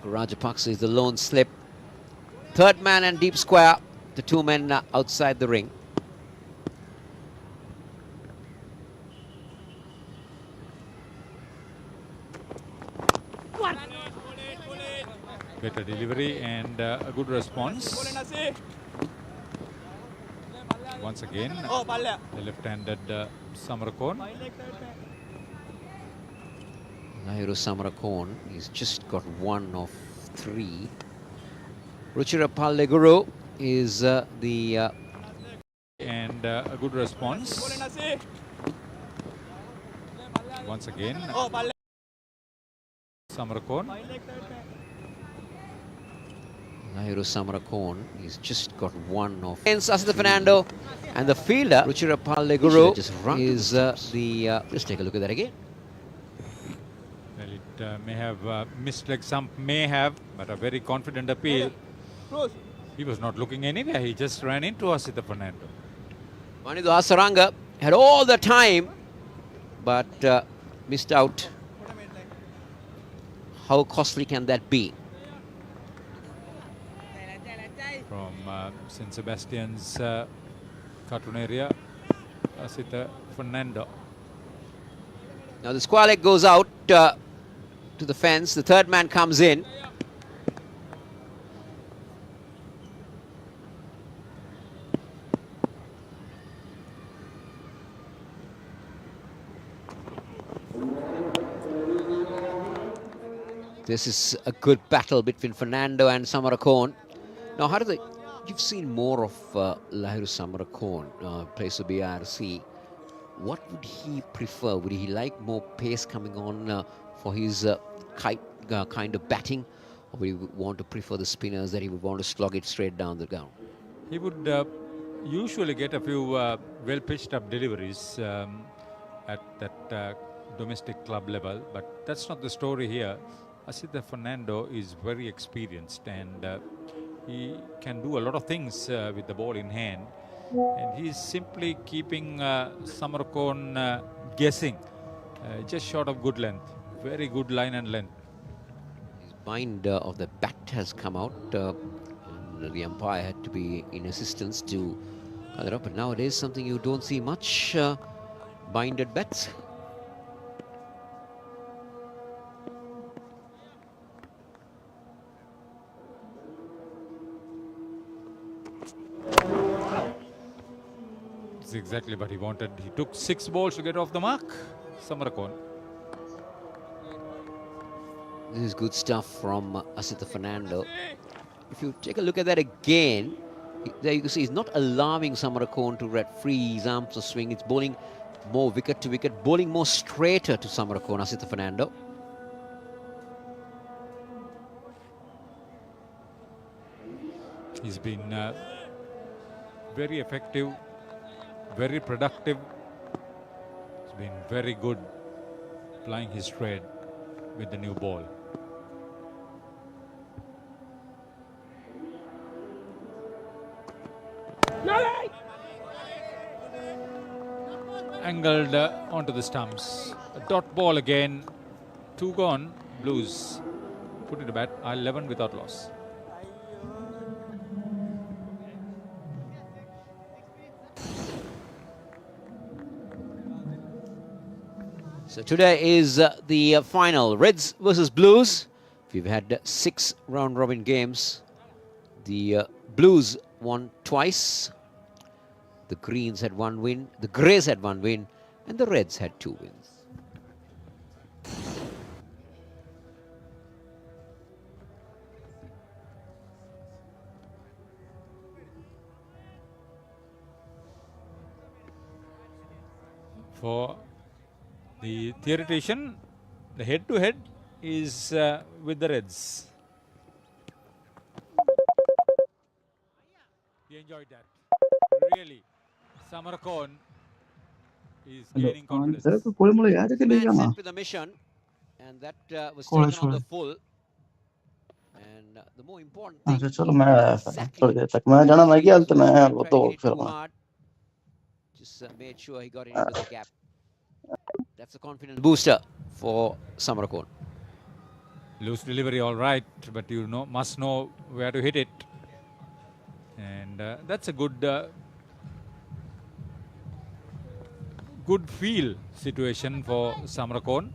Rajapaksa is the lone slip. Third man and deep square. The two men outside the ring. Better delivery and a good response. Once again, the left-handed Samarakon. Lahuru Samarakon, he's just got 1 of 3. Ruchirapal Leguru is the... And a good response. Once again, Samarakon. Lahuru Samarakon, he's just got 1 of... Asita Fernando, and the fielder, Ruchirapal Leguru, is the... Just take a look at that again. Well, it may have missed like some may have, but a very confident appeal. He was not looking anywhere. He just ran into Asita Fernando. Manidu Asaranga had all the time, but missed out. How costly can that be? From St. Sebastian's cartoon area, Asita Fernando. Now the square leg goes out to the fence. The third man comes in. This is a good battle between Fernando and Samarakon. Now, how do they... You've seen more of Lahuru Samarakon, plays for BRC. What would he prefer? Would he like more pace coming on for his kind of batting? Or would he want to prefer the spinners that he would want to slog it straight down the ground? He would usually get a few well-pitched up deliveries at that domestic club level, but that's not the story here. Asita Fernando is very experienced and he can do a lot of things with the ball in hand. And he's simply keeping Samarakon guessing, just short of good length. Very good line and length. His bind of the bat has come out. And the umpire had to be in assistance to cut it up. But nowadays, something you don't see much, binded bats. That's exactly what he wanted. He took 6 balls to get off the mark, Samarakon. This is good stuff from Asita Fernando. If you take a look at that again, there you can see he's not allowing Samarakon to let free his arms to swing. It's bowling more wicket to wicket, bowling more straighter to Samarakon, Asita Fernando. He's been very effective, very productive. He's been very good plying his trade with the new ball. Angled onto the stumps. A dot ball again. 2 gone. Blues put it to bat. 11 without loss. So today is the final, Reds versus Blues. We've had 6 round-robin games. The Blues won twice. The Greens had 1 win. The Greys had 1 win. And the Reds had 2 wins. For the theoretician, the head-to-head is with the Reds. He enjoyed that. Really, Samarakon is gaining confidence. Man sent with a mission, and that was taken on the full. And the more important thing, just made sure he got it into the gap. That's a confidence booster for Samarakon. Loose delivery, all right, but you must know where to hit it. And that's a good feel situation for Samrakon.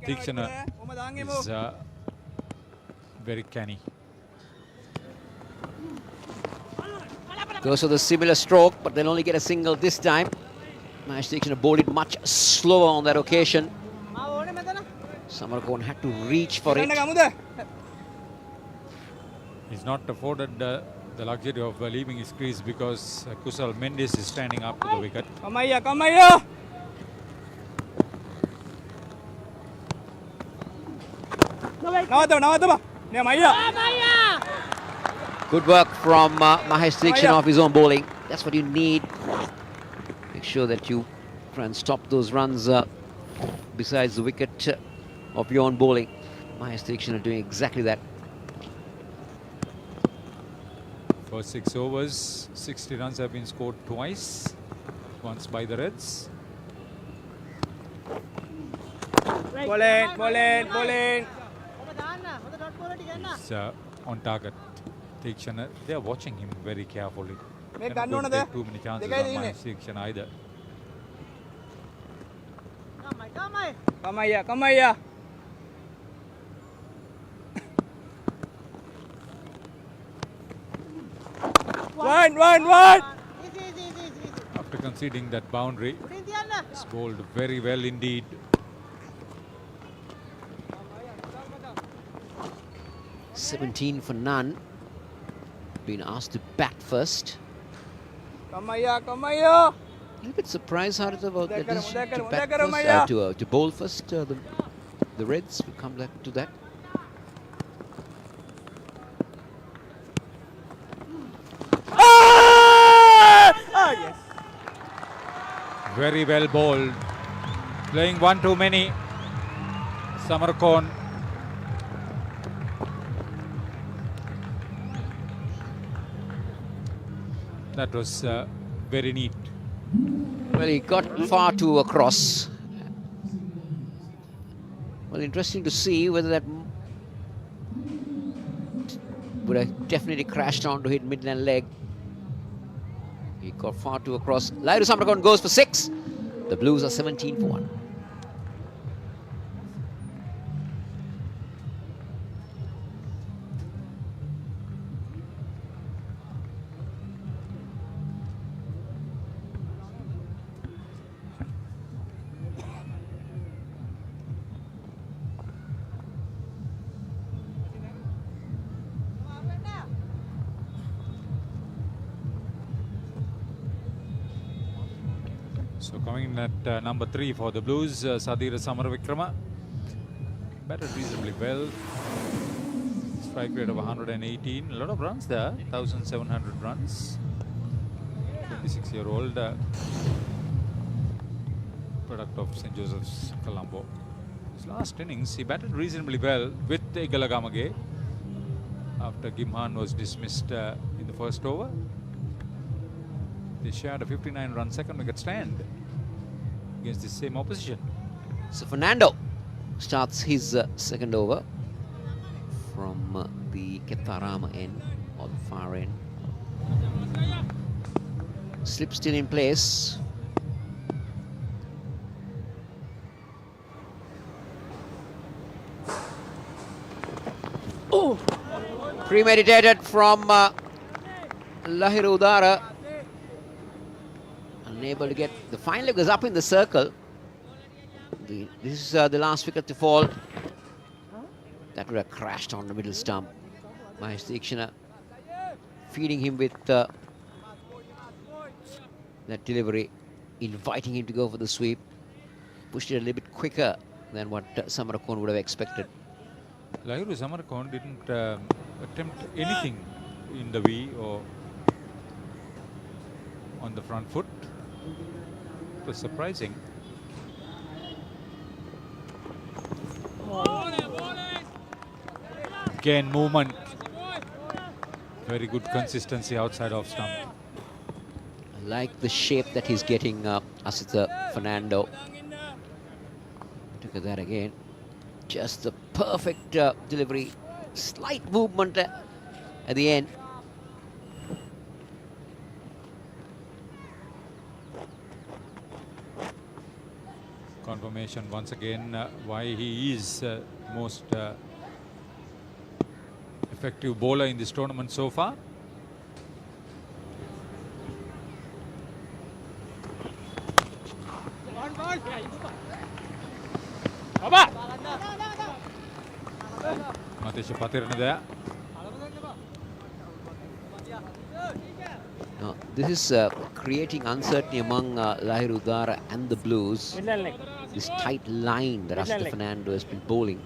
Tikshana is very canny. Goes for the similar stroke, but they'll only get a single this time. Tikshana bowled it much slower on that occasion. Samrakon had to reach for it. He's not afforded the luxury of leaving his crease because Kusal Mendes is standing up to the wicket. Good work from Mahesh Tikshana off his own bowling. That's what you need. Make sure that you try and stop those runs besides the wicket of your own bowling. Mahesh Tikshana doing exactly that. For 6 overs, 60 runs have been scored twice. Once by the Reds. Bowling. He's on target. Tikshana, they are watching him very carefully. Make Don't that take too many chances on Mahesh Tikshana either. Come here. One. After conceding that boundary, it's bowled very well indeed. "17 for none." Been asked to bat first. Come here. A little bit surprised, Harith, about that decision to bat first, to bowl first. The Reds will come back to that. Yes. Very well bowled. Playing one too many. Samrakon. That was very neat. Well, he got far too across. Well, interesting to see whether that would have definitely crashed on to hit mid-land leg. He got far too across. Lahiri Samrakon goes for 6. The Blues are 17 for 1. So coming in at number 3 for the Blues, Sadira Samaravikrama. Batted reasonably well. Strike rate of 118. A lot of runs there, 1,700 runs. 26-year-old product of St. Joseph's, Colombo. His last innings, he batted reasonably well with Igalagamage after Gimhan was dismissed in the first over. They shared a 59-run second wicket stand against the same opposition. So Fernando starts his second over from the Ketharama end, or the far end. Slip still in place. Oh! Premeditated from Lahiri Udara. Unable to get the final leg was up in the circle. This is the last wicket to fall. That would have crashed on the middle stump. Mahesh Tikshana feeding him with that delivery, inviting him to go for the sweep. Pushed it a little bit quicker than what Samrakon would have expected. Lahiri Samrakon didn't attempt anything in the V or on the front foot. It was surprising. Again, movement. Very good consistency outside off stump. Like the shape that he's getting, Asita Fernando. Look at that again. Just the perfect delivery. Slight movement at the end. Confirmation once again why he is most effective bowler in this tournament so far. Matisha Patirna there. Now, this is creating uncertainty among Lahiru Dara and the Blues. This tight line that Asita Fernando has been bowling.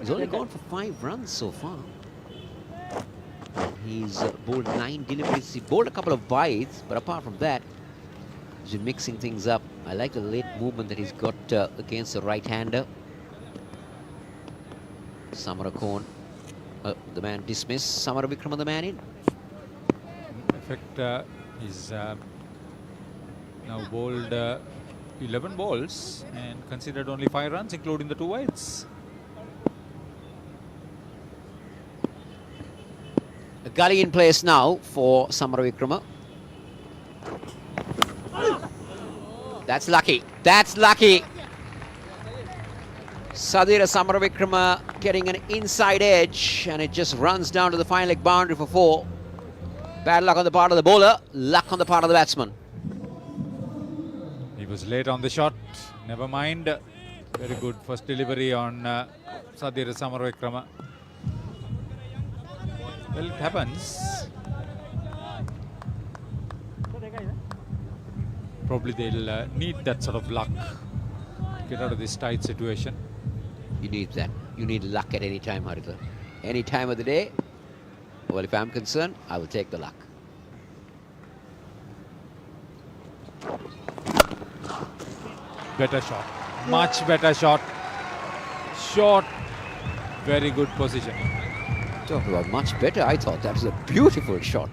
He's only gone for 5 runs so far. He's bowled 9 deliveries. He bowled a couple of wides, but apart from that, he's been mixing things up. I like the late movement that he's got against the right-hander. Samarakon, the man dismissed. Samara Vikrama, the man in. In fact, he's now bowled 11 balls and considered only 5 runs, including the 2 wides. A gully in place now for Samara Vikrama. That's lucky. That's lucky. Sadira Samara Vikrama getting an inside edge, and it just runs down to the final leg boundary for 4. Bad luck on the part of the bowler, luck on the part of the batsman. He was late on the shot. Never mind. Very good first delivery on Sadira Samara Vikrama. Well, it happens. Probably they'll need that sort of luck to get out of this tight situation. You need that. You need luck at any time, Haritha. Any time of the day. Well, if I'm concerned, I will take the luck. Better shot. Much better shot. Short. Very good position. Talk about much better. I thought that was a beautiful shot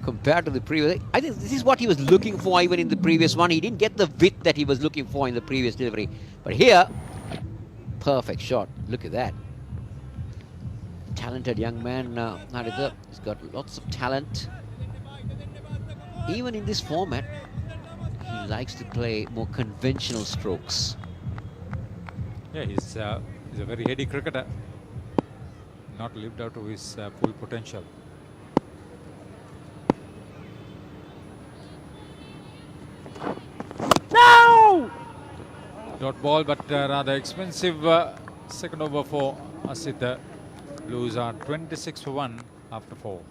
compared to the previous. I think this is what he was looking for even in the previous one. He didn't get the width that he was looking for in the previous delivery. But here, perfect shot. Look at that. Talented young man, Haritha. He's got lots of talent. Even in this format, he likes to play more conventional strokes. Yeah, he's a very heady cricketer. Not lived out to his full potential. No! Dot ball, but rather expensive second over for Asita. Blues are 26 for 1 after 4.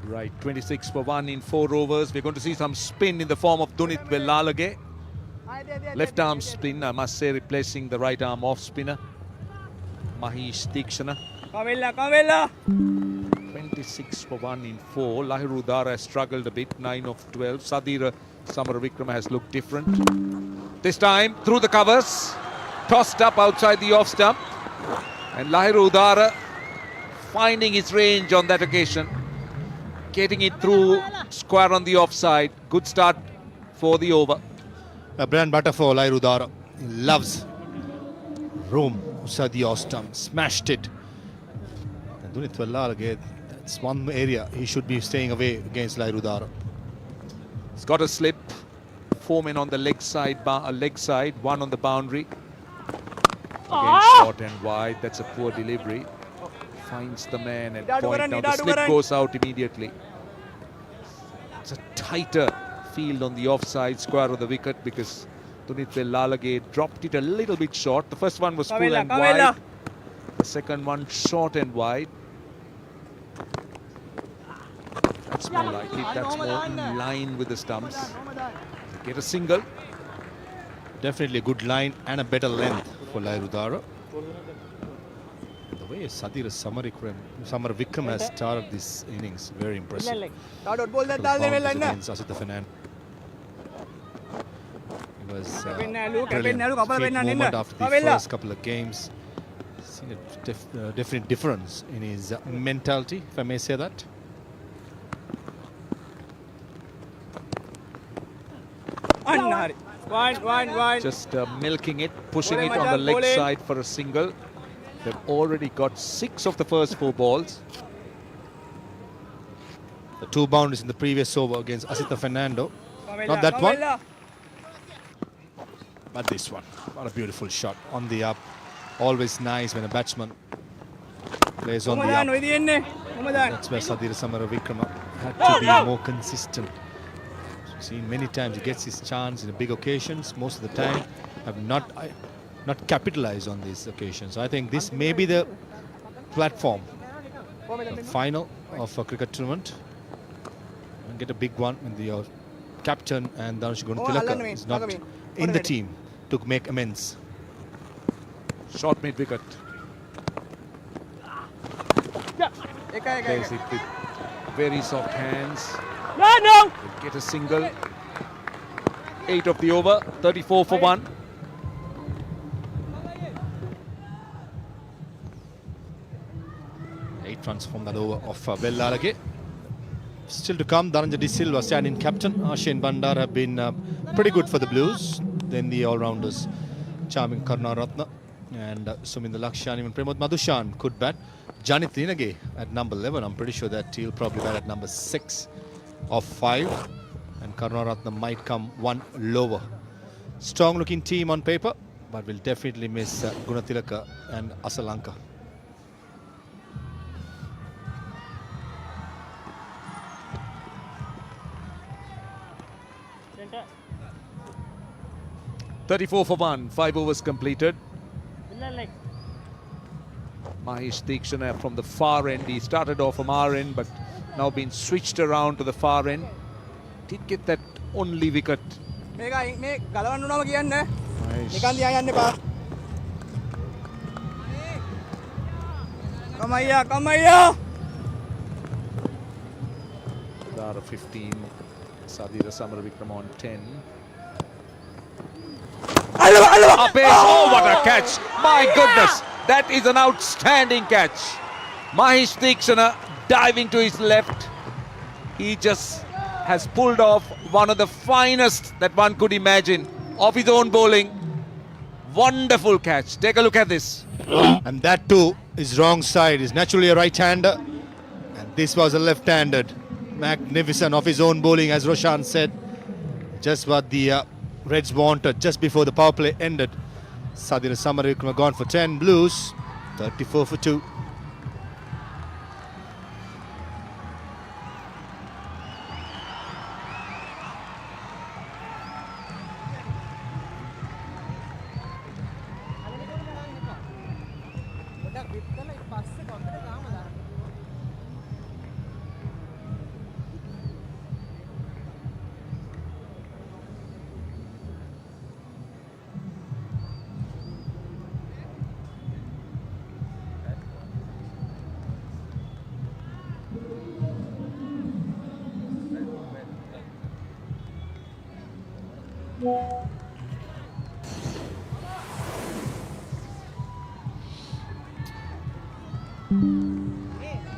Right, 26 for 1 in 4 overs. We're going to see some spin in the form of Dunit Vellalage. Left arm spin, I must say, replacing the right arm off spinner, Mahesh Dikshana. Kamila! 26 for 1 in 4. Lahiru Dara has struggled a bit, 9 of 12. Sadira Samara Vikrama has looked different. This time, through the covers, tossed up outside the off stump. And Lahiru Dara finding his range on that occasion. Getting it through, square on the offside. Good start for the over. A brand butter for Lahiru Dara. He loves room outside the off stump. Smashed it. And Dunit Vellalage, that's one area he should be staying away against Lahiru Dara. He's got a slip. 4 men on the leg side, one on the boundary. Again, short and wide. That's a poor delivery. Finds the man and point. Now the slip goes out immediately. It's a tight tighter field on the offside square of the wicket because Dunit Lalage dropped it a little bit short. The first one was full and wide. The second one short and wide. That's more like it. That's more in line with the stumps. Get a single. Definitely a good line and a better length for Lahirudara. The way Samar Vikram has started this innings, very impressive. It was brilliant moment after the first couple of games. Seen a definite difference in his mentality, if I may say that. Just milking it, pushing it on the leg side for a single. They've already got 6 of the first 4 balls. The 2 boundaries in the previous over against Asita Fernando. Not that one, but this one. What a beautiful shot on the up. Always nice when a batsman plays on the up. That's where Sadira Samaravikrama had to be more consistent. Seen many times he gets his chance in big occasions. Most of the time have not capitalized on these occasions. I think this may be the platform, the final of a cricket tournament. And get a big one when the captain and Dhanush Gunatilaka is not in the team to make amends. Short mid wicket. Plays it with very soft hands. Will get a single. 8 of the over, 34 for 1. Runs from that over of Lalage. Still to come, Dhananjay De Silva, stand-in captain. Ashane Bandar have been pretty good for the Blues. Then the all-rounders, charming Karunaratne and Suminda Lakshan, even Pramod Madhushan could bat. Janit Linage at number 11. I'm pretty sure that he'll probably bat at number 6 of 5. And Karunaratne might come one lower. Strong-looking team on paper, but will definitely miss Gunatilaka and Asalanka. .34 for 1, 5 overs completed. Mahesh Deekshana from the far end. He started off from our end, but now been switched around to the far end. Did get that only wicket. Mahesh. Dara 15, Sadira Samaravikrama on 10. Oh, what a catch! My goodness, that is an outstanding catch. Mahesh Deekshana diving to his left. He just has pulled off one of the finest that one could imagine of his own bowling. Wonderful catch. Take a look at this. And that too is wrong side. He's naturally a right-hander, and this was a left-handed. Magnificent of his own bowling, as Roshan said. Just what the Reds wanted just before the power play ended. Sadira Samaravikrama gone for 10. Blues 34 for 2.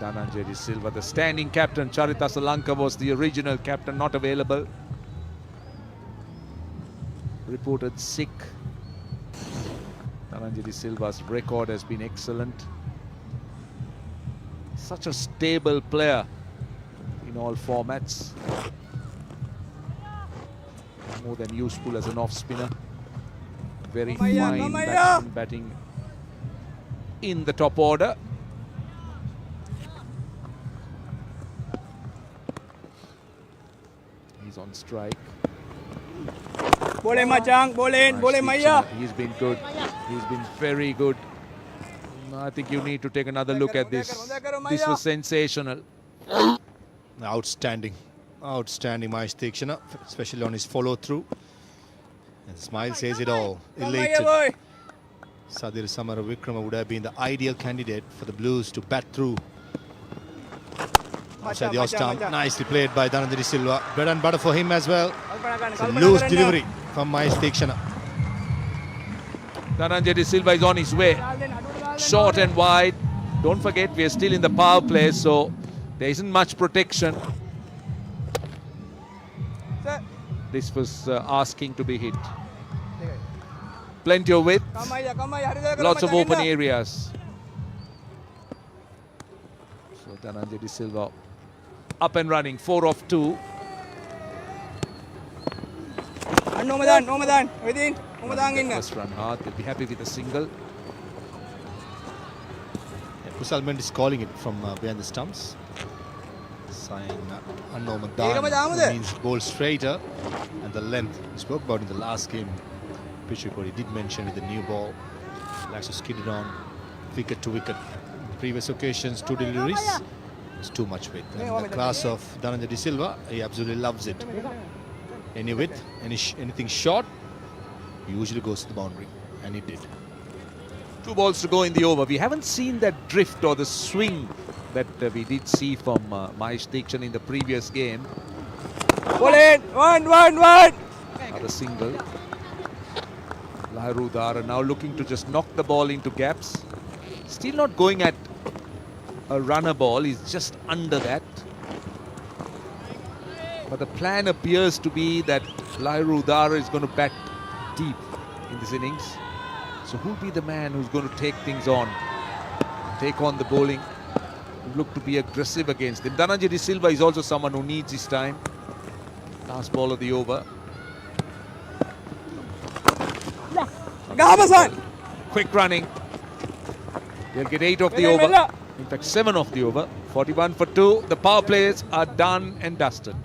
Dhananjay De Silva, the standing captain. Charith Asalanka was the original captain, not available. Reported sick. Dhananjay De Silva's record has been excellent. Such a stable player in all formats. More than useful as an off-spinner. Very fine batsman batting in the top order. He's on strike. Boleh Macang, boleh, Nice boleh deep Maya. shot. He's been good. He's been very good. I think you need to take another look at this. This was sensational. Outstanding. Outstanding Mahesh Theekshana, especially on his follow through. And the smile says it all. Maya Elated. boy. Sadir Samaravikrama would have been the ideal candidate for the Blues to bat through. Outside the off stump, nicely played by Dhananjay Silva. Bread and butter for him as well. It's a loose delivery from Mahesh Theekshana. Dhananjay De Silva is on his way. Short and wide. Don't forget, we are still in the power play, so there isn't much protection. This was asking to be hit. Plenty of width. Lots of open areas. So Dhananjay De Silva up and running, 4 of 2. Nomadan, within. First run hard, they'll be happy with a single. Kusal Mendes calling it from behind the stumps. Sign Ega Madan means bowl straighter, and the length we spoke about in the last game. Pitch report, he did mention with the new ball. Likes to skid it on wicket to wicket. Previous occasions, 2 deliveries. It's too much width. And the class of Dhananjay De Silva, he absolutely loves it. Any width, anything short, he usually goes to the boundary, and he did. 2 balls to go in the over. We haven't seen that drift or the swing that we did see from Mahesh Theekshana in the previous game. Boleh, one. Another single. Lahiru Dara now looking to just knock the ball into gaps. Still not going at a runner ball. He's just under that. But the plan appears to be that Lahiru Dara is going to bat deep in this innings. So who'll be the man who's going to take things on? Take on the bowling. Look to be aggressive against him. Dhananjay De Silva is also someone who needs his time. Last ball of the over. Quick running. They'll get 8 of the over. In fact, 7 of the over. 41 for 2. The power plays are done and dusted.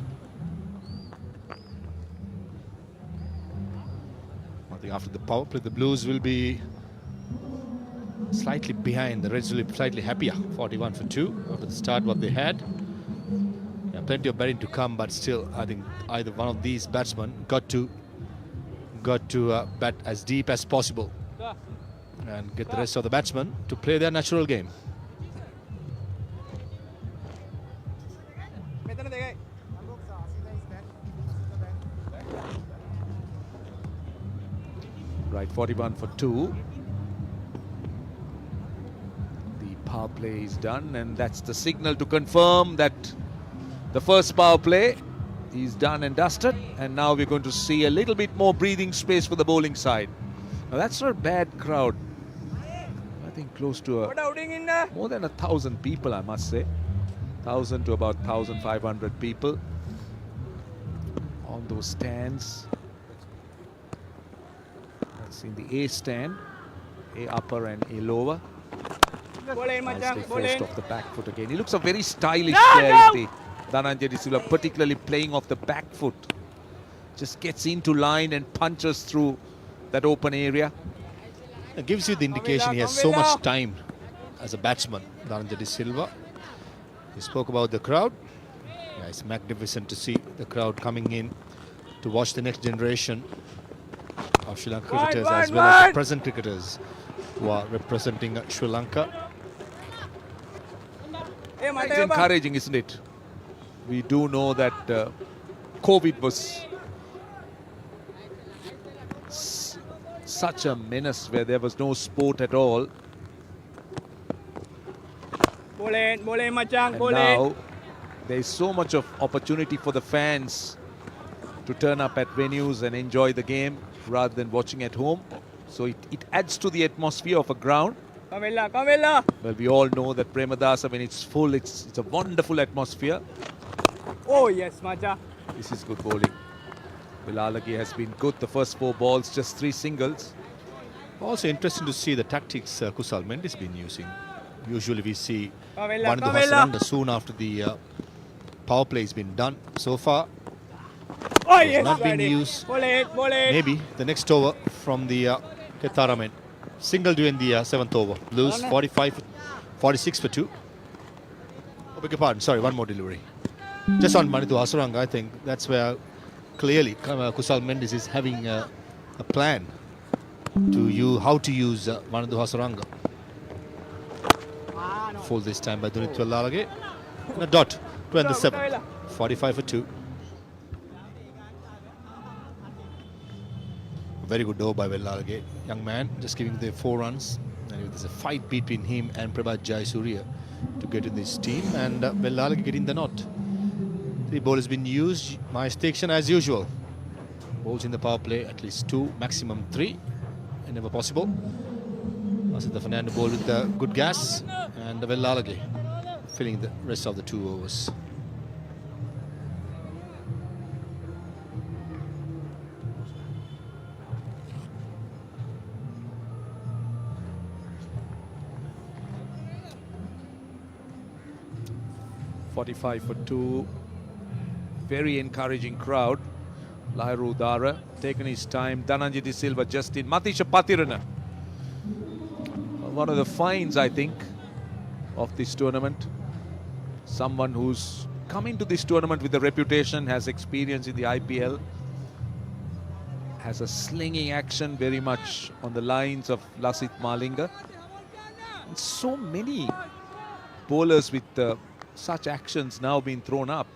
I think after the power play, the Blues will be slightly behind. The Reds will be slightly happier. 41 for 2 after the start what they had. Yeah, plenty of batting to come, but still, I think either one of these batsmen got to bat as deep as possible and get the rest of the batsmen to play their natural game. Right, 41 for 2. The power play is done, and that's the signal to confirm that the first power play is done and dusted. And now we're going to see a little bit more breathing space for the bowling side. Now that's not a bad crowd. I think close to more than 1,000 people, I must say. 1,000 to about 1,500 people on those stands. That's in the A stand, A upper and A lower. Nicely forced off the back foot again. He looks a very stylish player, the Dhananjay De Silva, particularly playing off the back foot. Just gets into line and punches through that open area. It gives you the indication he has so much time as a batsman, Dhananjay De Silva. He spoke about the crowd. Yeah, it's magnificent to see the crowd coming in to watch the next generation of Sri Lanka cricketers as well as the present cricketers who are representing Sri Lanka. It's encouraging, isn't it? We do know that COVID was such a menace where there was no sport at all. Boleh Macang, And now there is so much of opportunity for the fans to turn up at venues and enjoy the game rather than watching at home. So it adds to the atmosphere of a ground. Kamela. Well, we all know that Premadasa, when it's full, it's a wonderful atmosphere. Oh yes, Macha. This is good bowling. Bilalagi has been good. The first 4 balls, just 3 singles. Also interesting to see the tactics Kusal Mendes been using. Usually we see Kamela, one of the first run soon after the power play has been done. So far, Oh, It's yes, not been Daddy. used. Boleh. Maybe the next over from the Ketara men. Single during the 7th over. Blues 45, 46 for 2. Oh, beg your pardon. Sorry, one more delivery. Just on Manithu Hasaranga, I think that's where clearly Kusal Mendes is having a plan to how to use Manithu Hasaranga. Full this time by Dunit Lalage. And a dot to end the 7th. 45 for 2. Very good over by Vellalage. Young man just giving the 4 runs. And there's a fight between him and Prabhat Jayasuriya to get in this team. And Vellalage getting the knot. 3 ball has been used. My station as usual. Balls in the power play, at least 2, maximum 3. Whenever possible. The Fernando ball with the good gas. And Vellalage filling the rest of the 2 overs. .45 for 2. Very encouraging crowd. Lahiru Udara taken his time. Dhananjay De Silva just in. Matisha Pathirana. One of the finds, I think, of this tournament. Someone who's come into this tournament with a reputation, has experience in the IPL, has a slinging action very much on the lines of Lasith Malinga. And so many bowlers with such actions now being thrown up.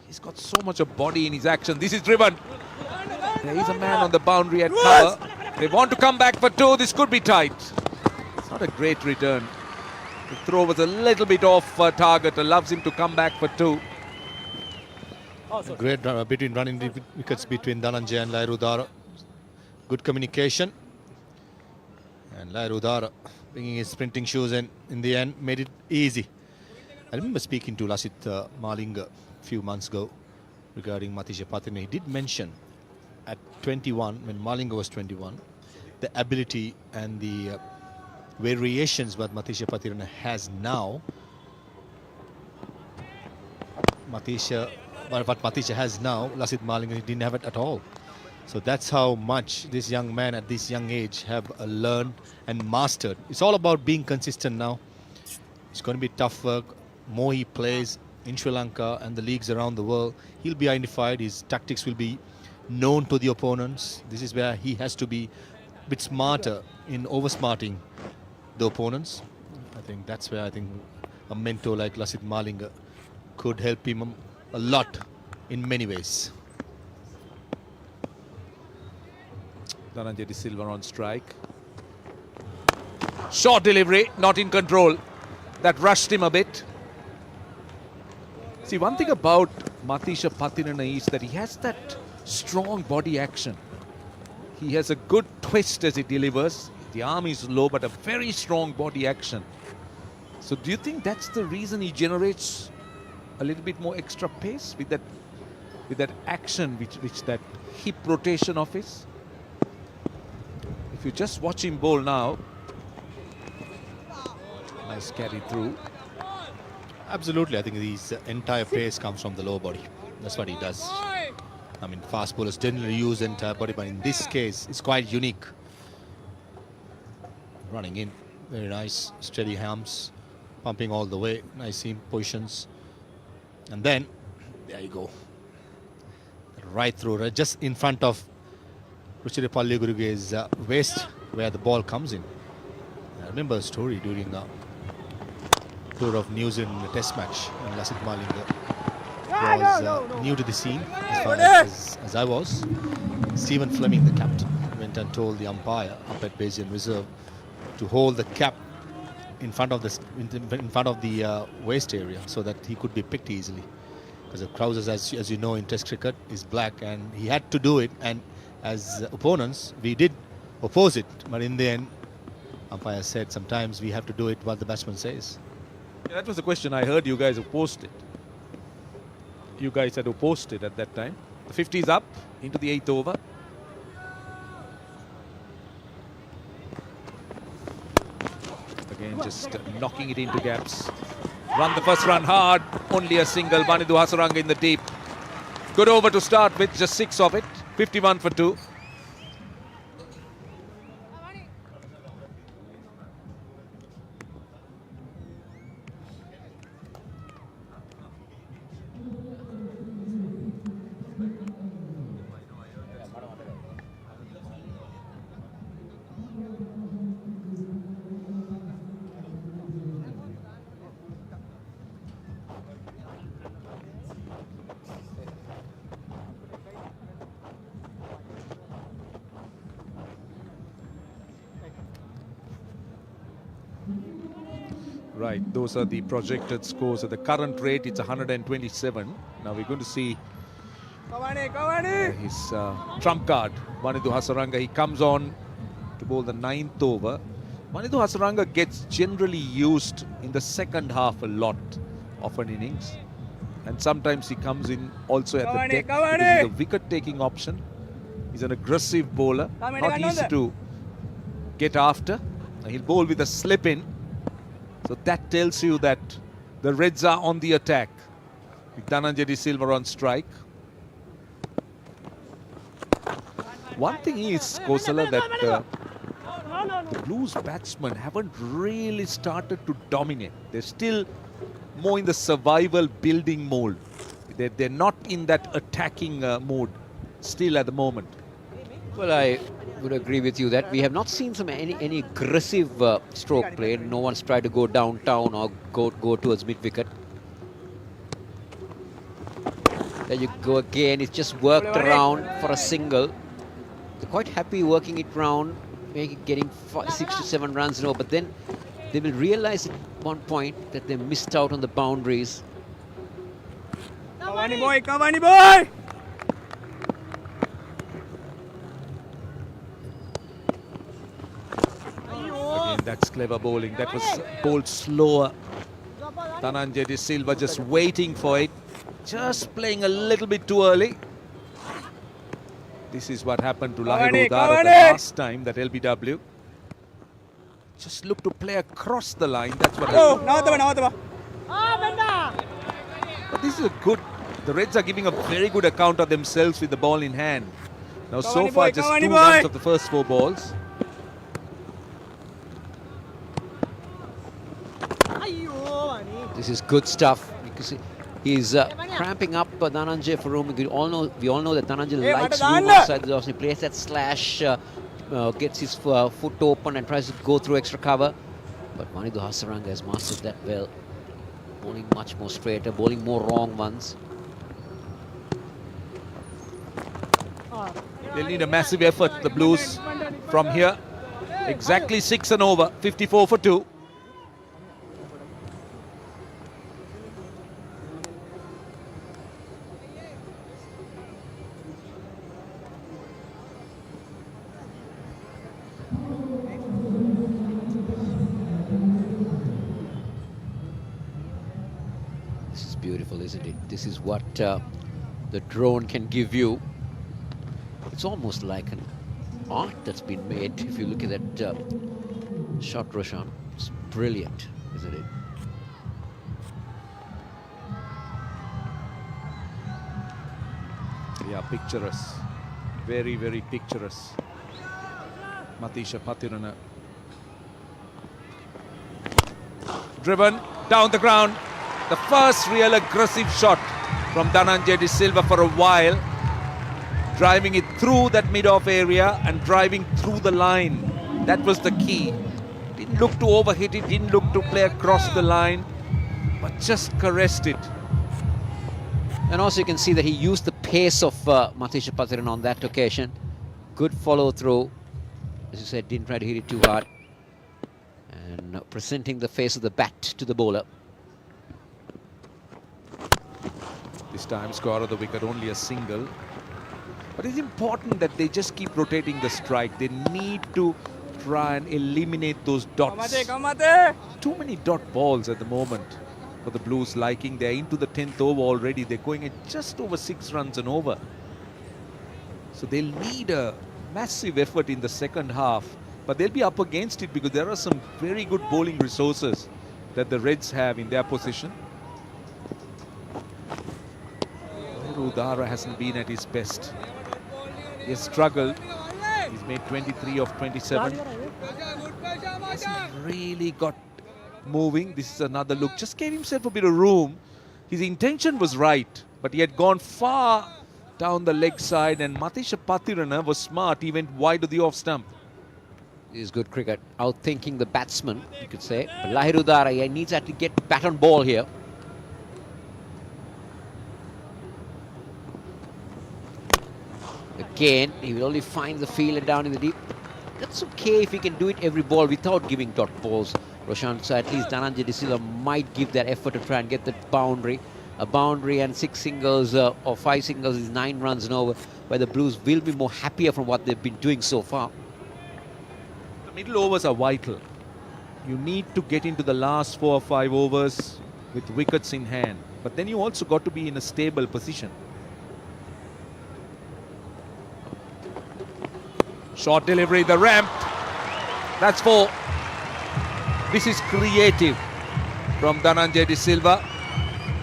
He's got so much of body in his action. This is driven. There is a man on the boundary at cover. They want to come back for 2. This could be tight. It's not a great return. The throw was a little bit off target. Allows him to come back for 2. Great between running wickets between Dhananjay and Lahiru Udara. Good communication. And Lahiru Udara bringing his sprinting shoes in the end made it easy. I remember speaking to Lasith Malinga a few months ago regarding Matisha Pathirana. He did mention at 21, when Malinga was 21, the ability and the variations what Matisha Pathirana has now. What Matisha has now, Lasith Malinga didn't have it at all. So that's how much this young man at this young age have learned and mastered. It's all about being consistent now. It's going to be tough work. More he plays in Sri Lanka and the leagues around the world, he'll be identified. His tactics will be known to the opponents. This is where he has to be a bit smarter in oversmarting the opponents. I think that's where a mentor like Lasith Malinga could help him a lot in many ways. Dhananjay De Silva on strike. Short delivery, not in control. That rushed him a bit. See, one thing about Matisha Pathirana is that he has that strong body action. He has a good twist as he delivers. The arm is low, but a very strong body action. So do you think that's the reason he generates a little bit more extra pace with that action, which that hip rotation of his? If you just watch him bowl now, nice carry through. Absolutely, I think his entire pace comes from the lower body. That's what he does. I mean, fast bowlers generally use entire body, but in this case, it's quite unique. Running in, very nice, steady hams, pumping all the way, nice seam positions. And then, there you go. Right through, right, just in front of Ruchirapalli Guruge's waist, where the ball comes in. I remember a story during the tour of New Zealand in a test match when Lasith Malinga was new to the scene, as far as I was. Stephen Fleming, the captain, went and told the umpire up at Bayesian Reserve to hold the cap in front of the waist area so that he could be picked easily. Because the trousers, as you know, in Test cricket is black, and he had to do it. And as opponents, we did oppose it, but in the end, umpire said sometimes we have to do it what the batsman says. Yeah, that was the question. I heard you guys opposed it. You guys had opposed it at that time. The 50 is up into the 8th over. Again, just knocking it into gaps. Run the first run hard. Only a single. Manithu Hasaranga in the deep. Good over to start with, just 6 of it. 51 for 2. Right, those are the projected scores. At the current rate, it's 127. Now we're going to see his trump card, Vanidhu Hasaranga. He comes on to bowl the 9th over. Vanidhu Hasaranga gets generally used in the second half a lot of an innings. And sometimes he comes in also at the death because he's a wicket-taking option. He's an aggressive bowler, not easy to get after. He'll bowl with a slip-in. So that tells you that the Reds are on the attack with Dhananjay De Silva on strike. One thing is, Kosala, that the Blues batsmen haven't really started to dominate. They're still more in the survival building mode. They're not in that attacking mode still at the moment. Well, I would agree with you that we have not seen any aggressive stroke play. No one's tried to go downtown or go towards mid-wicket. There you go again. It's just worked around for a single. They're quite happy working it round, getting 6 to 7 runs in all, but then they will realize at one point that they missed out on the boundaries. Cavani boy, Cavani boy! Again, that's clever bowling. That was bowled slower. Dhananjay De Silva just waiting for it. Just playing a little bit too early. This is what happened to Lahiru Udara the last time, that LBW. Just look to play across the line. That's what happened. But this is a good... The Reds are giving a very good account of themselves with the ball in hand. Now so far just 2 runs of the first 4 balls. This is good stuff because he's cramping up Dhananjay for room. We all know that Dhananjay likes room outside the offs. He plays that slash, gets his foot open and tries to go through extra cover. But Vanidhu Hasaranga has mastered that well. Bowling much more straighter, bowling more wrong ones. They'll need a massive effort, the Blues, from here. Exactly 6 and over, 54 for 2. This is beautiful, isn't it? This is what the drone can give you. It's almost like an art that's been made. If you look at that shot, Roshan, it's brilliant, isn't it? Yeah, picturesque. Very, very picturesque. Matisha Pathirana. Driven down the ground. The first real aggressive shot from Dhananjay De Silva for a while. Driving it through that mid-off area and driving through the line. That was the key. Didn't look to overhit it, didn't look to play across the line, but just caressed it. And also you can see that he used the pace of Matisha Pathiran on that occasion. Good follow through. As you said, didn't try to hit it too hard. And presenting the face of the bat to the bowler. This time score of the wicket, only a single. But it's important that they just keep rotating the strike. They need to try and eliminate those dots. Too many dot balls at the moment for the Blues liking. They're into the 10th over already. They're going at just over 6 runs and over. So they'll need a massive effort in the second half. But they'll be up against it because there are some very good bowling resources that the Reds have in their position. Udara hasn't been at his best. He has struggled. He's made 23 of 27. Hasn't really got moving. This is another look. Just gave himself a bit of room. His intention was right, but he had gone far down the leg side, and Matisha Pathirana was smart. He went wide of the off stump. This is good cricket. Outthinking the batsman, you could say. But Lahir Udara, he needs to get bat on ball here. Again, he will only find the fielder down in the deep. That's okay if he can do it every ball without giving dot balls, Roshan. So at least Dhananjay De Silva might give that effort to try and get that boundary. A boundary and 6 singles or 5 singles is 9 runs and over, where the Blues will be more happier from what they've been doing so far. The middle overs are vital. You need to get into the last 4 or 5 overs with wickets in hand. But then you also got to be in a stable position. Short delivery, the ramp. That's 4. This is creative from Dhananjay De Silva.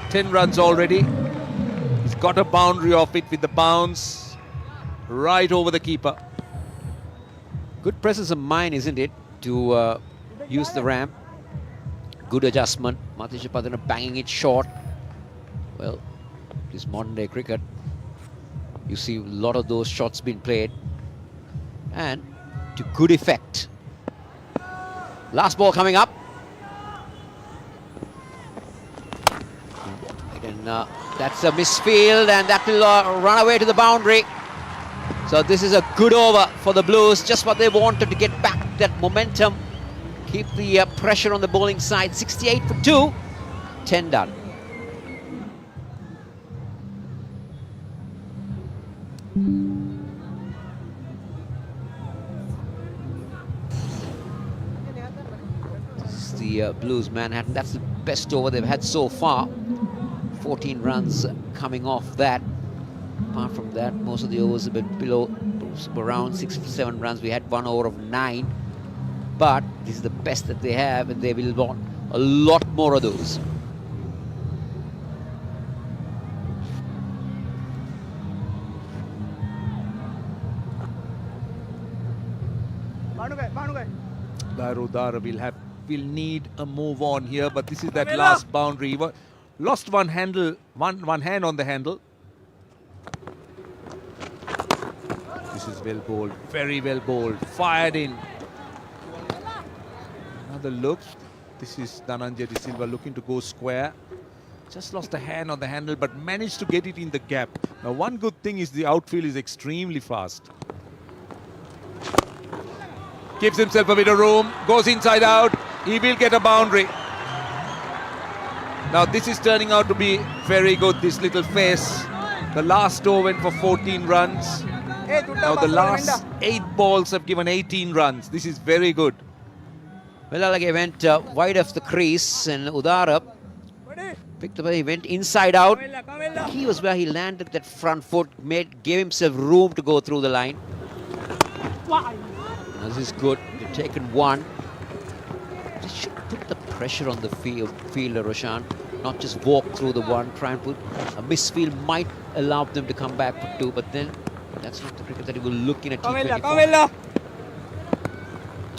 10 runs already. He's got a boundary off it with the bounce right over the keeper. Good presence of mind, isn't it, to use the ramp. Good adjustment. Matisha Pathirana banging it short. Well, this modern day cricket, you see a lot of those shots being played, and to good effect. Last ball coming up. And that's a misfield, and that will run away to the boundary. So this is a good over for the Blues, just what they wanted to get back that momentum, keep the pressure on the bowling side. 68 for 2, 10 done. This is the Blues Manhattan. That's the best over they've had so far. 14 runs coming off that. Apart from that, most of the overs have been below, around 6 to 7 runs. We had 1 over of 9, but this is the best that they have, and they will want a lot more of those. Lahir Udara will need a move on here, but this is that last boundary. Lost one hand on the handle. This is well bowled, very well bowled, fired in. Another look. This is Dhananjay De Silva looking to go square. Just lost a hand on the handle, but managed to get it in the gap. Now, one good thing is the outfield is extremely fast. Gives himself a bit of room, goes inside out. He will get a boundary. Now, this is turning out to be very good, this little face. The last over went for 14 runs. Now, the last 8 balls have given 18 runs. This is very good. Well, he went wide of the crease, and Udara picked up. He went inside out. He was where he landed that front foot, gave himself room to go through the line. Now, this is good. They've taken 1. They should put the pressure on the fielder, Roshan. Not just walk through the 1, try and put a misfield might allow them to come back for 2, but then that's not the cricket that he will look in at T20.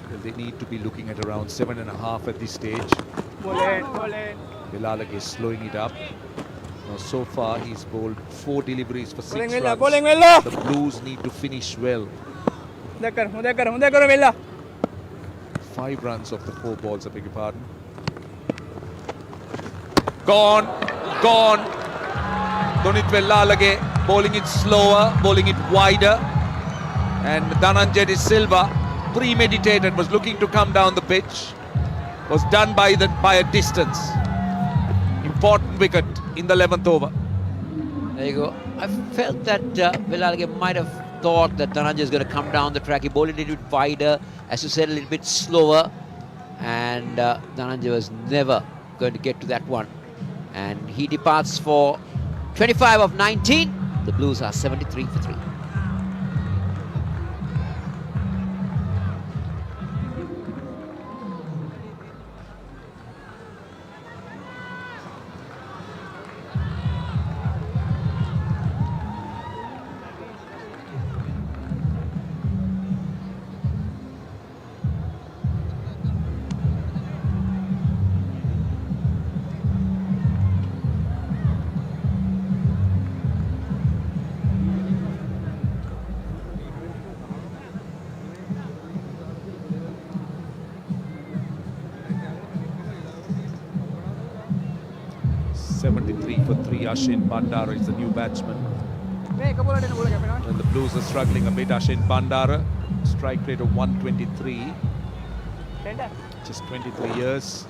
Well, they need to be looking at around 7.5 at this stage. Bilalak is slowing it up. Now, so far, he's bowled 4 deliveries for 6 runs. The Blues need to finish well. 5 runs off the 4 balls, I beg your pardon. Gone. Donit Vellalage bowling it slower, bowling it wider. And Dhananjay De Silva, premeditated, was looking to come down the pitch. Was done by a distance. Important wicket in the 11th over. There you go. I felt that Vellalage might have thought that Dhananjay is going to come down the track. He bowled it a little bit wider, as you said, a little bit slower. And Dhananjay was never going to get to that one. And he departs for 25 of 19. The Blues are 73 for 3. 73 for 3. Ashin Bandara is the new batsman. And the Blues are struggling a bit. Ashin Bandara, strike rate of 123. Just 23 years.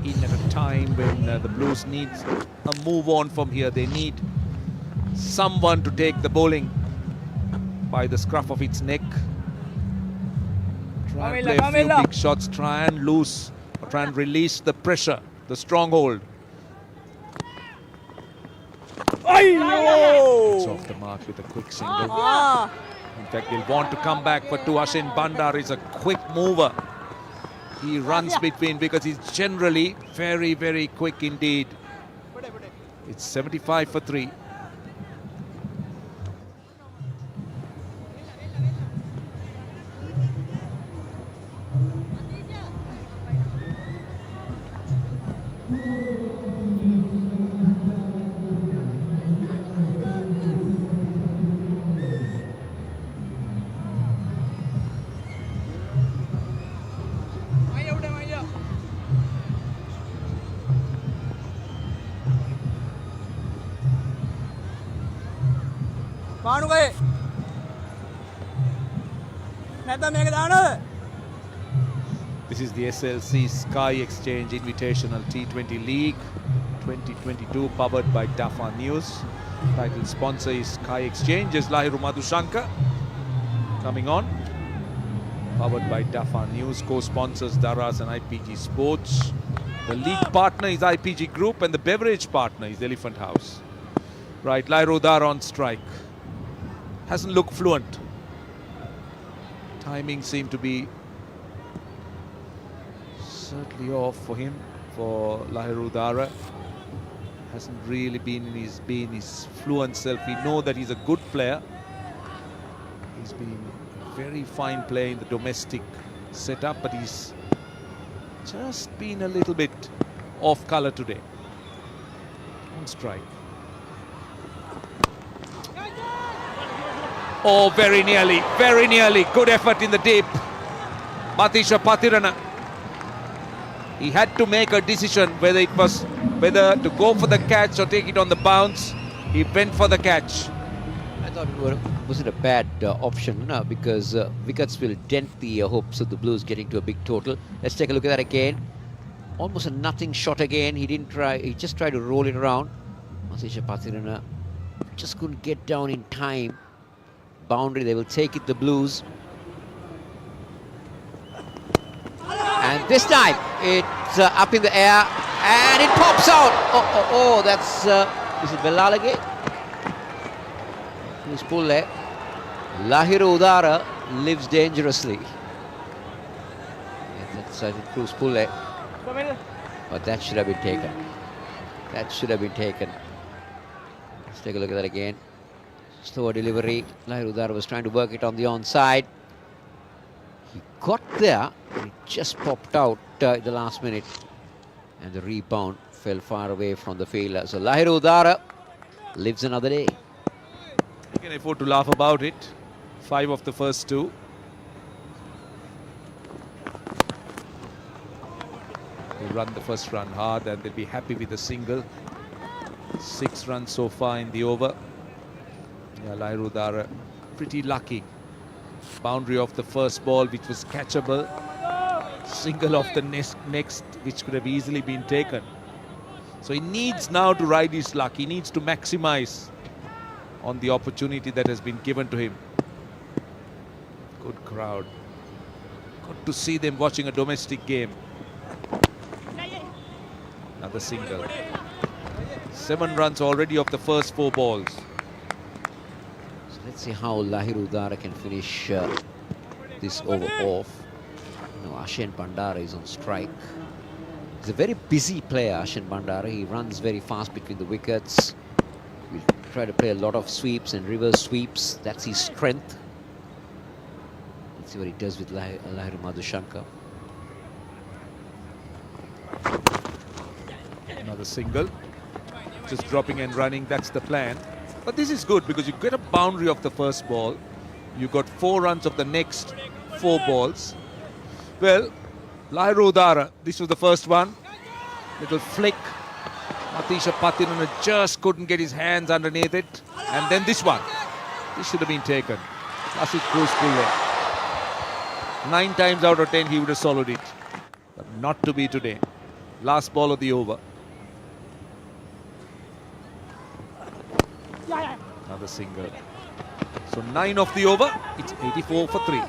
In at a time when the Blues need a move on from here. They need someone to take the bowling by the scruff of its neck. Try and play a few big shots, try and lose, or try and release the pressure, the stronghold. It's off the mark with a quick single. In fact, he'll want to come back for 2. Ashin Bandar is a quick mover. He runs between because he's generally very, very quick indeed. It's 75 for 3. This is the SLC Sky Exchange Invitational T20 League 2022, powered by Dafa News. Title sponsor is Sky Exchange, is Lahiru Madhushankar coming on. Powered by Dafa News, co-sponsors Daras and IPG Sports. The league partner is IPG Group and the beverage partner is Elephant House. Right, Lahiru Dar on strike. Hasn't looked fluent. Timing seemed to be certainly off for him, for Lahiru Dara. Hasn't really been his fluent self. We know that he's a good player. He's been a very fine player in the domestic setup, but he's just been a little bit off colour today. On strike. Oh, very nearly, very nearly. Good effort in the deep. Matisha Pathirana. He had to make a decision whether to go for the catch or take it on the bounce. He went for the catch. I thought it wasn't a bad option because wickets will dent the hopes of the Blues getting to a big total. Let's take a look at that again. Almost a nothing shot again. He didn't try. He just tried to roll it around. Matisha Pathirana just couldn't get down in time. Boundary, they will take it, the Blues. And this time it's up in the air and it pops out. Oh, that's is it Bellalage? Who's pulled there? Lahiru Udara lives dangerously. Yeah, that's I think Cruz pulled there. But that should have been taken. That should have been taken. Let's take a look at that again. Slower delivery. Lahiru Udara was trying to work it on the onside. He got there, and it just popped out at the last minute. And the rebound fell far away from the fielder. So Lahiru Udara lives another day. You can afford to laugh about it. 5 of the first 2. They run the first run hard and they'll be happy with a single. 6 runs so far in the over. Yeah, Lahiru Udara pretty lucky. Boundary of the first ball, which was catchable. Single of the next, which could have easily been taken. So he needs now to ride his luck. He needs to maximize on the opportunity that has been given to him. Good crowd. Good to see them watching a domestic game. Another single. 7 runs already of the first 4 balls. Let's see how Lahiru Udara can finish this over off. No, Ashin Bandara is on strike. He's a very busy player, Ashin Bandara. He runs very fast between the wickets. He'll try to play a lot of sweeps and reverse sweeps. That's his strength. Let's see what he does with Lahiru Madhushankar. Another single. Just dropping and running, that's the plan. But this is good because you get a boundary of the first ball. You got 4 runs of the next 4 balls. Well, Lahiru Udara, this was the first one. Little flick. Matisha Patirana just couldn't get his hands underneath it. And then this one. This should have been taken. Classic cruise pull. 9 times out of 10 he would have swallowed it. But not to be today. Last ball of the over. Another single. So 9 of the over. It's 84 for 3.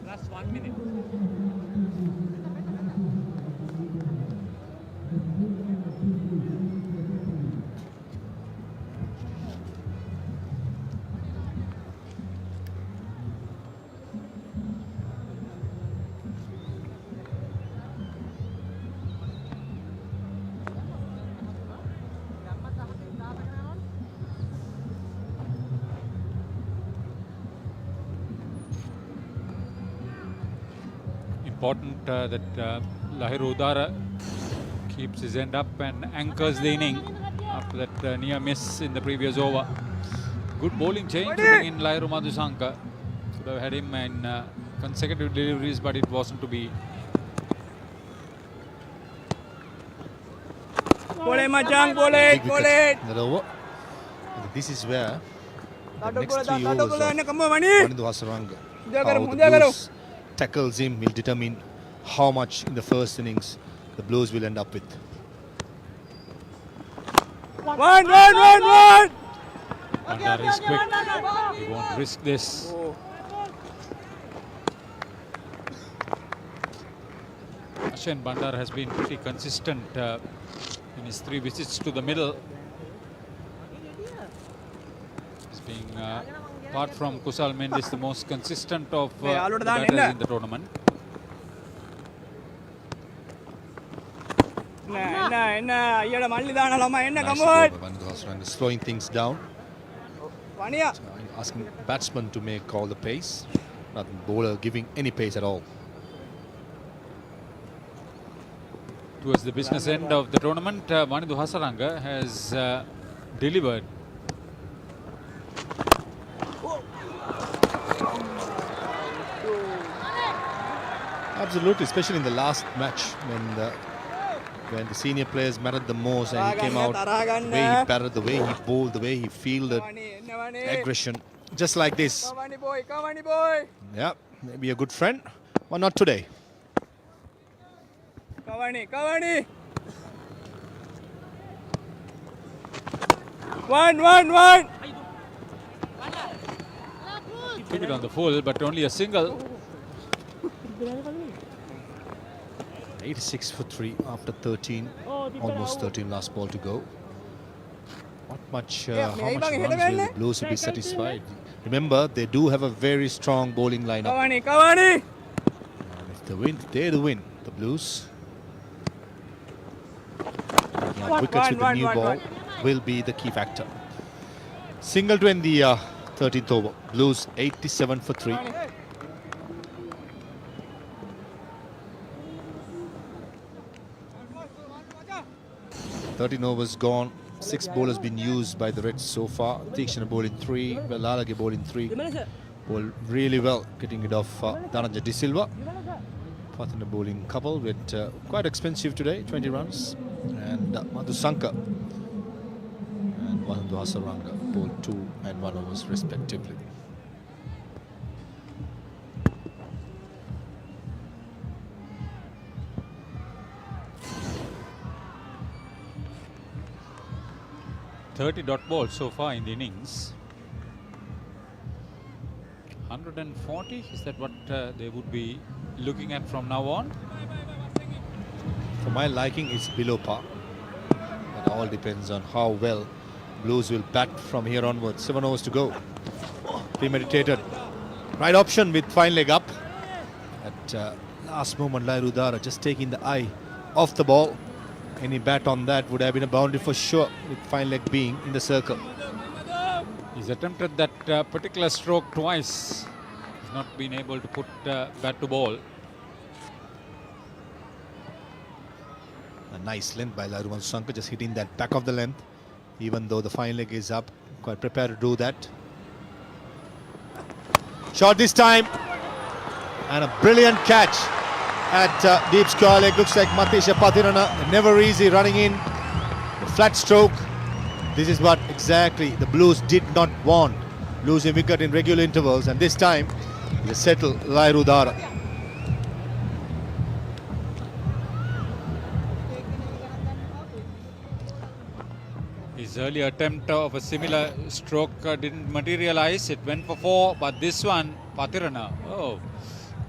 Last 1 minute. Important that Lahiru Udara keeps his end up and anchors the inning after that near miss in the previous over. Good bowling change to bring in Lahiru Madhusanka. Could have had him in consecutive deliveries, but it wasn't to be. Boleh Macang, boleh, Big boleh. wicket. That over. This is where the next bola, 3 tak overs bola, of ni kamu mani. Wanindu Hasaranga, Dia how garu, the dia garu. Blues tackles him will determine how much in the first innings the Blues will end up with. One. Bandar is quick. He won't risk this. Oh. Ashen Bandar has been pretty consistent in his 3 visits to the middle. He's being, apart from Kusal Mendis, the most consistent of the batters in the tournament. Nah. Ia dah mali dah lama. Enna Nice kamu. over by Wanindu Hasaranga, slowing things down. Pania. Asking batsman to make all the pace, not bowler giving any pace at all. Towards the business end of the tournament, Wanindu Hasaranga has delivered. Absolutely, especially in the last match when the senior players mattered the most and he came out, the way he batted, the way he bowled, the way he fielded, aggression, just like this. Kau mani boy. Yeah, maybe a good friend, but not today. Kau mani. One. Took it on the full, but only a single. 86 for 3 after 13, almost 13 last ball to go. Not much, how much runs will the Blues will be satisfied? Remember, they do have a very strong bowling lineup. Kau mani. And if they win, they're the win. The Blues. Now, wickets with the new ball will be the key factor. Single to end the 13th over. Blues 87 for 3. 13 overs gone. 6 bowlers been used by the Reds so far. Tikshana bowling 3, Lalage bowling 3. Bowled really well, getting rid of Dhananjay De Silva. Pathana bowling couple with quite expensive today, 20 runs. And Madhusanka and Wanindu Hasaranga bowled 2 and 1 overs respectively. .30 balls so far in the innings. 140, is that what they would be looking at from now on? For my liking, it's below par. It all depends on how well Blues will bat from here onwards. 7 overs to go. Premeditated. Right option with fine leg up. At last moment, Lahiru Udara just taking the eye off the ball. Any bat on that would have been a boundary for sure, with fine leg being in the circle. He's attempted that particular stroke twice. He's not been able to put bat to ball. nice length by Lahuru Madhusankar, just hitting that back of the length. Even though the fine leg is up, quite prepared to do that. Shot this time. And a brilliant catch at deep square leg. Looks like Matisha Pathirana, never easy running in. The flat stroke. This is what exactly the Blues did not want. Losing wicket in regular intervals, and this time they settle Lahuru Dara. His earlier attempt of a similar stroke didn't materialize. It went for 4, but this one, Pathirana,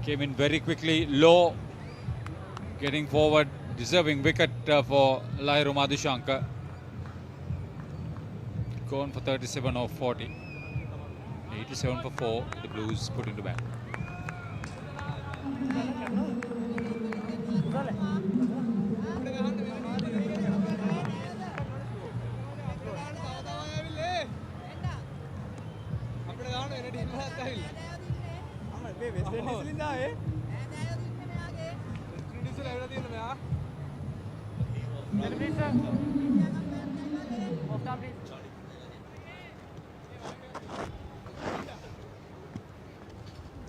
came in very quickly, low, getting forward, deserving wicket for Lahuru Madhusankar. Gone for 37 or 40. 87 for 4, the Blues put into bat.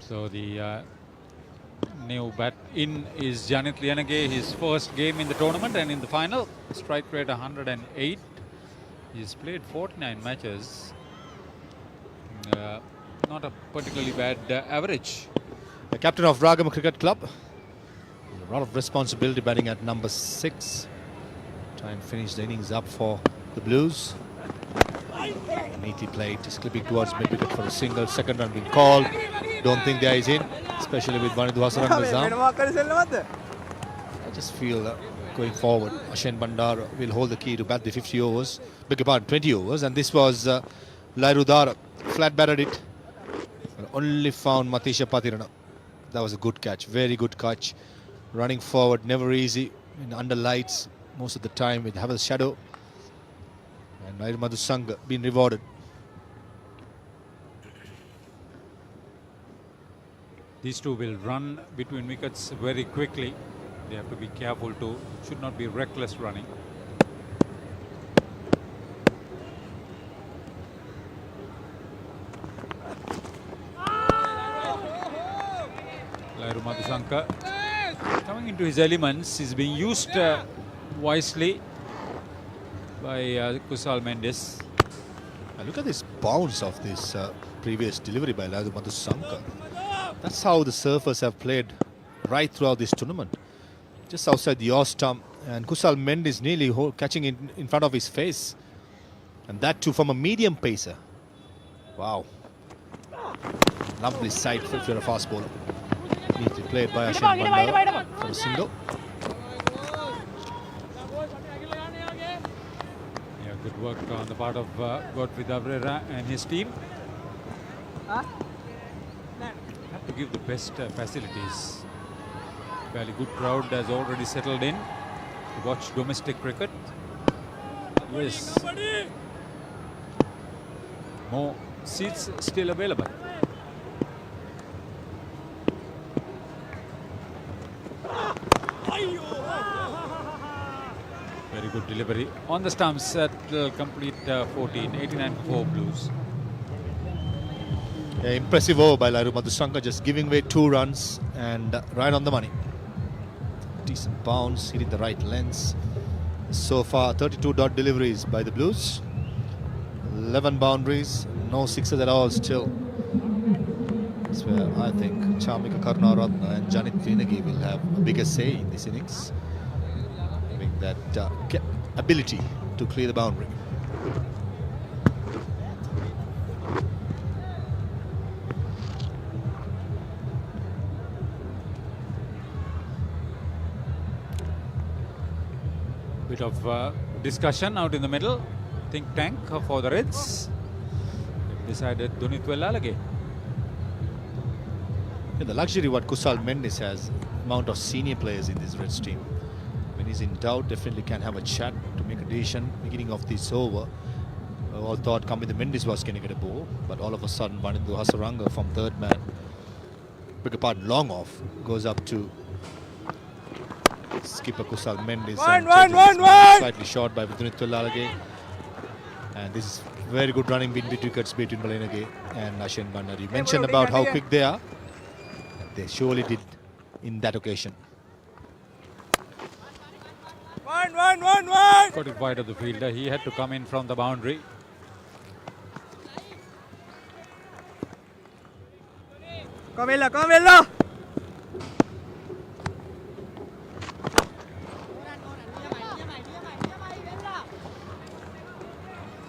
So the new bat in is Janit Lianage, his first game in the tournament and in the final. Strike rate 108. He's played 49 matches. Not a particularly bad average. The captain of Ragama Cricket Club. A lot of responsibility batting at number 6. Try and finish the innings up for the Blues. Neatly played, just clipping towards mid-wicket for a single. Second run being called. Don't think there is in, especially with Vanidhu Hasaranga's arm. I just feel going forward, Ashen Bandara will hold the key to bat the 50 overs, beg your pardon, 20 overs, and this was Lahuru Dara, flat batted it, but only found Matisha Pathirana. That was a good catch, very good catch. Running forward, never easy, under lights, most of the time with have a shadow. And Lahuru Madhusankar been rewarded. These two will run between wickets very quickly. They have to be careful too. It should not be reckless running. Lahuru Madhusankar coming into his elements. He's being used wisely by Kusal Mendes. Look at this bounce of this previous delivery by Lahuru Madhusankar. That's how the surfers have played right throughout this tournament. Just outside the off stump, and Kusal Mendes nearly catching it in front of his face. And that too from a medium pacer. Wow. Lovely sight if you're a fast bowler. Neatly played by Ashen Bandara for a single. Yeah, good work on the part of Godfrey Dabrera and his team. To give the best facilities. Fairly good crowd has already settled in to watch domestic cricket. Yes. More seats still available. Very good delivery on the stumps. That will complete 14, 89 for Blues. Yeah, impressive over by Lahuru Madhusankar, just giving away 2 runs and right on the money. Decent bounce, hitting the right lengths. So far, 32 dot deliveries by the Blues. 11 boundaries, no sixes at all still. That's where I think Chamika Karunaratne and Janit Lianage will have a bigger say in this innings. Having that ability to clear the boundary. Bit of discussion out in the middle. Think tank for the Reds. They've decided Dunitwella again. Yeah, the luxury what Kusal Mendes has, amount of senior players in this Reds team. When he's in doubt, definitely can have a chat to make a decision. Beginning of this over, all thought Kamida Mendes was going to get a ball, but all of a sudden Vanidhu Hasaranga from third man, beg your pardon, long off, goes up to skipper Kusal Mendes. One, and one, changes one, his mind, one. slightly short by Vidunit Tullalage. And this is very good running between wickets between Balenage and Ashen Bandar. You mentioned bro, about take how it. quick they are. They surely did in that occasion. One, one, one, one. Got it wide of the fielder. He had to come in from the boundary. Come Villa.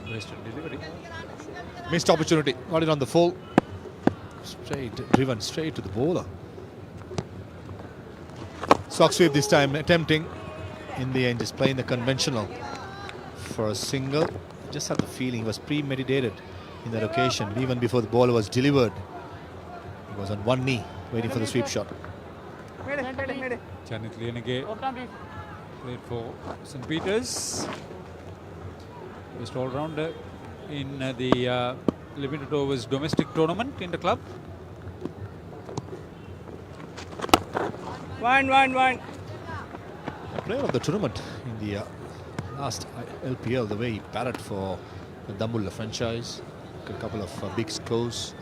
Wasted delivery. Missed opportunity. Got it on the full. Driven straight to the bowler. Sock sweep this time, attempting. In the end, just playing the conventional for a single. Just had the feeling it was premeditated in that occasion. Even before the ball was delivered, he was on one knee waiting for the sweep shot. Mede. Janet Lienege played for St. Peter's. Best all-rounder in the limited overs domestic tournament in the club. One. Player of the tournament in the last LPL, the way he batted for the Dambulla franchise, a couple of big scores,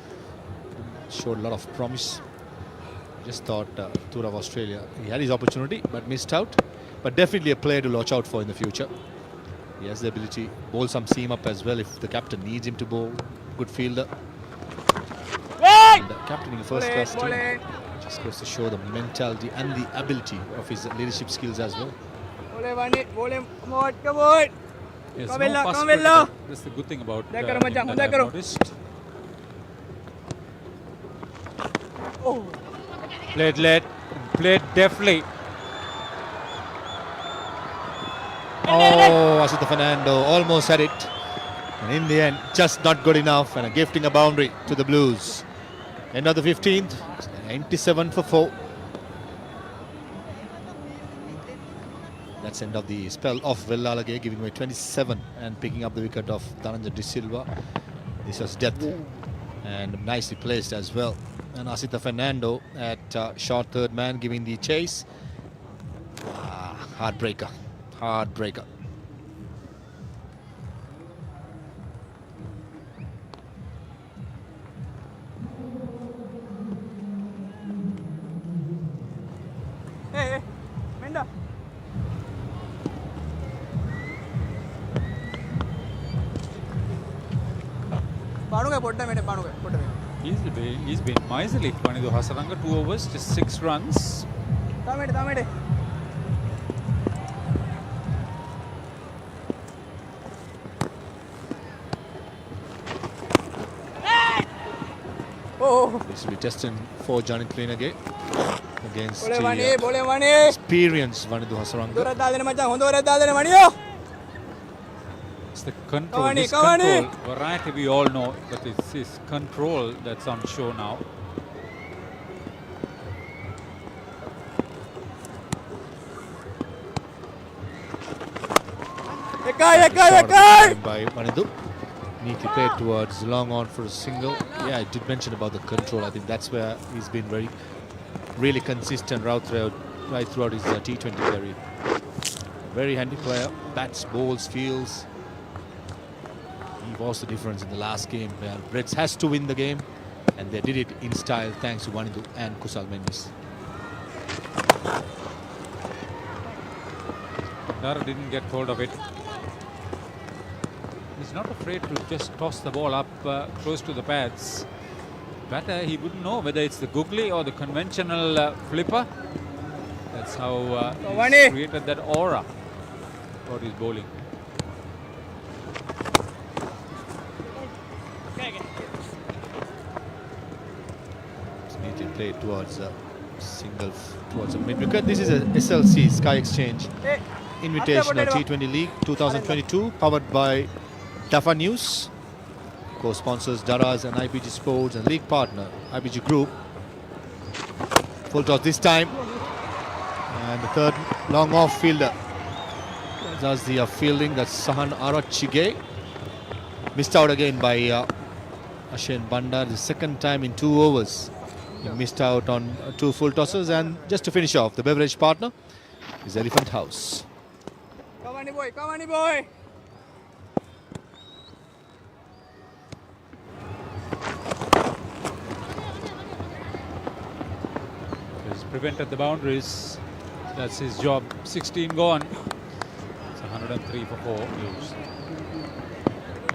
showed a lot of promise. Just thought Tour of Australia, he had his opportunity but missed out. But definitely a player to watch out for in the future. He has the ability to bowl some seam up as well if the captain needs him to bowl. Good fielder. And captaining a first class team just goes to show the mentality and the ability of his leadership skills as well. Yes, Come no Villa, fuss come critical. Villa. That's the good thing about There him karo, Macam, that there I've karo. noticed. Oh. Played late, played deftly. Oh, Asita Fernando almost had it. And in the end, just not good enough. And a gifting a boundary to the Blues. End of the 15th, 97 for 4. That's end of the spell of Villalage, giving away 27 and picking up the wicket of Dhananjay De Silva. This was death and nicely placed as well. And Asita Fernando at short third man giving the chase. Heartbreaker. Hey, Menda. He's been miserly. Vanidu Hasaranga, 2 overs, just 6 runs. Tamede. Oh. This will be testing for Johnny Cleanagate against Boleh Vani. experienced Vanidu Hasaranga. Dora dal dene macam, dora dal dene Vani. It's the control. Cavani, His Cavani. control. Variety we all know, but it's his control that's on show now. Ekai. By Vanidu. Neatly played towards long on for a single. Yeah, I did mention about the control. I think that's where he's been really consistent right throughout his T20 career. Very handy player. Bats, bowls, fields. He was the difference in the last game where Reds has to win the game, and they did it in style thanks to Vanidu and Kusal Mendes. Dara didn't get hold of it. He's not afraid to just toss the ball up close to the pads. Batter, he wouldn't know whether it's the googly or the conventional flipper. That's how he's created that aura for his bowling. It's neatly played towards a towards a mid wicket. This is a SLC Sky Exchange Invitational T20 League 2022, powered by Dafa News, co-sponsors Daraz and IPG Sports, and league partner IPG Group. Full toss this time, and the third long off fielder does the fielding. That's Sahan Arachige. Missed out again by Ashen Bandar, the second time in 2 overs. He missed out on 2 full tosses. And just to finish off, the beverage partner, is Elephant House. Come on, boy. Come on, boy. He's prevented the boundaries. That's his job. 16 gone. It's 103 for 4 Blues.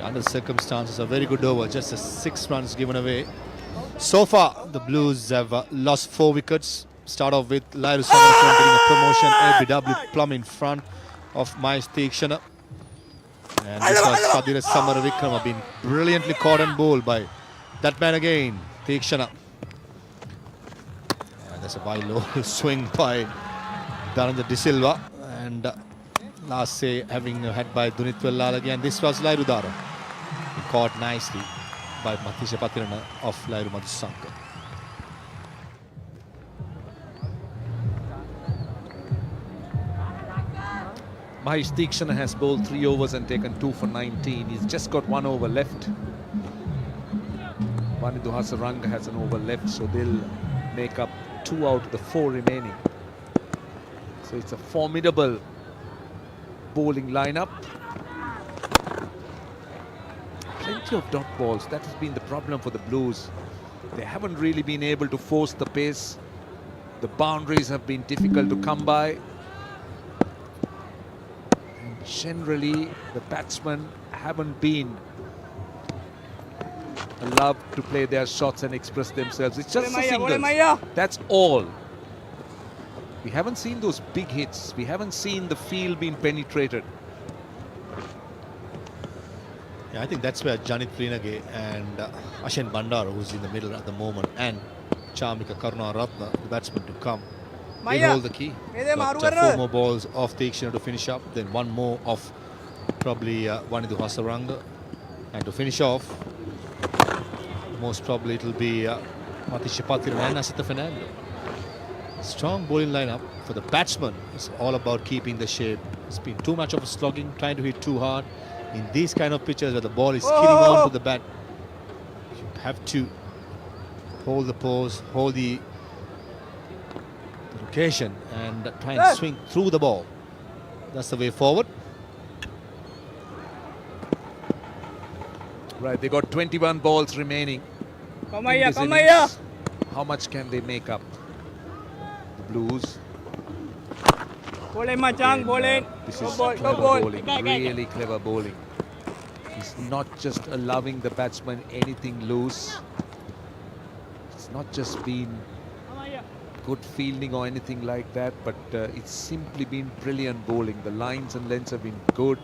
Under the circumstances, a very good over. Just 6 runs given away. So far, the Blues have lost 4 wickets. Start off with Lairu Samarakon getting a promotion. LBW plumb in front of Mahesh Theekshana. And this was Sadira Samaravikrama been brilliantly caught and bowled by that man again, Theekshana. And that's a wide low swing by Dhananjay De Silva. And last say having had by Dunitwal Lal again. This was Lairu Dara. Caught nicely by Matisha Patirana of Lairu Madhusankar. Mahesh Theekshana has bowled 3 overs and taken 2 for 19. He's just got 1 over left. Vanidhu Hasaranga has an over left, so they'll make up 2 out of the 4 remaining. So it's a formidable bowling lineup. Plenty of dot balls. That has been the problem for the Blues. They haven't really been able to force the pace. The boundaries have been difficult to come by. And generally, the batsmen haven't been allowed to play their shots and express themselves. It's just a single. That's all. We haven't seen those big hits. We haven't seen the field being penetrated. Yeah, I think that's where Janit Prinage and Ashen Bandara, who's in the middle at the moment, and Chamika Karunaratne, the batsman to come, they hold the key. But 4 more balls of Theekshana to finish up, then 1 more of probably Vanidhu Hasaranga. And to finish off, most probably it will be Matisha Patirana and Asita Fernando. Strong bowling lineup for the batsman. It's all about keeping the shape. It's been too much of a slogging, trying to hit too hard. In these kind of pitches where the ball is skidding on to the bat, you have to hold the pose, hold the location, and try and swing through the ball. That's the way forward. Right, they got 21 balls remaining. Come in here, this come innings. here. How much can they make up? The Blues. Bowling, Machang, bowling. This Go is ball, clever go ball. bowling, really clever bowling. He's not just allowing the batsman anything loose. It's not just been good fielding or anything like that, but it's simply been brilliant bowling. The lines and lengths have been good.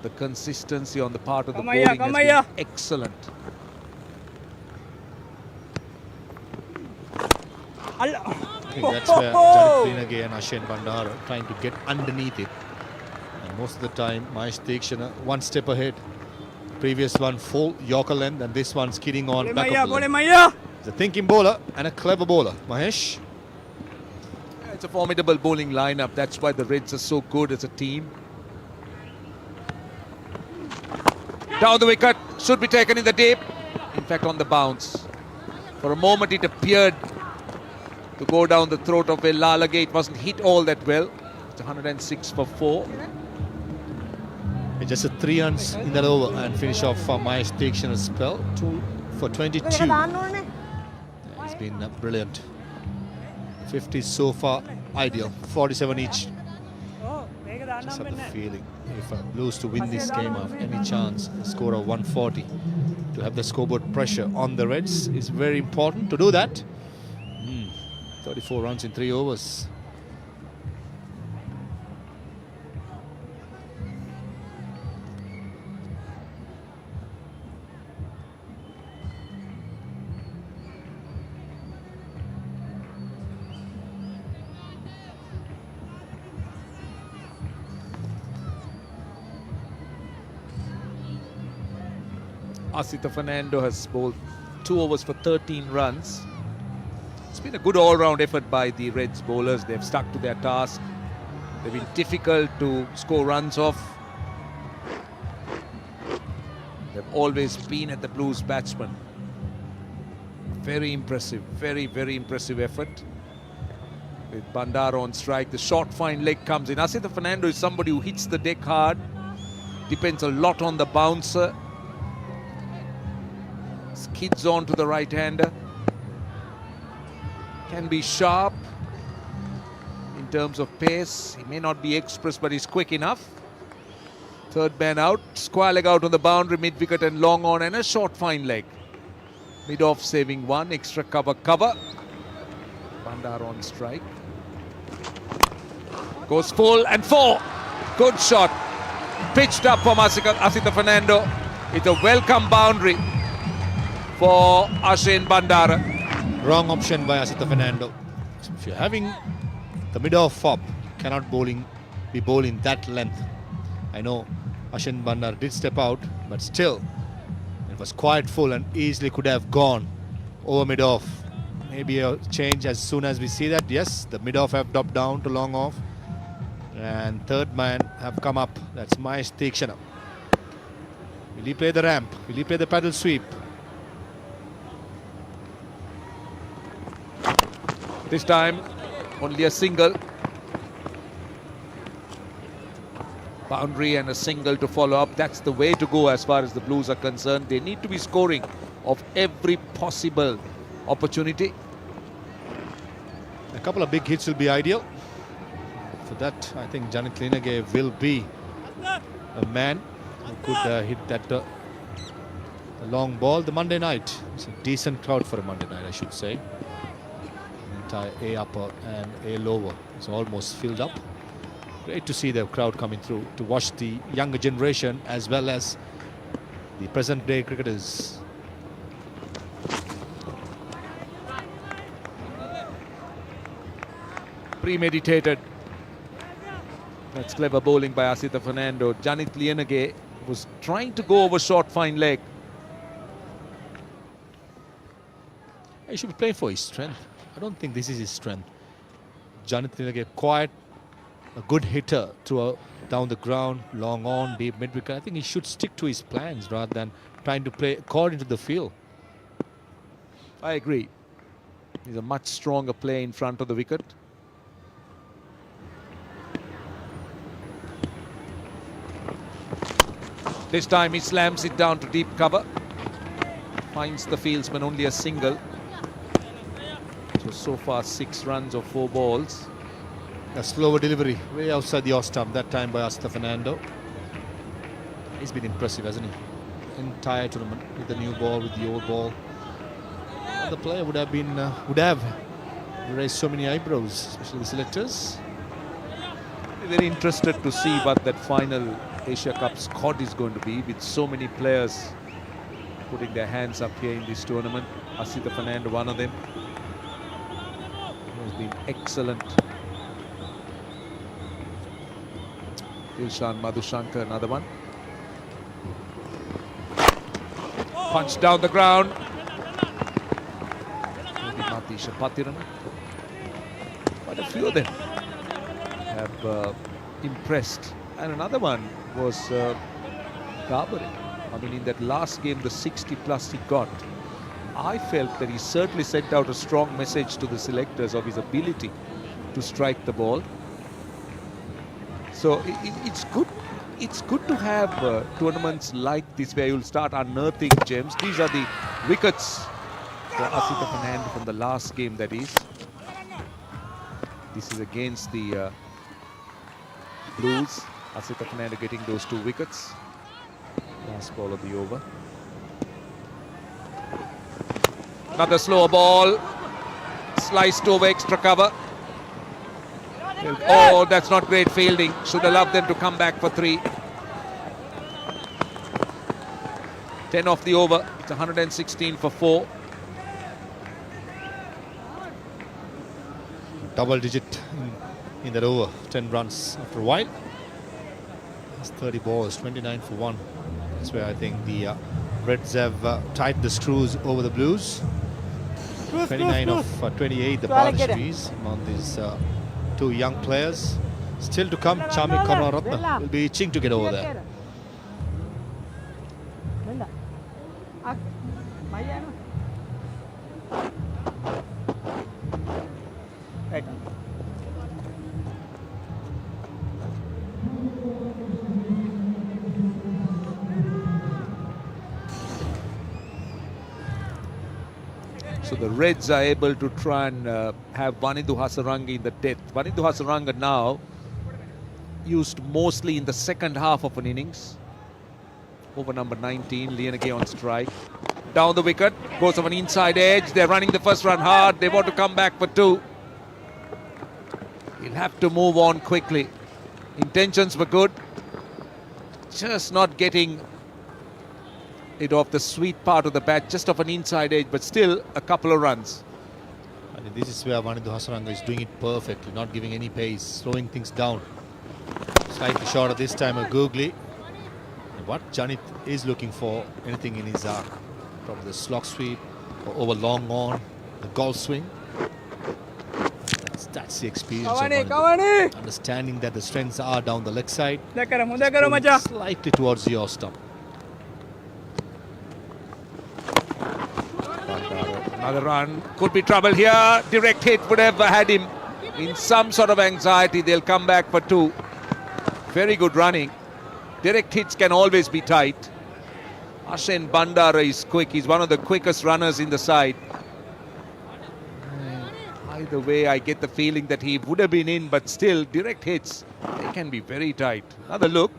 The consistency on the part of the bowling has been excellent. I think that's where Janit Prinage and Ashen Bandara trying to get underneath it. And most of the time, Mahesh Theekshana 1 step ahead. Previous one full Yorker length, and this one skidding on back of the length. He's a thinking bowler and a clever bowler, Mahesh. It's a formidable bowling lineup. That's why the Reds are so good as a team. Down the wicket, should be taken in the deep. In fact, on the bounce. For a moment, it appeared to go down the throat of Lalage. It wasn't hit all that well. It's 106 for 4. Just a 3 runs in that over and finish off for Mahesh Theekshana's spell. 2 for 22. It's been brilliant. 50 so far, ideal. 47 each. Just have the feeling if Blues to win this game have any chance, a score of 140, to have the scoreboard pressure on the Reds is very important. To do that, 34 runs in 3 overs. Asita Fernando has bowled 2 overs for 13 runs. It's been a good all-round effort by the Reds bowlers. They've stuck to their task. They've been difficult to score runs off. They've always been at the Blues batsmen. Very impressive, very, very impressive effort. With Bandara on strike, the short fine leg comes in. Asita Fernando is somebody who hits the deck hard. Depends a lot on the bouncer. Skids on to the right-hander. Can be sharp in terms of pace. He may not be express, but he's quick enough. Third man out. Square leg out on the boundary, mid-wicket and long on, and a short fine leg. Mid-off saving one, extra cover. Bandar on strike. Goes full and four. Good shot. Pitched up from Asita Fernando. It's a welcome boundary for Ashen Bandara. Wrong option by Asita Fernando. If you're having the mid-off up, cannot be bowling that length. I know Ashen Bandara did step out, but still, it was quite full and easily could have gone over mid-off. Maybe a change as soon as we see that. Yes, the mid-off have dropped down to long off. And third man have come up. That's Mahesh Tikshana. Will he play the ramp? Will he play the paddle sweep? This time, only a single. Boundary and a single to follow up. That's the way to go as far as the Blues are concerned. They need to be scoring of every possible opportunity. A couple of big hits will be ideal. For that, I think Janit Linage will be a man who could hit that the long ball. The Monday night, it's a decent crowd for a Monday night, I should say. Entire A upper and A lower is almost filled up. Great to see the crowd coming through to watch the younger generation as well as the present day cricketers. Premeditated. That's clever bowling by Asita Fernando. Janit Lienage was trying to go over short fine leg. He should be playing for his strength. I don't think this is his strength. Janit Lienage quite a good hitter down the ground, long on, deep mid-wicket. I think he should stick to his plans rather than trying to play according to the field. I agree. He's a much stronger player in front of the wicket. This time he slams it down to deep cover. Finds the fieldsman, only a single. So far 6 runs of 4 balls. A slower delivery, way outside the off stump, that time by Asita Fernando. He's been impressive, hasn't he? Entire tournament with the new ball, with the old ball. The player would have raised so many eyebrows, especially the selectors. Very interested to see what that final Asia Cup squad is going to be, with so many players putting their hands up here in this tournament. Asita Fernando, one of them. He has been excellent. Dilshan Madhushankar, another one. Punch down the ground. Matisha Patiran. Quite a few of them have impressed. And another one was Gabare. I mean, in that last game, the 60 plus he got, I felt that he certainly sent out a strong message to the selectors of his ability to strike the ball. So it's good. It's good to have tournaments like this where you'll start unearthing gems. These are the wickets for Asita Fernando from the last game, that is. This is against the Blues. Asita Fernando getting those 2 wickets. Last ball of the over. Another slower ball. Sliced over, extra cover. Oh, that's not great fielding. Should have loved them to come back for 3. 10 off the over. It's 116 for 4. Double digit in that over, 10 runs after a while. It's 30 balls, 29 for 1. That's where I think the Reds have tied the screws over the Blues. 29 of 28, the partnerships among these 2 young players. Still to come, Chami Karunaratne will be itching to get over there. So the Reds are able to try and have Vanindu Hasaranga in the death. Vanindu Hasaranga now used mostly in the second half of an innings. Over number 19, Lianage on strike. Down the wicket, goes of an inside edge. They're running the first run hard. They want to come back for 2. He'll have to move on quickly. Intentions were good. Just not getting it off the sweet part of the bat, just off an inside edge, but still a couple of runs. I think this is where Vanindu Hasaranga is doing it perfectly, not giving any pace, slowing things down. Slightly shorter this time, a googly. And what Janit is looking for, anything in his probably the slog sweep or over long on, the golf swing. That's the experience of Kawani, Vanindu. Kawani. Understanding that the strengths are down the leg side, Mudda karo macha. slightly towards the off stump. Another run, could be trouble here. Direct hit would have had him in some sort of anxiety. They'll come back for 2. Very good running. Direct hits can always be tight. Ashen Bandara is quick. He's one of the quickest runners in the side. Either way, I get the feeling that he would have been in, but still, direct hits, they can be very tight. Another look.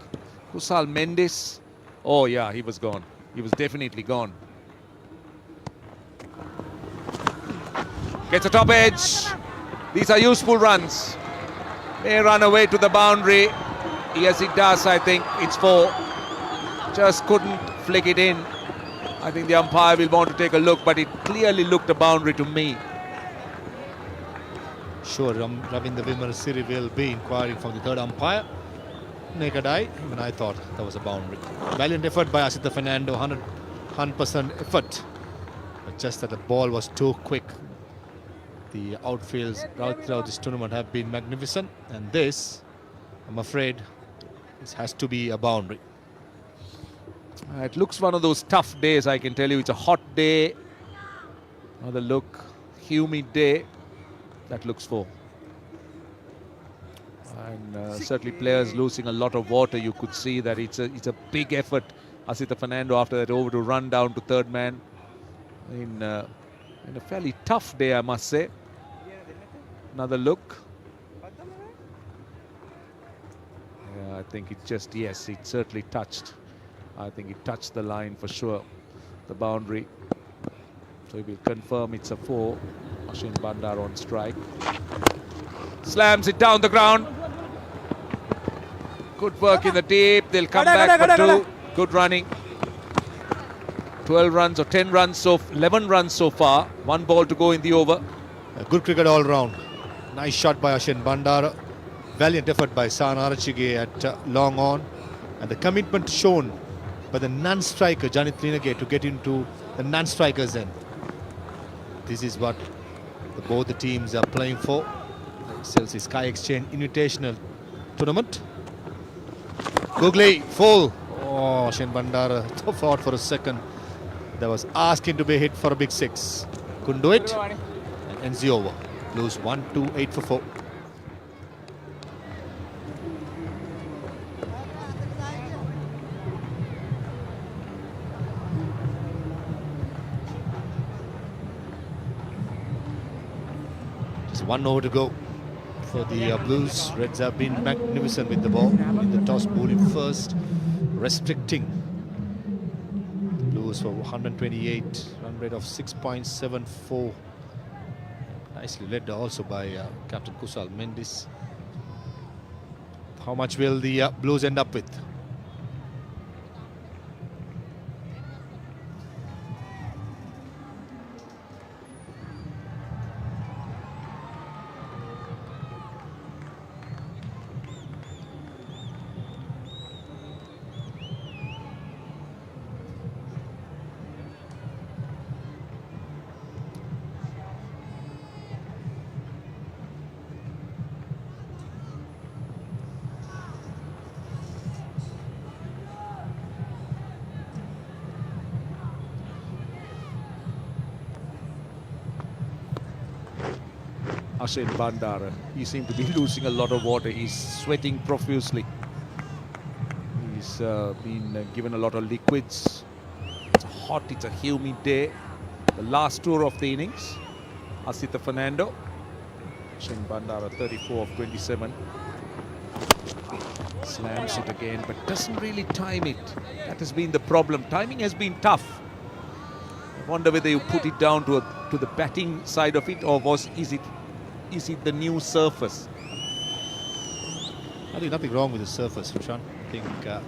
Kusal Mendes. Oh yeah, he was gone. He was definitely gone. Gets a top edge. These are useful runs. May run away to the boundary. Yes, it does, I think. It's 4. Just couldn't flick it in. I think the umpire will want to take a look, but it clearly looked a boundary to me. Sure, Ravinder Vimal will be inquiring from the third umpire. Naked eye, even I thought that was a boundary. Valiant effort by Asita Fernando, 100% effort. But just that the ball was too quick. The outfields throughout this tournament have been magnificent, and this, I'm afraid, this has to be a boundary. It looks one of those tough days, I can tell you. It's a hot day. Another look, humid day. That looks 4. And certainly players losing a lot of water. You could see that it's a big effort. Asita Fernando after that over to run down to third man in a fairly tough day, I must say. Another look. Yeah, I think it just, yes, it certainly touched. I think it touched the line for sure, the boundary. So he will confirm it's a 4. Ashin Bandar on strike. Slams it down the ground. Good work in the deep. They'll come back for 2. Good running. 12 runs or 10 runs, so 11 runs so far. 1 ball to go in the over. A good cricket all round. Nice shot by Ashin Bandara. Valiant effort by San Arachige at long on. And the commitment shown by the non-striker Janit Linage to get into the non-strikers end. This is what both the teams are playing for. The SLC Sky Exchange Invitational Tournament. Googly, full. Oh, Ashin Bandara thought for a second. That was asking to be hit for a big 6. Couldn't do it. And ends the over. Blues 1-2, 8 for 4. Just 1 over to go for the Blues. Reds have been magnificent with the ball. In the toss, bowling first, restricting the Blues for 128, run rate of 6.74. Nicely led also by Captain Kusal Mendes. How much will the Blues end up with? Ashin Bandara, he seemed to be losing a lot of water. He's sweating profusely. He's been given a lot of liquids. It's hot, it's a humid day. the last tour of the innings. Asitha Fernando. Ashin Bandara 34 of 27. Slams it again, but doesn't really time it. That has been the problem. Timing has been tough. I wonder whether you put it down to the batting side of it, or is it the new surface? I think nothing wrong with the surface, Rushan. I think the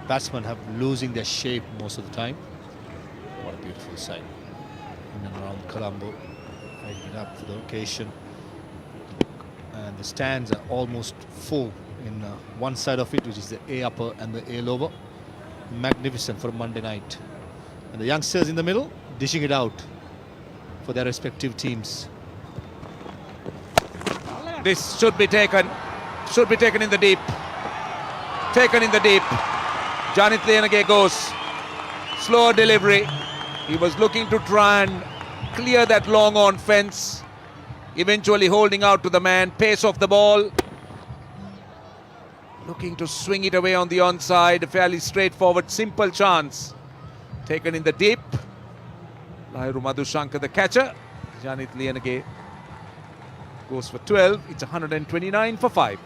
batsmen have losing their shape most of the time. What a beautiful sight. In and around Colombo. Lighting it up for the occasion. And the stands are almost full in one side of it, which is the A upper and the A lower. Magnificent for a Monday night. And the youngsters in the middle dishing it out for their respective teams. This should be taken in the deep. Taken in the deep. Janit Lianage goes. Slow delivery. He was looking to try and clear that long on fence. Eventually holding out to the man. Pace of the ball. Looking to swing it away on the onside. A fairly straightforward, simple chance. Taken in the deep. Lahiru Madhushankar the catcher. Janit Lianage goes for 12. It's 129 for 5.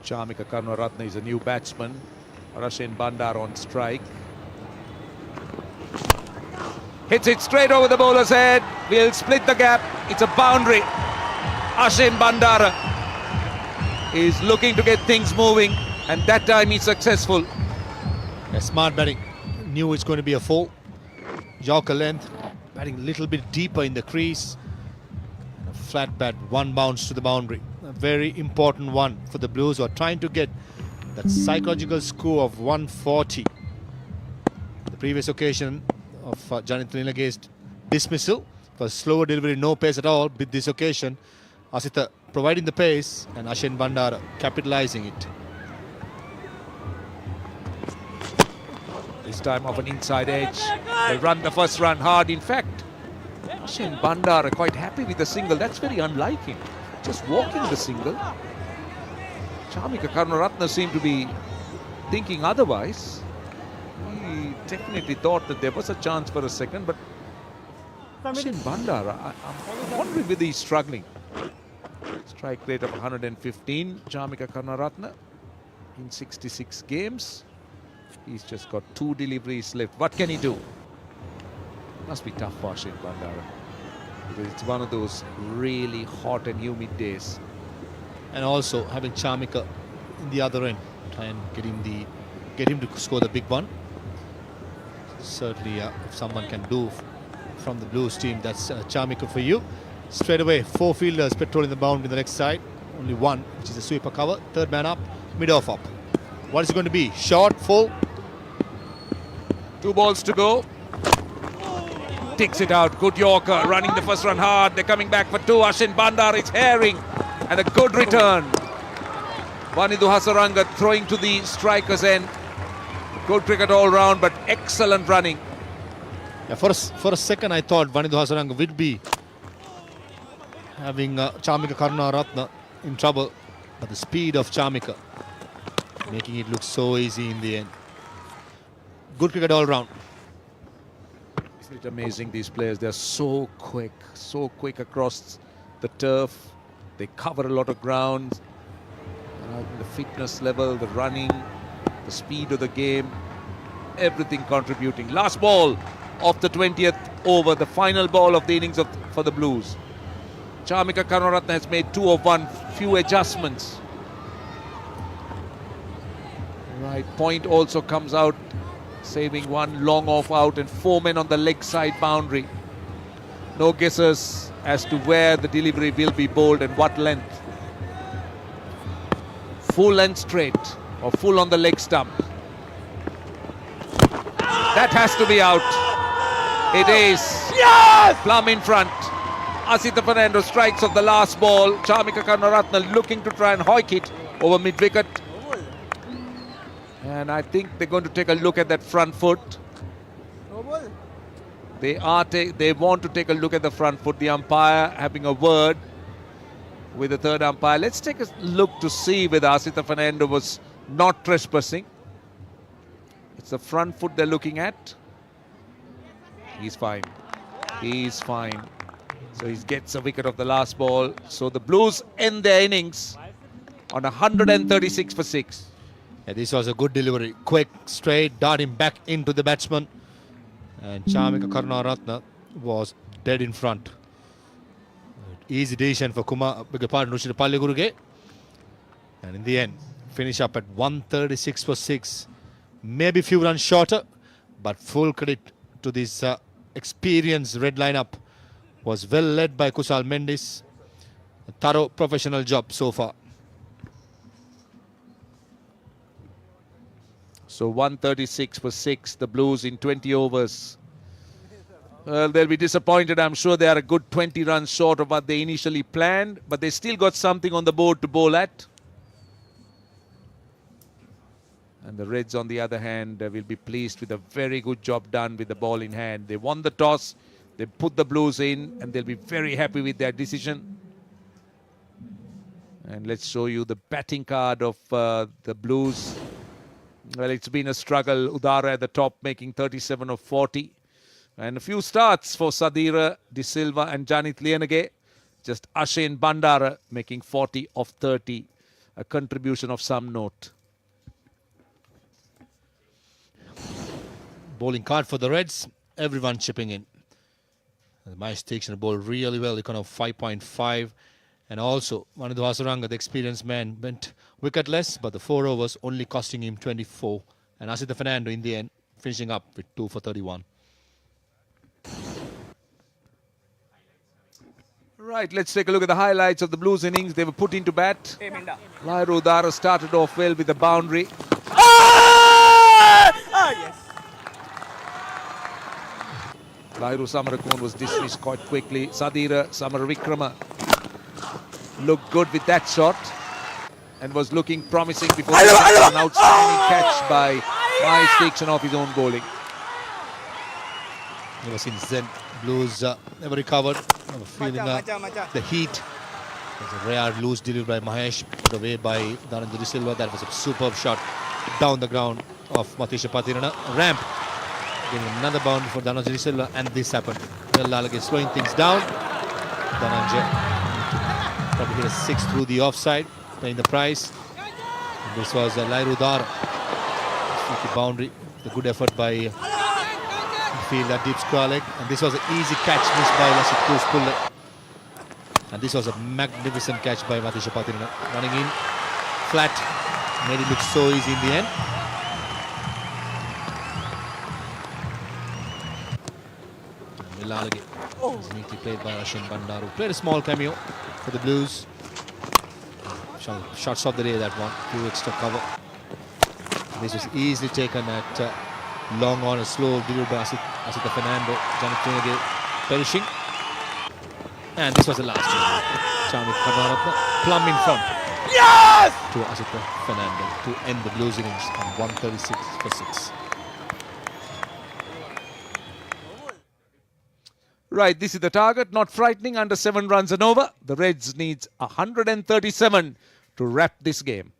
Charmika Karunaratne is a new batsman. Rashin Bandar on strike. Hits it straight over the bowler's head. We'll split the gap. It's a boundary. Ashin Bandara is looking to get things moving, and that time he's successful. Yeah, smart batting. Knew it's going to be a full. Yorker length. Batting a little bit deeper in the crease. And a flat bat, one bounce to the boundary. A very important one for the Blues, who are trying to get that psychological score of 140. The previous occasion of Janit Lianage's dismissal for slower delivery, no pace at all. With this occasion, Asitha providing the pace and Ashin Bandara capitalizing it. This time off an inside edge. They run the first run hard. In fact, Ashin Bandara quite happy with the single. That's very unlike him. Just walking the single. Charmika Karunaratne seemed to be thinking otherwise. He definitely thought that there was a chance for a second, but Ashin Bandara, I'm wondering whether he's struggling. Strike rate of 115, Charmika Karunaratne in 66 games. He's just got 2 deliveries left. What can he do? Must be tough for Ashin Bandara, because it's one of those really hot and humid days. And also having Charmika in the other end, try and get him to score the big one. Certainly, if someone can do from the Blues team, that's Charmika for you. Straight away, 4 fielders patrolling the boundary in the next side. Only one, which is a sweeper cover. Third man up, mid-off up. What is it going to be? Short, full? 2 balls to go. Takes it out. Good Yorker, running the first run hard. They're coming back for 2. Ashin Bandar is herring. And a good return. Vanidu Hasaranga throwing to the striker's end. Good cricket all round, but excellent running. Yeah, for a second, I thought Vanidu Hasaranga would be having Charmika Karunaratne in trouble. But the speed of Charmika, making it look so easy in the end. Good cricket all round. Isn't it amazing, these players? They're so quick across the turf. They cover a lot of ground. The fitness level, the running, the speed of the game, everything contributing. Last ball of the 20th over, the final ball of the innings for the Blues. Charmika Karunaratne has made 2 of 1, few adjustments. Right, Point also comes out, saving 1 long off out, and 4 men on the leg side boundary. No guessers as to where the delivery will be bowled and what length. Full and straight, or full on the leg stump. That has to be out. It is. Yes! Plum in front. Asitha Fernando strikes off the last ball. Chamika Karunaratne looking to try and hoik it over mid-wicket. And I think they're going to take a look at that front foot. They want to take a look at the front foot. The umpire having a word with the third umpire. Let's take a look to see whether Asitha Fernando was not trespassing. It's the front foot they're looking at. He's fine. He's fine. So he gets a wicket of the last ball. So the Blues end their innings on 136 for 6. Yeah, this was a good delivery. Quick, straight, darting back into the batsman. And Chamika Karunaratne was dead in front. Easy decision for Nushita Paliguruge. And in the end, finish up at 136 for 6. Maybe a few runs shorter, but full credit to this experienced red lineup. Was well led by Kusal Mendis. A thorough professional job so far. So 136 for 6, the Blues in 20 overs. Well, they'll be disappointed. I'm sure they are a good 20 runs short of what they initially planned, but they still got something on the board to bowl at. And the Reds, on the other hand, will be pleased with a very good job done with the ball in hand. They won the toss, they put the Blues in, and they'll be very happy with their decision. And let's show you the batting card of the Blues. Well, it's been a struggle. Udara at the top making 37 of 40. And a few starts for Sadira, De Silva and Janith Lianage. Just Ashen Bandara making 40 of 30. A contribution of some note. Bowling card for the Reds. Everyone chipping in. Mahesh Theekshana bowled really well. Econ of 5.5. And also, Manindra Hasaranga, the experienced man, went wicketless, but the 4 overs only costing him 24. And Asitha Fernando in the end, finishing up with 2 for 31. Right, let's take a look at the highlights of the Blues innings. They were put into bat. Lahiru Udara started off well with the boundary. Yes. Lahiru Samarakon was dismissed quite quickly. Sadira Samaravikrama looked good with that shot and was looking promising before an outstanding catch by Mahesh Theekshana off his own bowling. Ever since then, Blues never recovered. Never feeling the heat. There's a rare loose delivery by Mahesh, put away by Dhananjay De Silva. That was a superb shot down the ground of Matisha Patirana. Ramp. Getting another boundary for Dhananjay De Silva, and this happened. Lalage slowing things down. Dhananjay probably hit a 6 through the offside, paying the price. And this was Lahiru Udara. The boundary. The good effort by fielder deep square leg, and this was an easy catch missed by Lassit Pulle. And this was a magnificent catch by Matisha Patirana. Running in flat, made it look so easy in the end. Lalage was neatly played by Ashin Bandaru. Played a small cameo for the Blues. Shots of the day, that one. Few extra cover. This was easily taken at long on, a slow delivery by Asitha Fernando. Janith Lianage perishing. And this was the last one. Chamika Karunaratne plumb in front. Yes! To Asitha Fernando to end the Blues innings on 136 for 6. Right, this is the target. Not frightening, under 7 runs and over. The Reds needs 137 to wrap this game.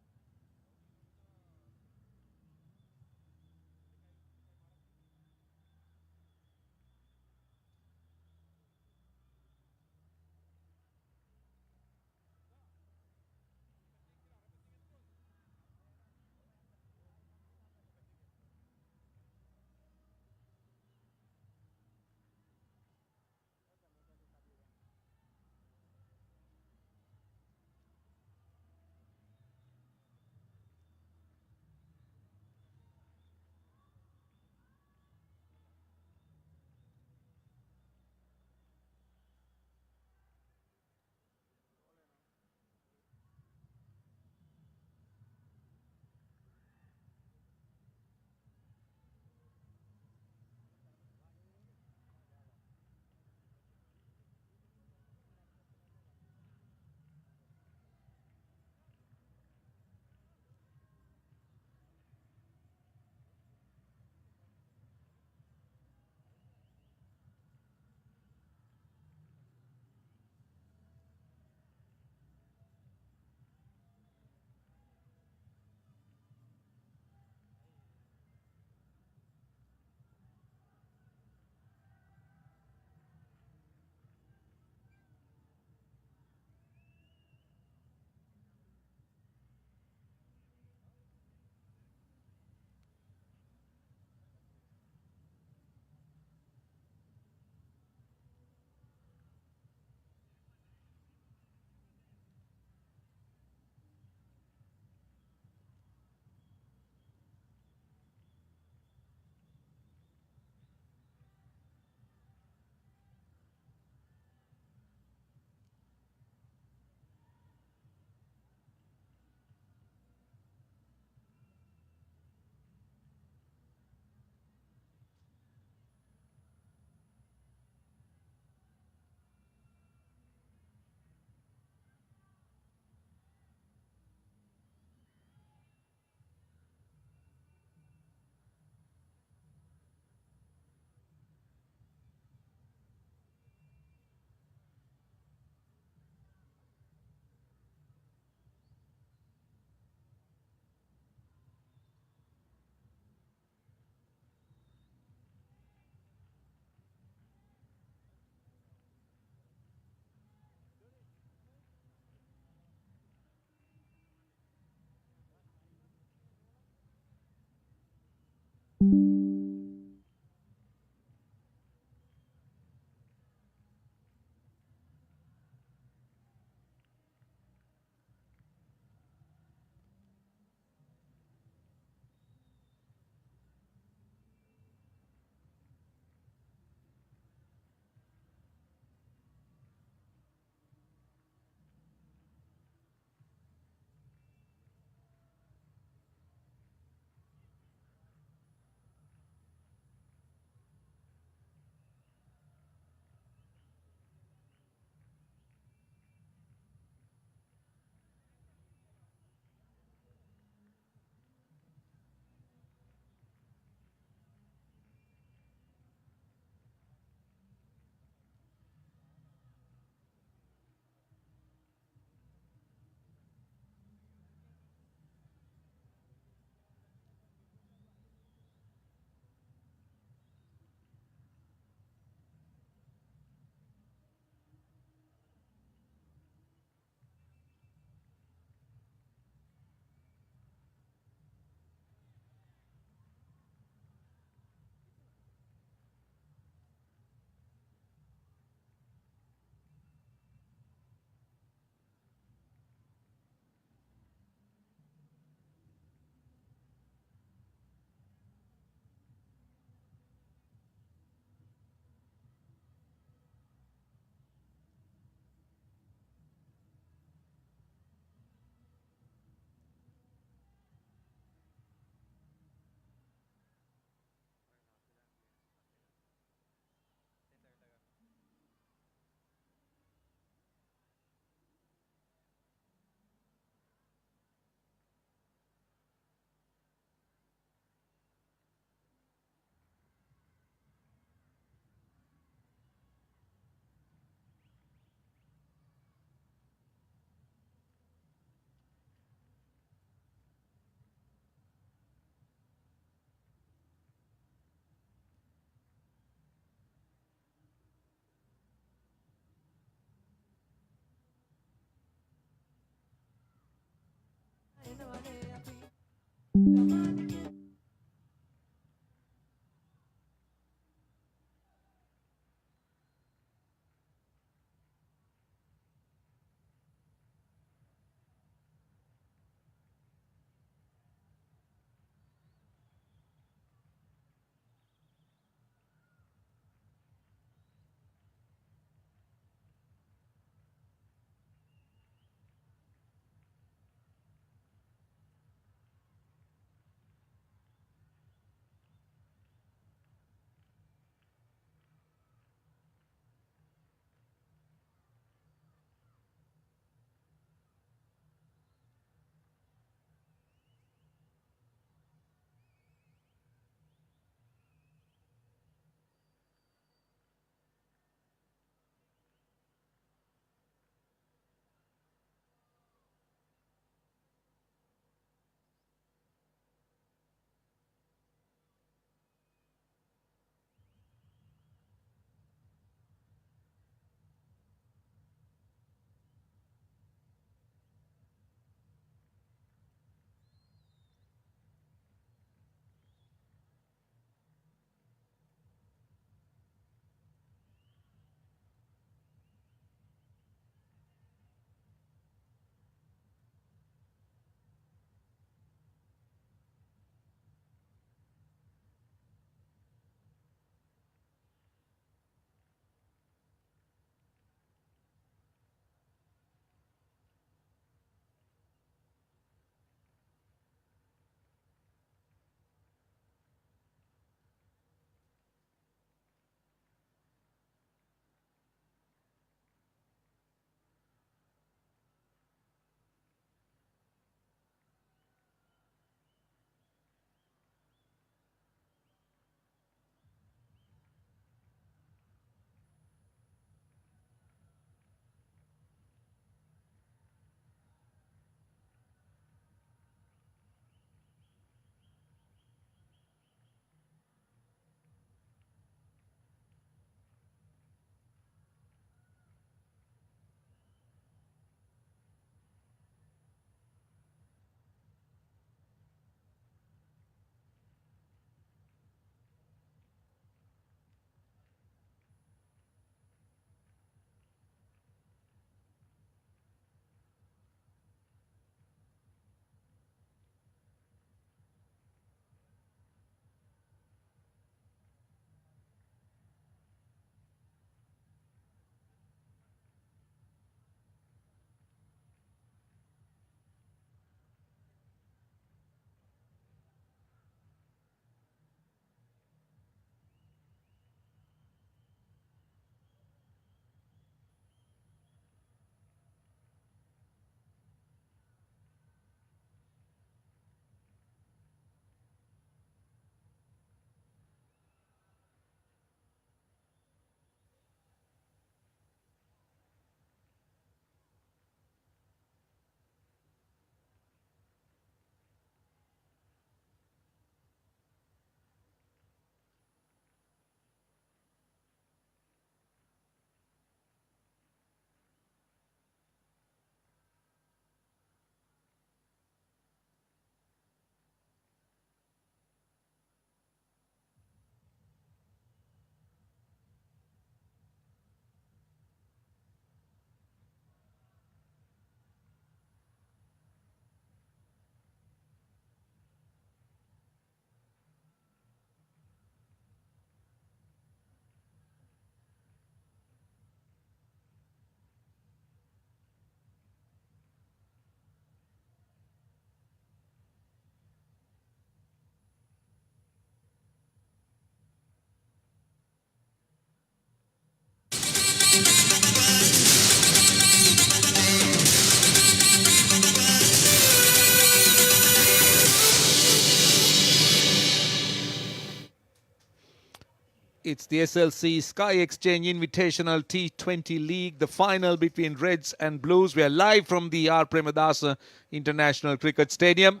It's the SLC Sky Exchange Invitational T20 League, the final between Reds and Blues. We are live from the R. Premadasa International Cricket Stadium.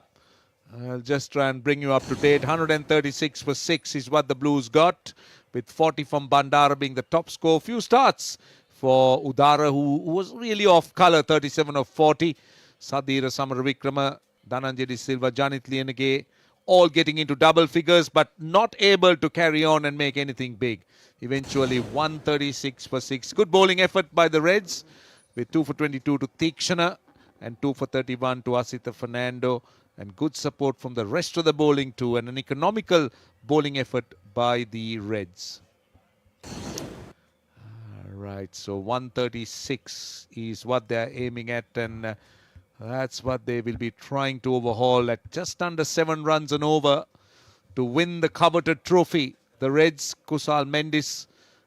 I'll just try and bring you up to date. 136 for 6 is what the Blues got, with 40 from Bandara being the top score. Few starts for Udara, who was really off colour, 37 of 40. Sadira Samaravikrama Dhananjay De Silva, Janit Lienege, all getting into double figures, but not able to carry on and make anything big. Eventually 136 for 6. Good bowling effort by the Reds, with 2 for 22 to Tikshana and 2 for 31 to Asitha Fernando, and good support from the rest of the bowling too, and an economical bowling effort by the Reds. Right, so 136 is what they're aiming at, and that's what they will be trying to overhaul at just under 7 runs and over to win the coveted trophy. The Reds, Kusal Mendis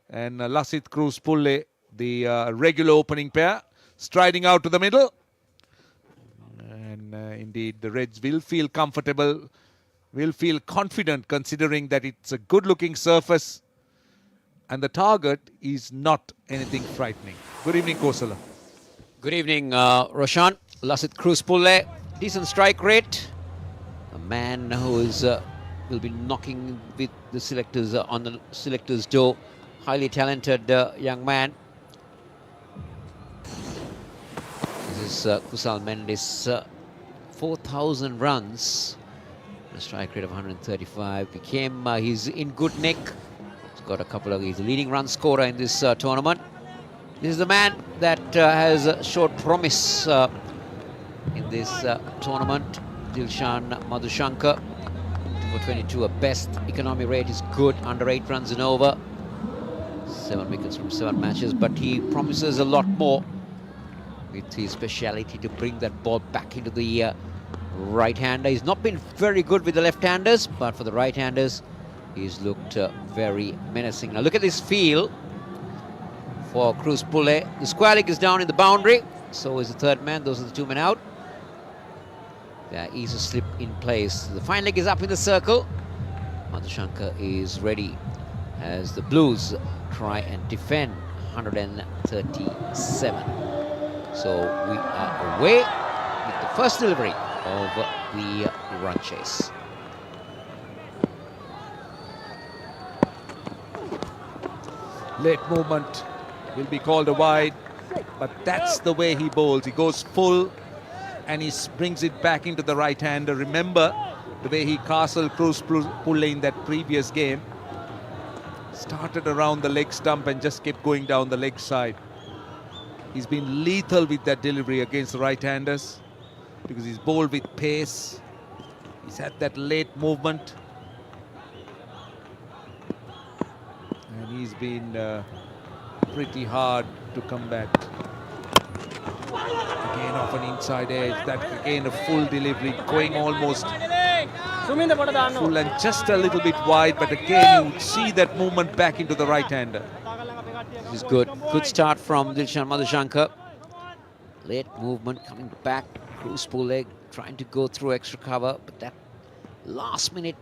and Lasith Cruz Pulle, the regular opening pair, striding out to the middle. And indeed, the Reds will feel comfortable, will feel confident, considering that it's a good-looking surface and the target is not anything frightening. Good evening, Kosala. Good evening, Roshan. Lasith Cruz Pulle, decent strike rate. A man who is will be knocking with the selectors on the selectors' door. Highly talented young man. This is Kusal Mendis, 4,000 runs, a strike rate of 135. He's in good nick. He's got a couple of. He's the leading run scorer in this tournament. This is the man that has showed promise in this tournament. Dilshan Madhushankar, 2 for 22, a best economy rate is good, under 8 runs and over. 7 wickets from 7 matches, but he promises a lot more with his speciality to bring that ball back into the right-hander. He's not been very good with the left-handers, but for the right-handers, he's looked very menacing. Now look at this field for Cruz Pulle. The square leg is down in the boundary, so is the third man. Those are the 2 men out. There is a slip in place. The fine leg is up in the circle. Madhushankar is ready as the Blues try and defend 137. So we are away with the first delivery of the run chase. Late movement will be called a wide, but that's the way he bowls. He goes full and he brings it back into the right-hander. Remember the way he castled Cruz Pulle in that previous game. Started around the leg stump and just kept going down the leg side. He's been lethal with that delivery against the right-handers because he's bowled with pace. He's had that late movement. And he's been pretty hard to combat. Again off an inside edge, that again a full delivery, going almost full and just a little bit wide, but again you see that movement back into the right-hander. This is good. Good start from Dilshan Madhushankar. Late movement coming back. Cruz Pulle trying to go through extra cover, but that last minute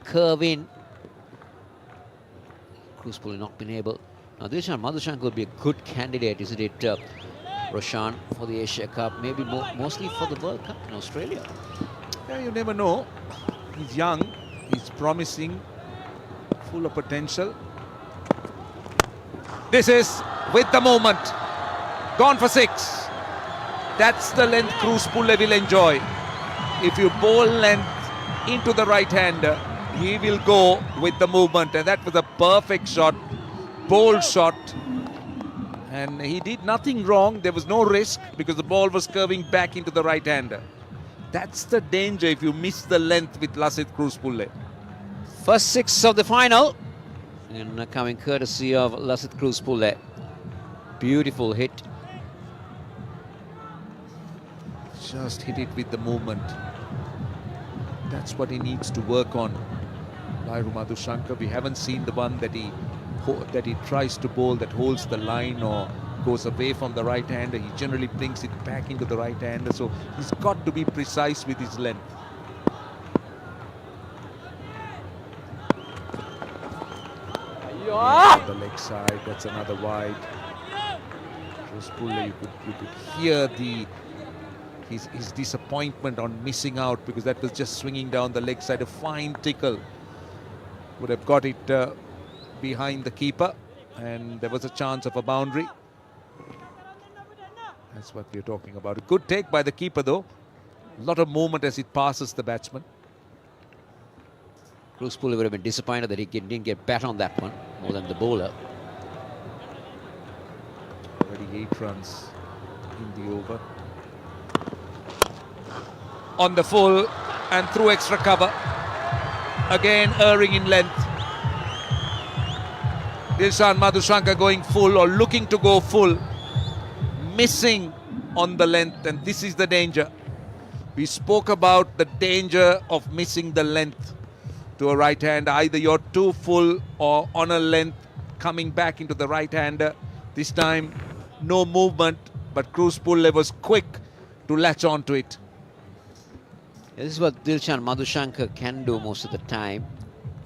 curve in. Cruz Pulle not been able. Now Dilshan Madhushankar will be a good candidate, isn't it, Roshan, for the Asia Cup, maybe mostly for the World Cup in Australia. Yeah, you never know. He's young, he's promising, full of potential. This is with the moment. Gone for 6. That's the length Cruz Pulle will enjoy. If you bowl length into the right-hander, he will go with the movement, and that was a perfect shot, bold shot. And he did nothing wrong. There was no risk because the ball was curving back into the right-hander. That's the danger if you miss the length with Lasith Cruz Pulle. First 6 of the final, and coming courtesy of Lasith Cruz Pulle. Beautiful hit. Just hit it with the movement. That's what he needs to work on. Lahiri Madhushankar, we haven't seen the one that he tries to bowl that holds the line or goes away from the right-hander. He generally brings it back into the right-hander, so he's got to be precise with his length. The leg side, that's another wide. Cruz Pulle, you could hear his disappointment on missing out because that was just swinging down the leg side. A fine tickle would have got it behind the keeper, and there was a chance of a boundary. That's what we're talking about. A good take by the keeper though. A lot of movement as it passes the batsman. Bruce Pulley would have been disappointed that he didn't get bat on that one more than the bowler. Already 8 runs in the over. On the full and through extra cover. Again erring in length. Dilshan Madhushanka going full or looking to go full. Missing on the length, and this is the danger. We spoke about the danger of missing the length to a right hander. Either you're too full or on a length coming back into the right hander. This time no movement, but Bruce Pulley was quick to latch on to it. This is what Dilshan Madhushanka can do most of the time.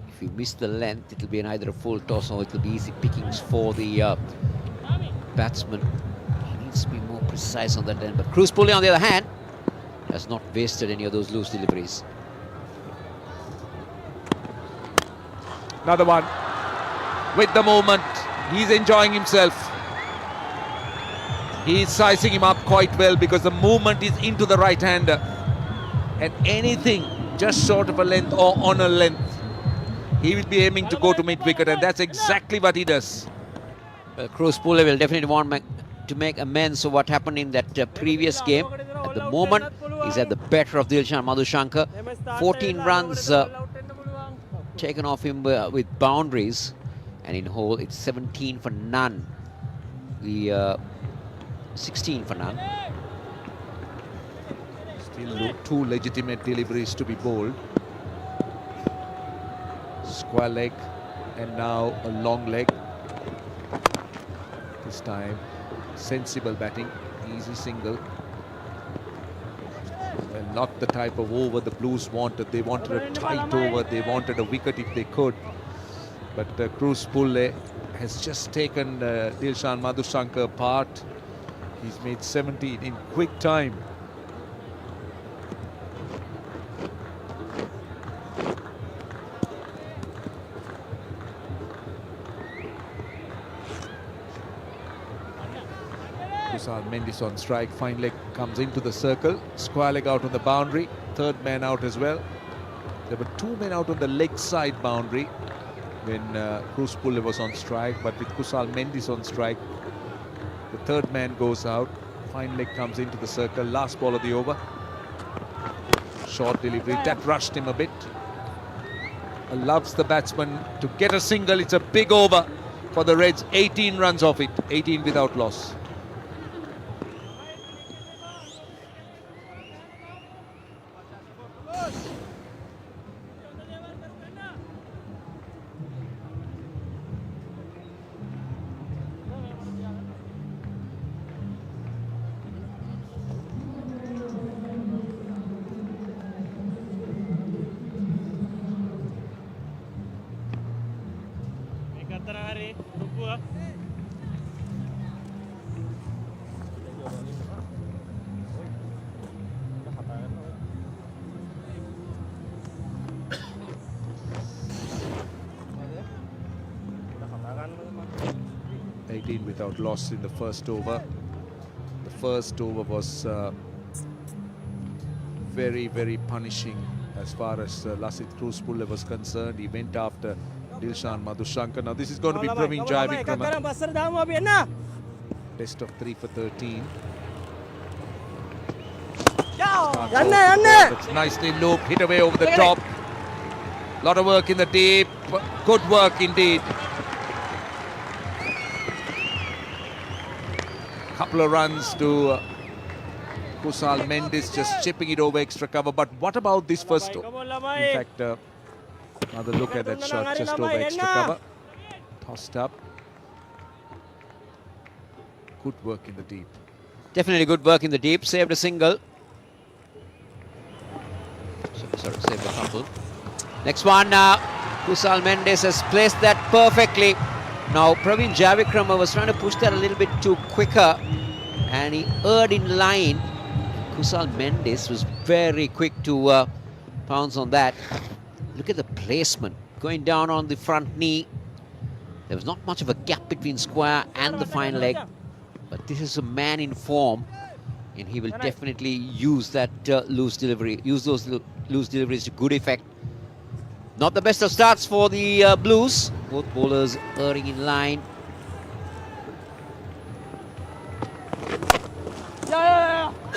If you miss the length, it'll be either a full toss or it'll be easy pickings for the batsman. He needs to be more precise on that end. But Bruce Pulley, on the other hand, has not wasted any of those loose deliveries. Another one with the movement. He's enjoying himself. He's sizing him up quite well because the movement is into the right hander. And anything just short of a length or on a length, he will be aiming to go to mid-wicket, and that's exactly what he does. Well, Bruce Pulley will definitely want to make amends for what happened in that previous game. At the moment, he's at the better of Dilshan Madhushanka. 14 runs taken off him with boundaries, and in whole it's 17 for none. The 16 for none. Still 2 legitimate deliveries to be bowled. Square leg and now a long leg. This time sensible batting, easy single. Well, not the type of over the Blues wanted. They wanted a tight over, they wanted a wicket if they could. But Bruce Pulley has just taken Dilshan Madhushanka apart. He's made 17 in quick time. Kusal Mendis on strike. Fine leg comes into the circle. Square leg out on the boundary. Third man out as well. There were 2 men out on the leg side boundary when Bruce Pulley was on strike, but with Kusal Mendis on strike, the third man goes out. Fine leg comes into the circle. Last ball of the over. Short delivery. That rushed him a bit. Loves the batsman to get a single. It's a big over for the Reds. 18 runs off it. 18 without loss. Without loss in the first over. The first over was very, very punishing as far as Lasith Bruce Pulley was concerned. He went after Dilshan Madhushanka. Now this is going to be Praveen Jayavikrama. Best of 3 for 13. That's nicely looped, hit away over the top. Lot of work in the deep. Good work indeed. Couple of runs to Kusal Mendis, just chipping it over extra cover. But what about this first over? In fact, another look at that shot just over extra cover. Tossed up. Good work in the deep. Definitely good work in the deep. Saved a single. Sorry, saved a couple. Next one, Kusal Mendis has placed that perfectly. Now, Praveen Jayavikrama was trying to push that a little bit too quicker, and he erred in line. Kusal Mendis was very quick to pounce on that. Look at the placement. Going down on the front knee. There was not much of a gap between square and the fine leg. But this is a man in form and he will definitely use that loose delivery, use those loose deliveries to good effect. Not the best of starts for the Blues. Both bowlers erring in line.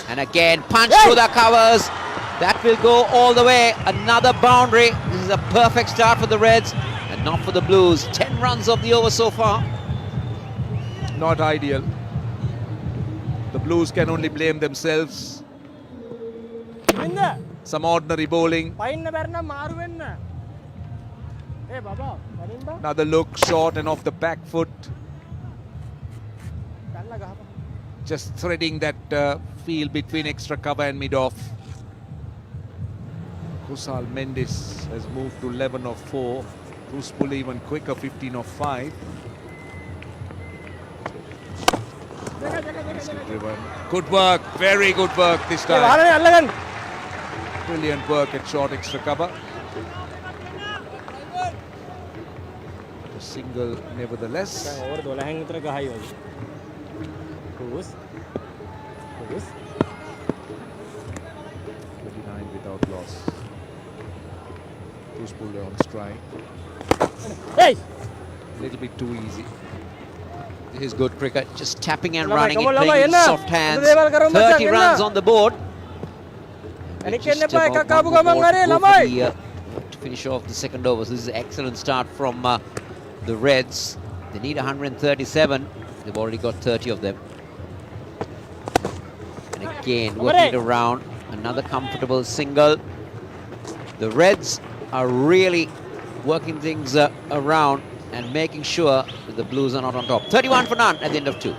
And again, punch through the covers. That will go all the way. Another boundary. This is a perfect start for the Reds and not for the Blues. 10 runs of the over so far. Not ideal. The Blues can only blame themselves. Some ordinary bowling. Another look, short and off the back foot. Just threading that field between extra cover and mid-off. Kusal Mendis has moved to 11 of 4. Bruce Pulley even quicker, 15 of 5. Good work, very good work this time. Brilliant work at short extra cover. A single nevertheless. 29 without loss. Bruce Pulley on strike. A little bit too easy. This is good cricket, just tapping and running it, playing with soft hands. 30 runs on the board. And just about one more to finish off the second over. So this is an excellent start from the Reds. They need 137. They've already got 30 of them. And again, working it around. Another comfortable single. The Reds are really working things around and making sure that the Blues are not on top. 31 for none at the end of 2.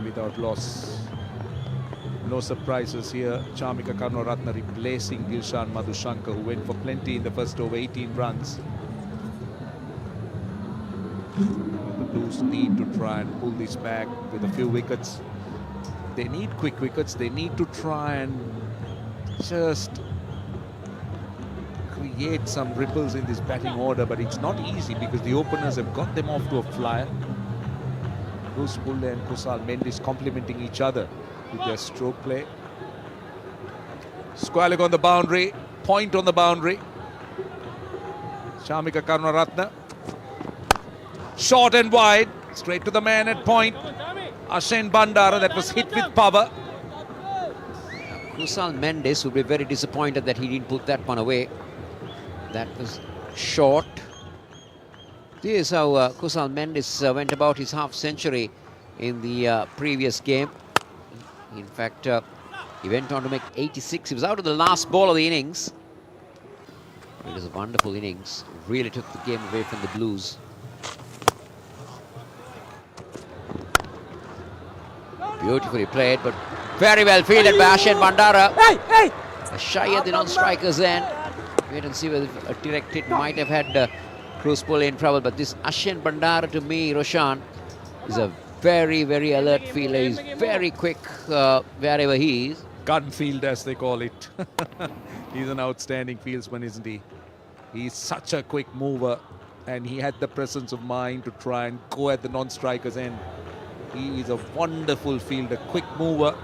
Without loss. No surprises here. Chamika Karunaratne replacing Dilshan Madhushankar, who went for plenty in the first over, 18 runs. The Blues need to try and pull this back with a few wickets. They need quick wickets. They need to try and just create some ripples in this batting order, but it's not easy because the openers have got them off to a flyer. Bruce Pulley and Kusal Mendis complementing each other with their stroke play. Square leg on the boundary, point on the boundary. Chamika Karunaratne. Short and wide, straight to the man at point. Ashen Bandara, that was hit with power. Kusal Mendis will be very disappointed that he didn't put that one away. That was short. This is how Kusal Mendis went about his half-century in the previous game. In fact, he went on to make 86. He was out of the last ball of the innings. It was a wonderful innings. Really took the game away from the Blues. Beautifully played, but very well fielded by Ashen Bandara. Shy at the non-striker's end. Wait and see whether a direct hit might have had Bruce Pulley in trouble, but this Ashen Bandara, to me, Roshan, is a very, very alert fielder. He's very quick wherever he is. Gun field, as they call it. He's an outstanding fieldsman, isn't he? He's such a quick mover, and he had the presence of mind to try and go at the non-striker's end. He is a wonderful fielder, quick mover.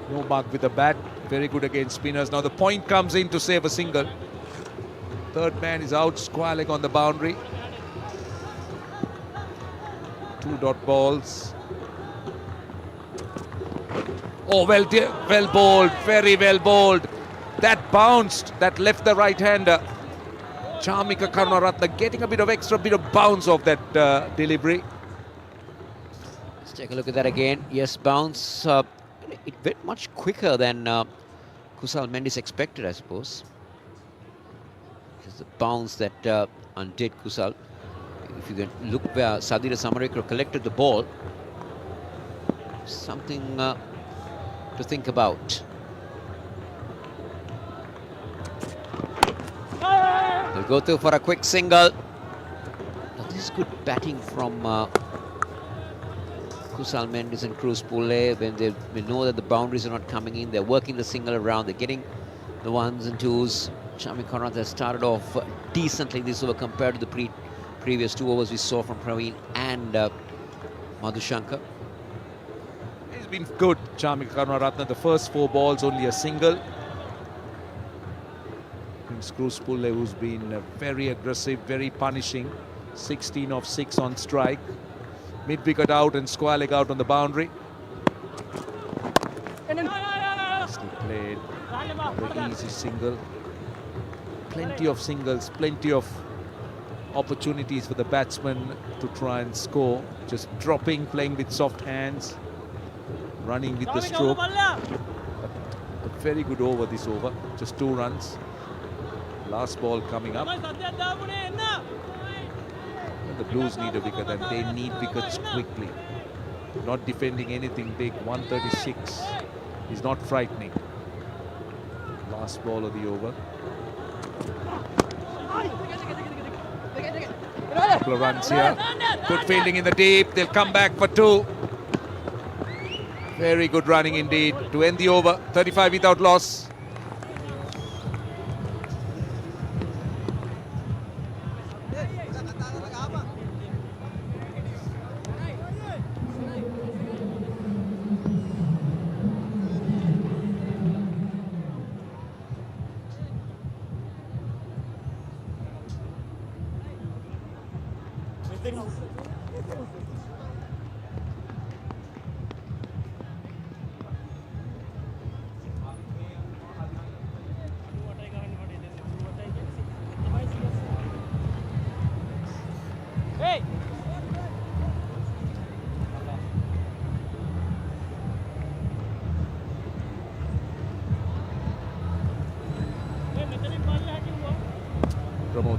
No mark with the bat. Very good against spinners. Now the point comes in to save a single. Third man is out, square leg on the boundary. 2 dot balls. Oh, well bowled, very well bowled. That bounced, that left the right-hander. Chamika Karunaratne getting a bit of bounce off that delivery. Let's take a look at that again. Yes, bounce. It went much quicker than Kusal Mendis expected, I suppose. Because the bounce that undid Kusal. if you can look where Sadira Samarekar collected the ball, something to think about. They'll go through for a quick single. Now, this is good batting from Kusal Mendes and Cruz Pule. When they know that the boundaries are not coming in, they're working the single around, they're getting the ones and twos. Shami Conrad has started off decently this over compared to the previous 2 overs we saw from Praveen and Madhushankar. He's been good, Chami Karunaratne. The first 4 balls, only a single. Cruz Pule, who's been very aggressive, very punishing. 16 of 6 on strike. Mid-wicket out and square leg out on the boundary. Nicely played. Very easy single. Plenty of singles, plenty of opportunities for the batsman to try and score. Just dropping, playing with soft hands, running with the stroke. A very good over this over, just 2 runs. Last ball coming up. The Blues need a wicket and they need wickets quickly. Not defending anything big. 136 is not frightening. Last ball of the over. Couple of runs here. Good fielding in the deep. They'll come back for 2. Very good running indeed to end the over. 35 without loss.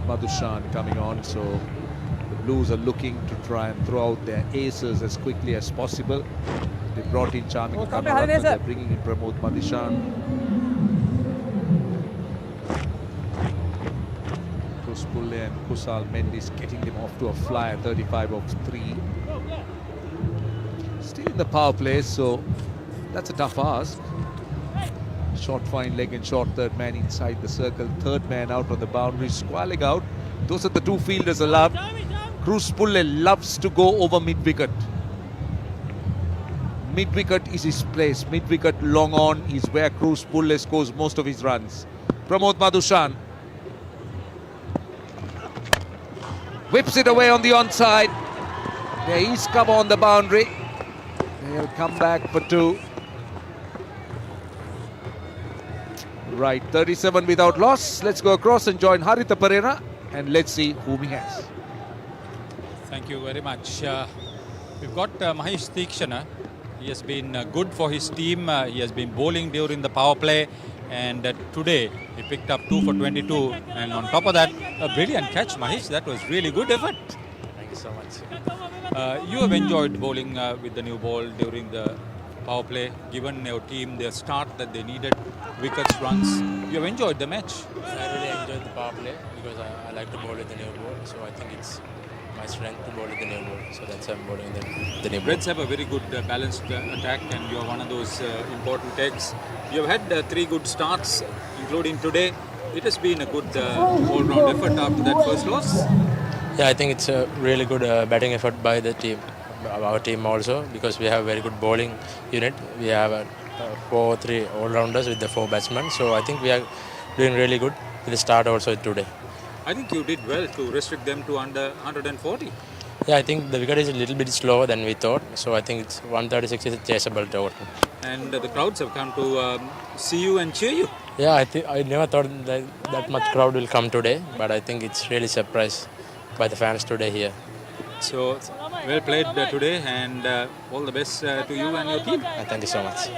Madhushan coming on, so the Blues are looking to try and throw out their aces as quickly as possible. They brought in Charming Karunaratne, they're bringing in Pramod Madhushan. Cruz Pule and Kusal Mendes getting them off to a flyer, 35 of 3. Still in the power play, so that's a tough ask. Short fine leg and short third man inside the circle. Third man out on the boundary, square leg out. Those are the 2 fielders allowed. Cruz Pule loves to go over mid-wicket. Mid-wicket is his place. Mid-wicket long on is where Cruz Pule scores most of his runs. Pramod Madhushan whips it away on the onside. There is cover on the boundary. They'll come back for 2. Right, 37 without loss. Let's go across and join Haritha Pereira and let's see whom he has. Thank you very much. We've got Mahesh Theekshana. He has been good for his team. He has been bowling during the power play, and today he picked up 2 for 22. And on top of that, a brilliant catch, Mahesh. That was really good effort. Thank you so much. You have enjoyed bowling with the new ball during the power play, given your team their start that they needed, wickets, runs. You have enjoyed the match. I really enjoyed the power play because I like to bowl with the new ball. So I think it's my strength to bowl with the new ball. So that's why I'm bowling the new ball. Reds have a very good balanced attack, and you're one of those important eggs. You have had 3 good starts, including today. It has been a good all-round effort after that first loss. Yeah, I think it's a really good batting effort by the team. Our team also, because we have a very good bowling unit. We have 4-3 all-rounders with the 4 batsmen. So I think we are doing really good with the start also today. I think you did well to restrict them to under 140. Yeah, I think the wicket is a little bit slower than we thought. So I think it's 136 is a chaseable total. And the crowds have come to see you and cheer you. Yeah, I never thought that much crowd will come today. But I think it's really surprised by the fans today here. So, well played today, and all the best to you and your team. Thank you so much.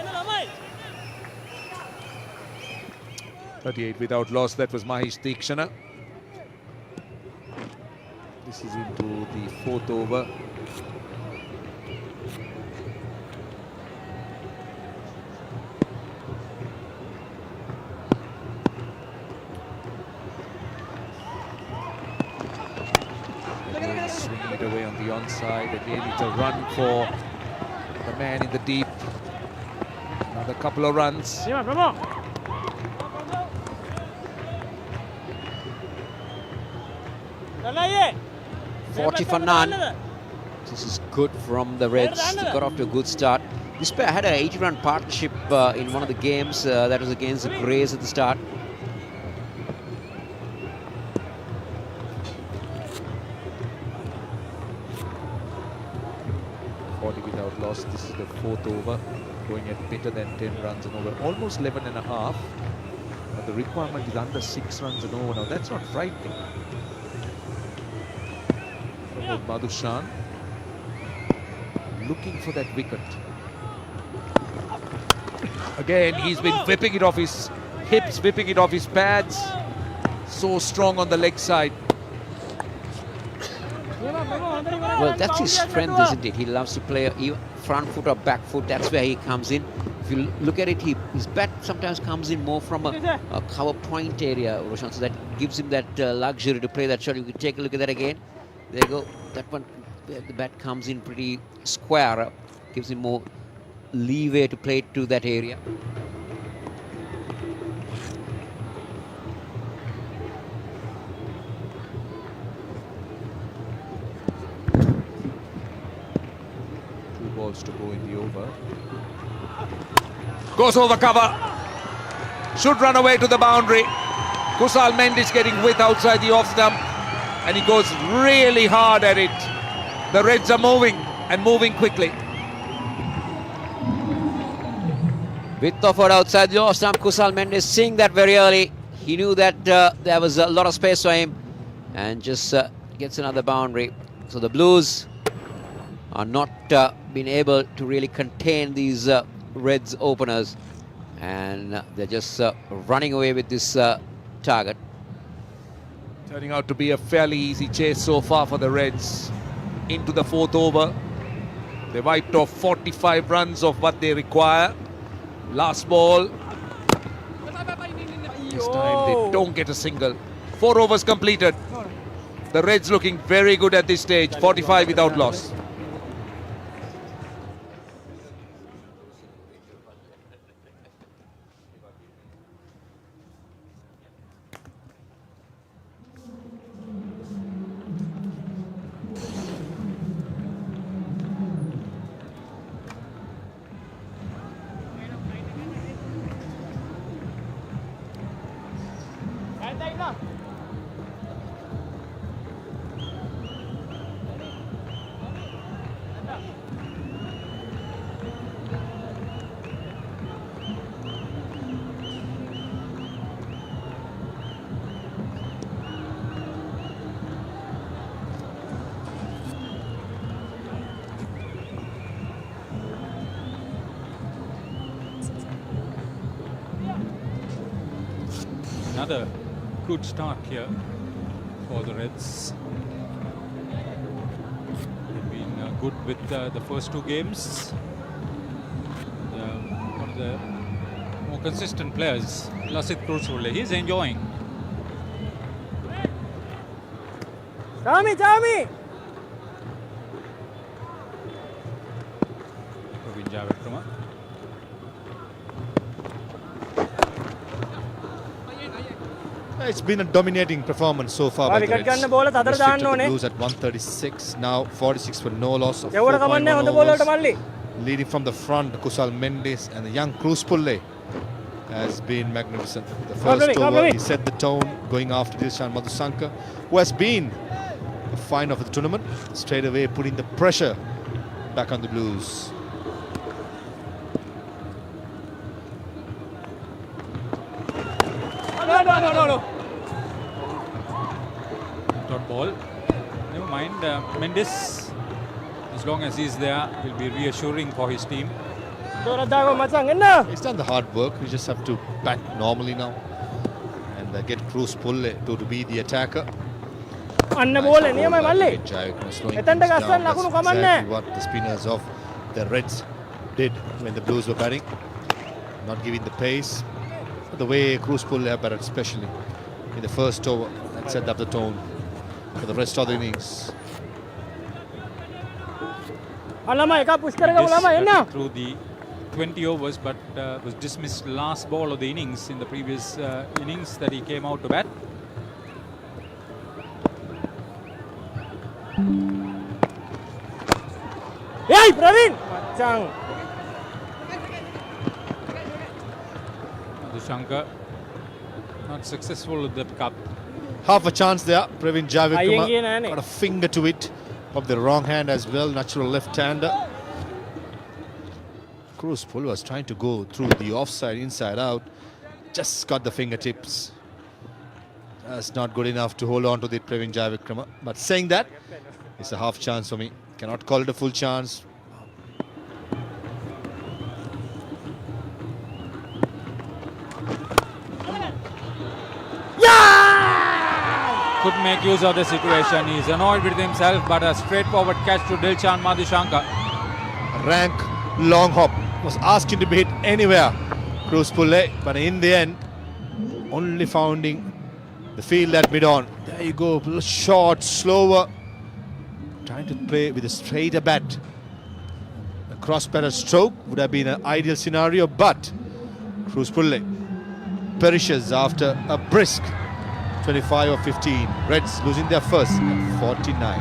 38 without loss. That was Mahesh Theekshana. This is into the fourth over. Again, swinging it away on the onside. Again, it's a run for the man in the deep. Another couple of runs. 40 for none. This is good from the Reds. They got off to a good start. This pair had an 80-run partnership in one of the games that was against the Greys at the start. Without loss. This is the fourth over, going at better than 10 runs an over, almost 11 and a half. But the requirement is under 6 runs an over now. That's not frightening. Madhushan looking for that wicket. Again, he's been whipping it off his hips, whipping it off his pads. So strong on the leg side. Well, that's his strength, isn't it? He loves to play either front foot or back foot. That's where he comes in. If you look at it, his bat sometimes comes in more from a cover point area, Roshan, so that gives him that luxury to play that shot. You can take a look at that again. There you go. That one, the bat comes in pretty square, gives him more leeway to play it to that area. To go in the over. Goes over cover. Should run away to the boundary. Kusal Mendes getting width outside the off stump. And he goes really hard at it. The Reds are moving and moving quickly. Width offered outside the off stump. Kusal Mendes seeing that very early. He knew that there was a lot of space for him. And just gets another boundary. So the Blues are not been able to really contain these Reds openers, and they're just running away with this target. Turning out to be a fairly easy chase so far for the Reds. Into the fourth over. They wiped off 45 runs of what they require. Last ball. This time they don't get a single. 4 overs completed. The Reds looking very good at this stage. 45 without loss. Another good start here for the Reds. They've been good with the first 2 games. One of the more consistent players, Lasith Krusule, he's enjoying. Tommy! Praveen Javekrama. It's been a dominating performance so far by the Reds. Restricted the Blues at 136, now 46 for no loss of 4.1 overs. Leading from the front, Kusal Mendes and the young Krusule has been magnificent. The first over, he set the tone, going after Dilshan Madhusankar, who has been a find of the tournament, straight away putting the pressure back on the Blues. No. Dot ball. Never mind. Mendes, as long as he's there, will be reassuring for his team. He's done the hard work. We just have to bat normally now and get Krusule to be the attacker. අන්න බෝල නියමයි මල්ලි. Slowing එතනට things ගස්සන්න down. ලකුණු That's කමන්නේ. exactly what the spinners of the Reds did when the Blues were batting. Not giving the pace. The way Cruz Pulle have batted, especially in the first over, that set up the tone for the rest of the innings. අලම එක push කරගමු ළමයි එන්න. Through the 20 overs, but was dismissed last ball of the innings in the previous innings that he came out to bat. ඒයි Praveen මචං. Dushanka not successful with the cup. Half a chance there. Praveen අයියෙන් ගියේ Jayavikrama නෑනේ. got a finger to it. Of the wrong hand as well, natural left-hander. Cruz Pulle was trying to go through the offside, inside out. Just got the fingertips. That's not good enough to hold on to the Praveen Jayavikrama. But saying that, it's a half chance for me. Cannot call it a full chance. Could make use of the situation. He's annoyed with himself, but a straightforward catch to Dilshan Madhushanka. Rank long hop was asking to be hit anywhere. Cruz Pulle, but in the end, only finding the field at mid-on. There you go, a little short, slower. Trying to play with a straighter bat. A cross-batter stroke would have been an ideal scenario, but Cruz Pulle perishes after a brisk 25 or 15. Reds losing their first at 49.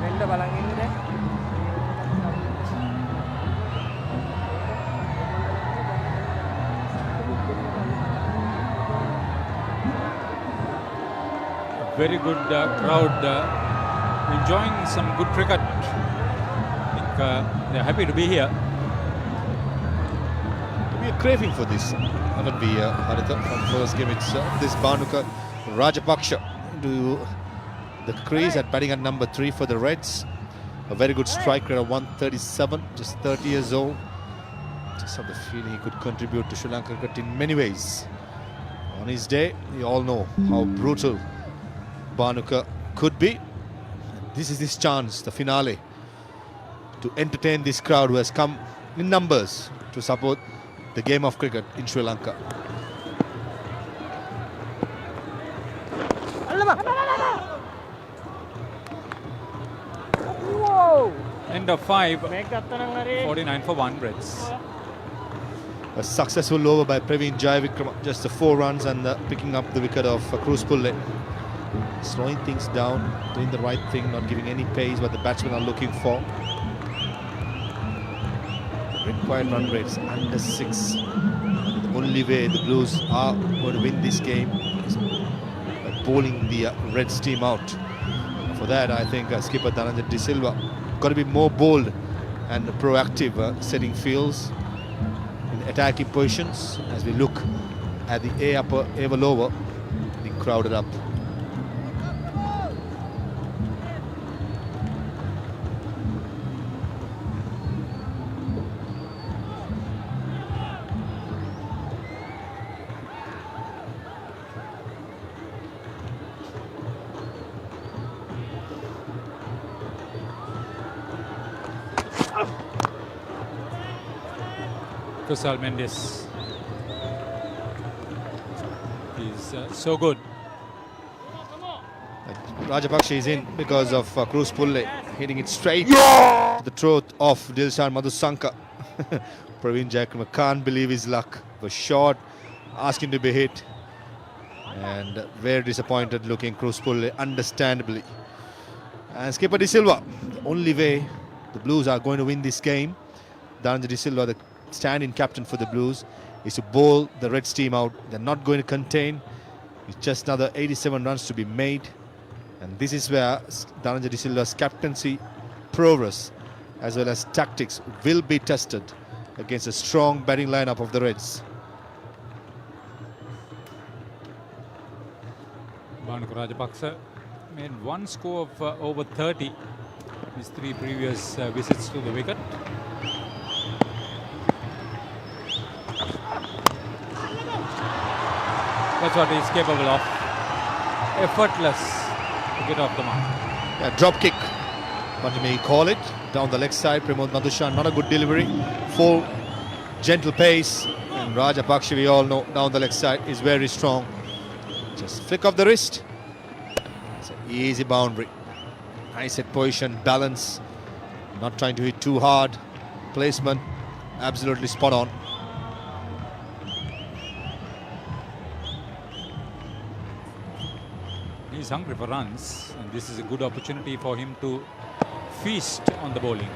වෙන්න බලන් ඉන්නේ. Very good crowd enjoying some good cricket. I think they're happy to be here. We are craving for this, haven't we, Haritha? From first game itself, this Bhanuka Rajapaksha into the crease at batting at number 3 for the Reds. A very good strike rate of 137, just 30 years old. Just have the feeling he could contribute to Sri Lanka cricket in many ways. On his day, we all know how brutal Bhanuka could be. This is his chance, the finale, to entertain this crowd who has come in numbers to support the game of cricket in Sri Lanka. End of 5, මේක ගත්තා නම් හරි. 49 for 1 Reds. A successful over by Praveen Jayavikrama, just the 4 runs and picking up the wicket of Cruz Pulle. Slowing things down, doing the right thing, not giving any pace what the batsmen are looking for. Required run rates under 6. The only way the Blues are going to win this game is by bowling the Reds team out. For that, I think skipper Dhananjay De Silva got to be more bold and proactive, setting fields in attacking positions as we look at the A upper, A lower being crowded up. Kusal Mendes. He's so good. Rajapaksha is in because of Cruz Pulle hitting it straight to the throat of Dilshan Madhushanka. Praveen Jayavikrama can't believe his luck. Was short, asking to be hit, and very disappointed looking Cruz Pulle, understandably. And skipper De Silva, the only way the Blues are going to win this game, Dhananjay De Silva, the stand-in captain for the Blues, is to bowl the Reds team out. They're not going to contain. It's just another 87 runs to be made. And this is where Dhananjay De Silva's captaincy, prowess, as well as tactics will be tested against a strong batting lineup of the Reds. Bhanuka Rajapaksa made one score of over 30 his 3 previous visits to the wicket. That's what he's capable of. Effortless to get off the mark. Yeah, drop kick, but you may call it. Down the leg side, Pramod Madhushan, not a good delivery. Full, gentle pace. And Rajapaksa, we all know, down the leg side is very strong. Just flick of the wrist. It's an easy boundary. Nice head position, balance. Not trying to hit too hard. Placement, absolutely spot on. He's hungry for runs, and this is a good opportunity for him to feast on the bowling.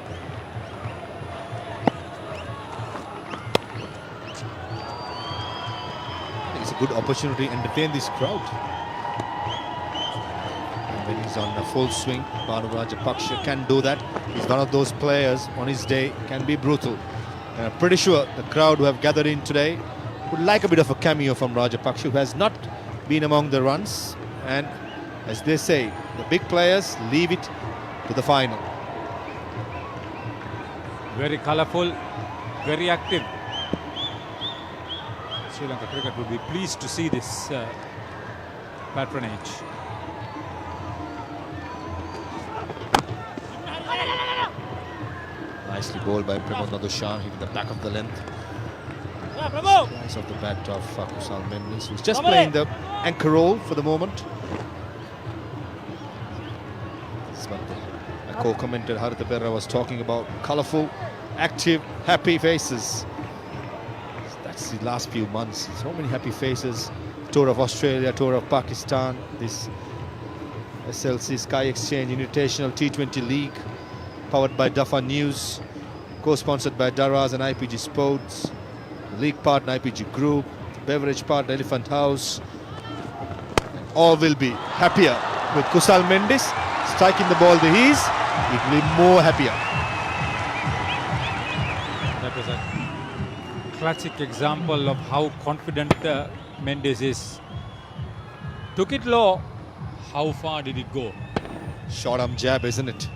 It's a good opportunity to entertain this crowd. And when he's on a full swing, Bhanu Rajapaksa can do that. He's one of those players on his day, can be brutal. And I'm pretty sure the crowd who have gathered in today would like a bit of a cameo from Rajapaksa, who has not been among the runs. And as they say, the big players leave it to the final. Very colourful, very active. Sri Lanka cricket would be pleased to see this patronage. Nicely bowled by Pramod Madhushan, hitting the back of the length. Slice of the bat of Kusal Mendes, who's just playing the anchor role for the moment. That's what my co-commentator Haritha Perra was talking about. Colourful, active, happy faces. That's the last few months. So many happy faces. Tour of Australia, Tour of Pakistan, this SLC Sky Exchange Invitational T20 League, powered by Dafa News, co-sponsored by Daraz and IPG Sports, league partner IPG Group, beverage partner Elephant House. And all will be happier with Kusal Mendes striking the ball the ease. It will be more happier. That was a classic example of how confident Mendes is. Took it low. How far did it go? Short arm jab, isn't it?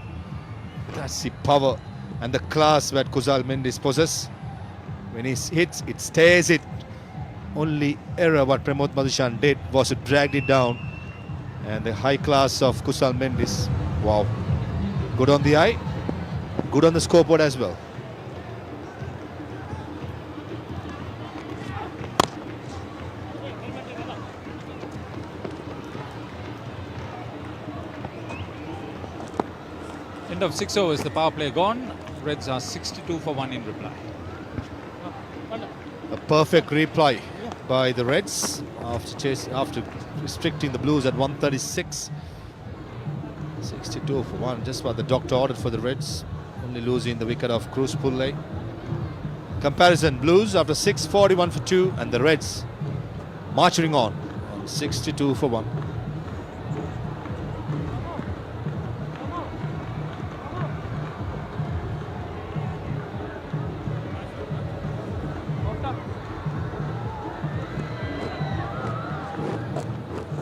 That's the power and the class that Kusal Mendes possesses. When he hits, it stays it. Only error what Pramod Madhushan did was to drag it down. And the high class of Kusal Mendes, wow. Good on the eye, good on the scoreboard as well. End of 6 overs, the power play gone. Reds are 62 for 1 in reply. A perfect reply by the Reds after restricting the Blues at 136. 62 for 1, just what the doctor ordered for the Reds, only losing the wicket of Cruz Pulley. Comparison, Blues after 6, 41 for 2, and the Reds marching on 62 for 1.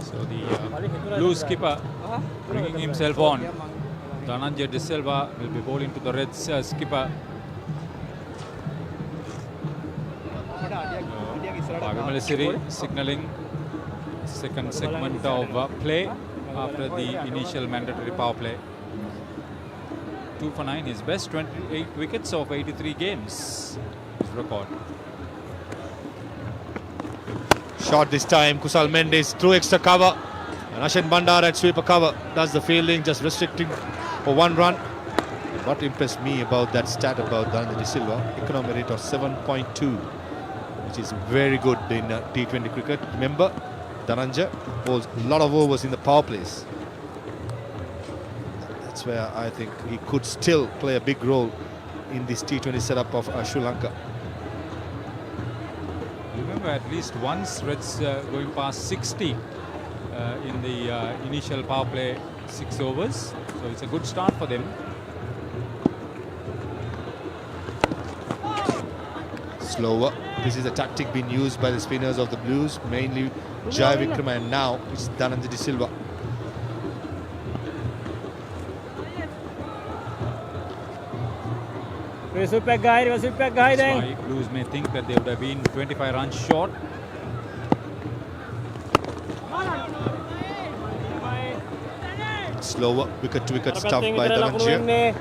So the Blues skipper bringing himself on. Dhananjay De Silva will be bowling to the Reds skipper. Pavimalesiri signalling second segment of play after the initial mandatory power play. 2 for 9, his best 28 wickets of 83 games. His record. Shot this time, Kusal Mendes through extra cover. And Ashan Bandar at sweeper cover does the fielding, just restricting for 1 run. What impressed me about that stat about Dhananjay De Silva, economy rate of 7.2, which is very good in T20 cricket. Remember, Dhananjay bowls a lot of overs in the power plays. That's where I think he could still play a big role in this T20 setup of Sri Lanka. Remember, at least once Reds going past 60 in the initial power play 6 overs. So it's a good start for them. Slower. This is a tactic being used by the spinners of the Blues, mainly Jai Vikram, and now it's Dhananjay De Silva. Super guy, That's why Blues may think that they would have been 25 runs short. Slower, wicket-to-wicket stuff by Dhananjay.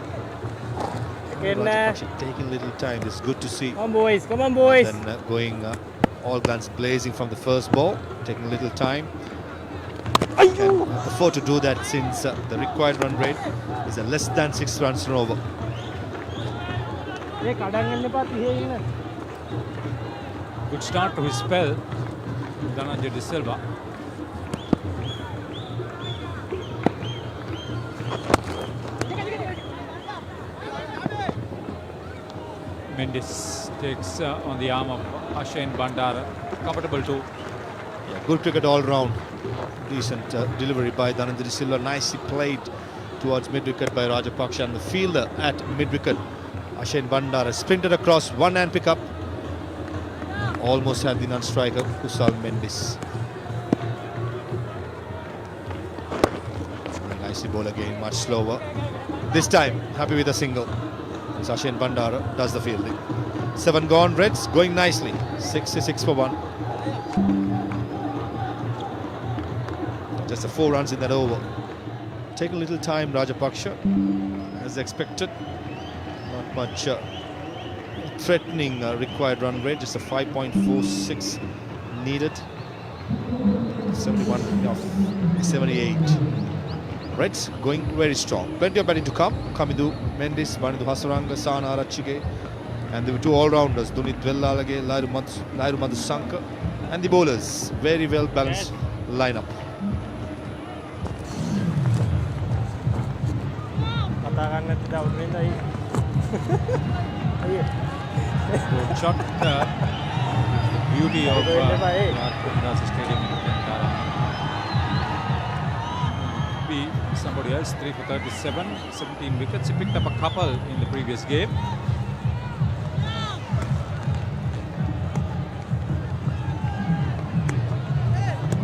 Actually taking a little time. It's good to see. Come on boys. Then going all guns blazing from the first ball, taking a little time. Can afford to do that since the required run rate is less than 6 runs per over. Good start to his spell, Dhananjay De Silva. Mendes takes on the arm of Ashane Bandara. Comfortable too. Yeah, good cricket all round. Decent delivery by Dhananjay De Silva. Nicely played towards mid-wicket by Rajapaksha, and the fielder at mid-wicket, Ashane Bandara, sprinted across, one-hand pick-up. Almost had the non-striker, Kusal Mendes. Nicely ball again, much slower. This time, happy with a single. Ashane Bandara does the fielding. 7 gone, Reds going nicely. 66 for 1. Just 4 runs in that over. Take a little time, Rajapaksha, as expected. Not much threatening required run rate, just a 5.46 needed. 71 of 78. Reds going very strong. Plenty of batting to come. Kamidu, Mendes, Banidhu Hasaranga, Sana Arachige, and the 2 all-rounders, Dunit Vellalage, Lairu Madhusanka, and the bowlers. Very well balanced lineup. Good shot. The beauty of Rajasthan Stadium in Tenkara. Be somebody else, 3 for 37, 17 wickets. He picked up a couple in the previous game.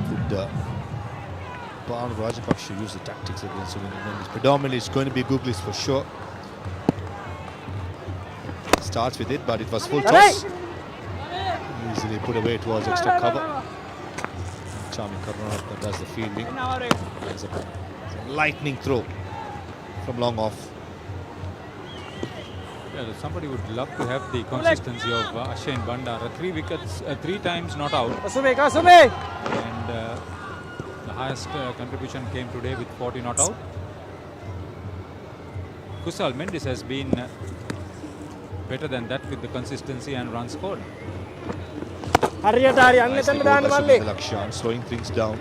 Could Banu Rajapaksha use the tactics against Mendes? Predominantly it's going to be Googlis for sure. Starts with it, but it was full toss. Easily put away towards extra cover. Charming Karnataka does the fielding. There's a lightning throw from long off. Yeah, somebody would love to have the consistency of Ashane Bandara. 3 wickets, 3 times not out. And the highest contribution came today with 40 not out. Kusal Mendes has been better than that with the consistency and runs scored. Nicely bowled by Sumit Lakshan, slowing things down.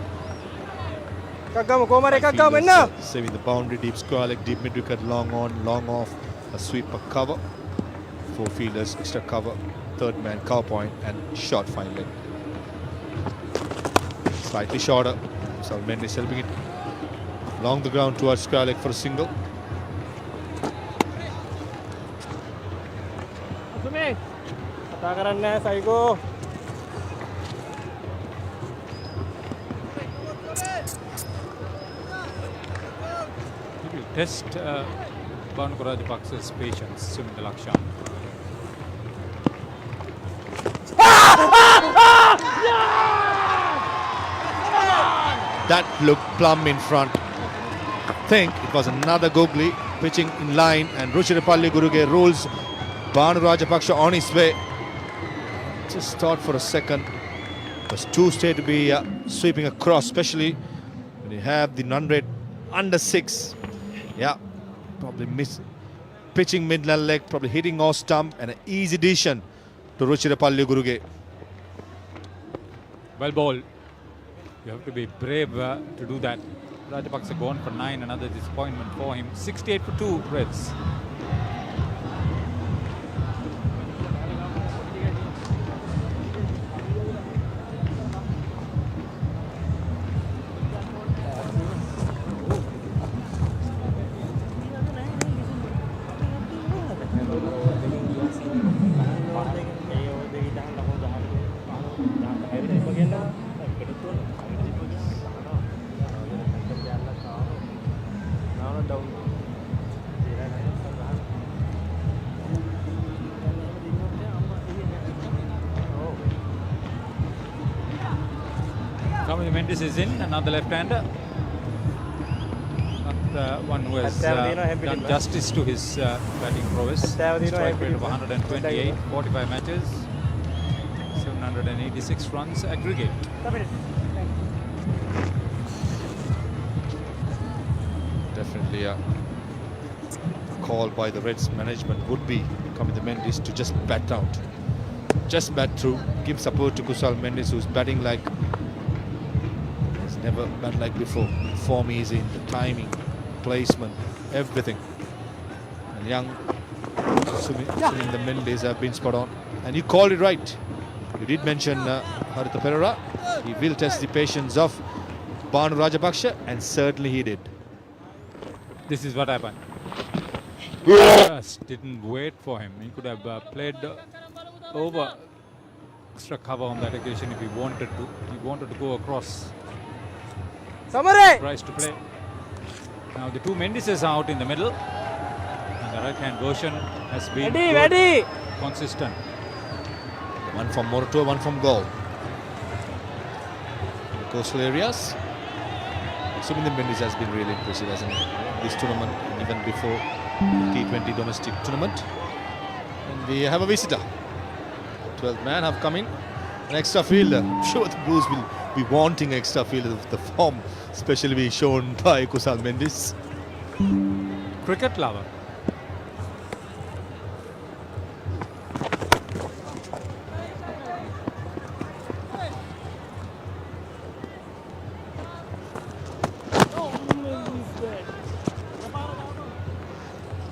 Fielders, saving the boundary, deep square leg, deep mid wicket, long on, long off, a sweep, a cover. 4 fielders, extra cover, third man, cover point, and short fine leg. Slightly shorter. So Mendes helping it along the ground towards square leg for a single. He will test Banu Rajapaksha's patience, Sumit Lakshan. That looked plumb in front. I think it was another googly pitching in line, and Ruchirapalli Guruge rules Banu Rajapaksha on his way. Just thought for a second it was too straight to be sweeping across, especially when you have the run rate under 6. Yeah, probably pitching mid-leg leg, probably hitting off stump, and an easy decision to Ruchirapalli Guruge. Well bowled. You have to be brave to do that. Rajapaksha gone for 9, another disappointment for him. 68 for 2 Reds. Kamil Mendes is in, another left-hander. Not one who has done justice to his batting prowess. Strike rate of 128, 45 matches, 786 runs aggregate. Definitely a call by the Reds management would be Kamil Mendes to just bat out. Just bat through, give support to Kusal Mendes, who's batting like he's never batted like before. Form is in, the timing, placement, everything. And young Suminda Mendes have been spot on. And you called it right. You did mention Haritha Perera. He will test the patience of Banu Rajapaksha, and certainly he did. This is what happened. Just didn't wait for him. He could have played over extra cover on that occasion if he wanted to. He wanted to go across. Tries to play. Now the two Mendises are out in the middle. And the right-hand version has been good, consistent. One from Morato, one from goal. In the coastal areas, Suminda Mendes has been really impressive, hasn't he? This tournament, and even before the T20 domestic tournament. And we have a visitor. 12th man have come in. An extra fielder. I'm sure the Blues will be wanting extra fielder. The form, especially be shown by Kusal Mendes. Cricket lover.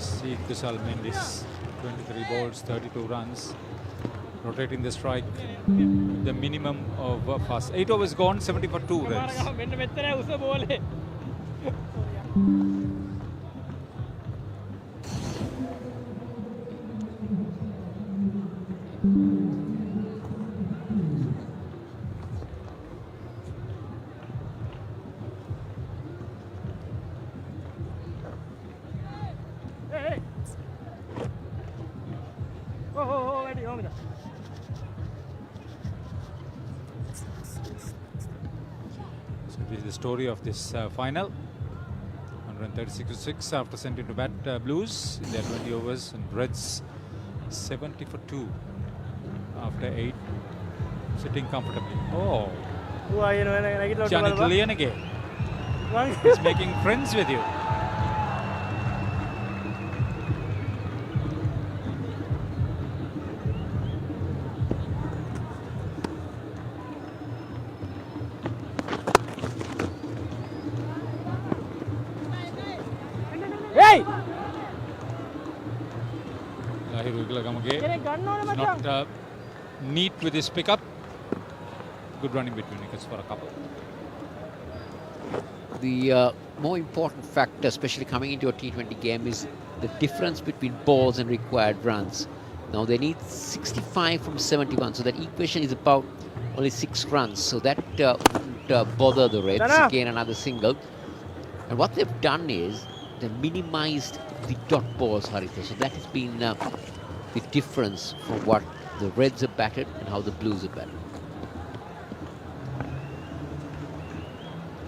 See Kusal Mendes, 23 balls, 32 runs. Rotating the strike, the minimum of fast. 8 overs gone, 70 for 2 runs. This is the story of this final. 136-6 after sending to bat Blues in their 20 overs, and Reds 70 for 2 after 8, sitting comfortably. Oh, Janet Leon again. He's making friends with you. Not neat with his pickup. Good running between wickets for a couple. The more important factor, especially coming into a T20 game, is the difference between balls and required runs. Now they need 65 from 71, so that equation is about only 6 runs. So that wouldn't bother the Reds. Again, another single. And what they've done is they minimized the dot balls, Haritha. So that has been the difference from what the Reds have batted and how the Blues have batted.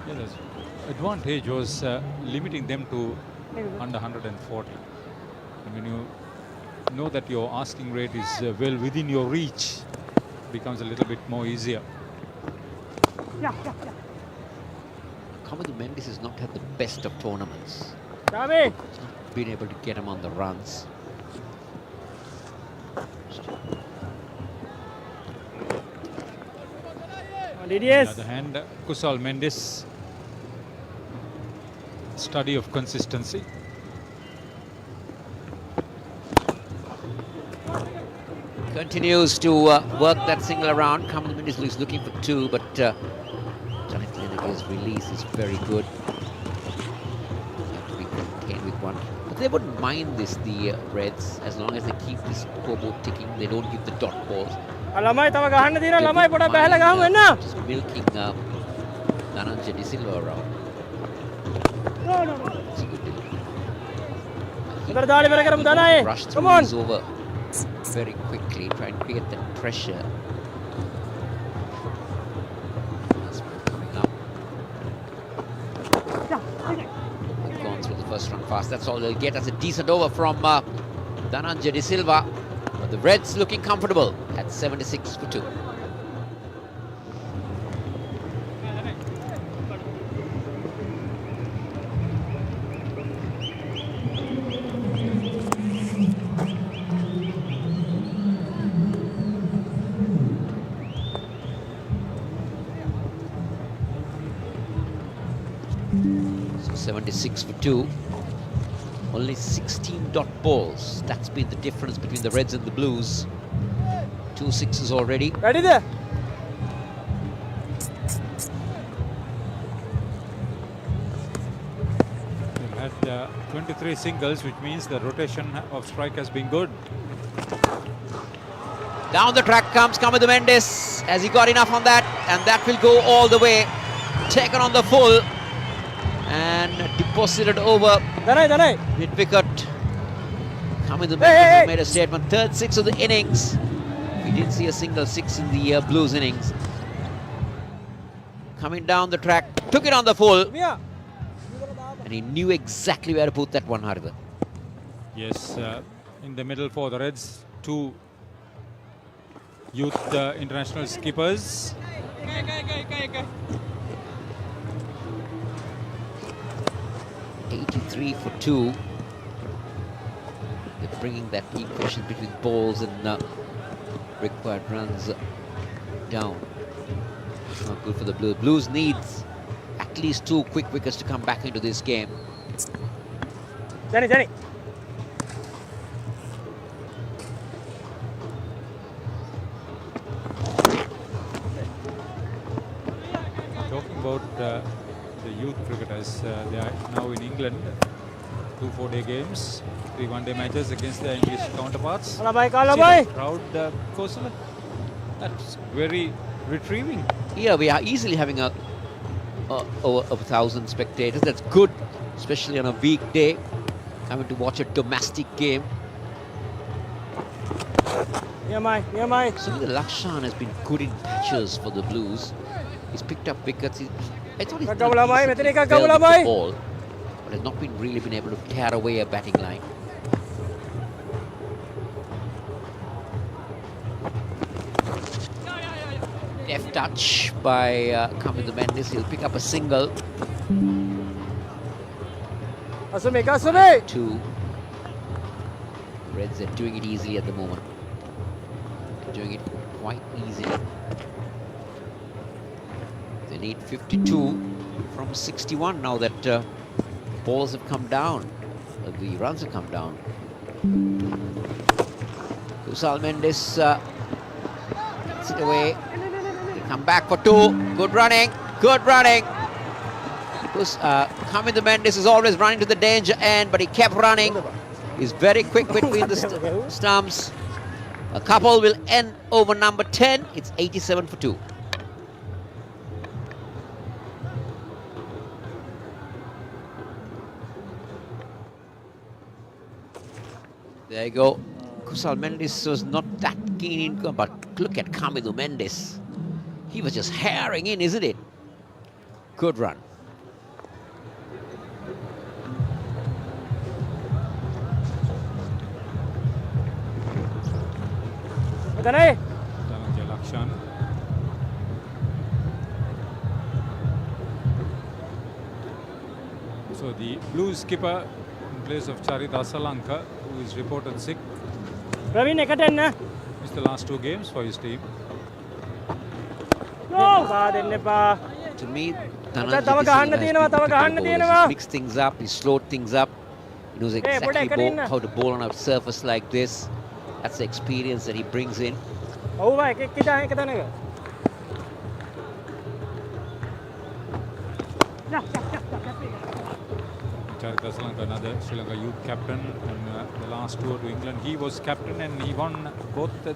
Yeah, the advantage was limiting them to under 140. And when you know that your asking rate is well within your reach, it becomes a little bit more easier. Kamil Mendes has not had the best of tournaments. He's not been able to get him on the runs. On the other hand, Kusal Mendes, study of consistency. Continues to work that single around. Kamil Mendes is looking for 2, but Janet Leon's release is very good. Have to be contained with 1. But they wouldn't mind this, the Reds, as long as they keep this scoreboard ticking. They don't give the dot balls. ළමයි තව ගහන්න තියෙනවා ළමයි පොඩක් බැහැලා ගහමු එන්න. Just milking Dhananjay De Silva around. It's a good delivery. උදේට දාලි පෙර කරමු දනයි. Rush Come through on. these over very quickly, try and create that pressure. That's coming up. They've gone through the first run fast. That's all they'll get as a decent over from Dhananjay De Silva. But the Reds looking comfortable at 76 for 2. So 76 for 2. Only 16 dot balls. That's been the difference between the Reds and the Blues. 2 sixes already. වැඩිද? They've had 23 singles, which means the rotation of strike has been good. Down the track comes Kamadu Mendes. Has he got enough on that? And that will go all the way. Taken on the full. And deposited over දනයි. mid wicket. Kamadu Mendes hey, has hey. made a statement. Third six of the innings. We didn't see a single six in the Blues innings. Coming down the track. Took it on the full. මියා. And he knew exactly where to put that one, Haridha. Yes, in the middle for the Reds, 2 youth international skippers. 83 for 2. They're bringing that equation between balls and required runs down. Not good for the Blues. Blues needs at least 2 quick wickets to come back into this game. ජනි. Talking about the youth cricketers, they are now in England. 2 4-day games, 3 one-day matches against their English counterparts. ළමයි කා See ළමයි. the crowd, Kosala? That's very retrieving. Yeah, we are easily having over 1,000 spectators. That's good, especially on a weekday, coming to watch a domestic game. නියමයි. So the Lakshan has been good in patches for the Blues. He's picked up wickets. I thought he's done Kakak Lamai, decent මෙතන එකක් well ගමු with ළමයි. the ball, but has not been really been able to tear away a batting line. Deft touch by Kamadu Mendes. He'll pick up a single. අසමේ. 2. Reds are doing it easily at the moment. Doing it quite easily. They need 52 from 61 now that balls have come down. The runs have come down. Kusal Mendes gets it away. They come back for 2. Good running. Good running. Kamadu Mendes is always running to the danger end, but he kept running. He's very quick between the stumps. A couple will end over number 10. It's 87 for 2. There you go. Kusal Mendes was not that keen in, but look at Kamadu Mendes. He was just herring in, isn't it? Good run. දනයි. Dhananjay Lakshan. So the Blues skipper in place of Charit Asalanka, who is reported sick, Praveen එකට එන්න. missed the last 2 games for his team. බා දෙන්න එපා. To me, තව ගහන්න තියෙනවා, තව ගහන්න තියෙනවා. He mixed things up, he slowed things up. He knows exactly how to bowl on a surface like this. That's the experience that he brings in. ඔව් බා එක එක තැනක. Charit Asalanka, another Sri Lanka youth captain, and the last tour to England, he was captain and he won both the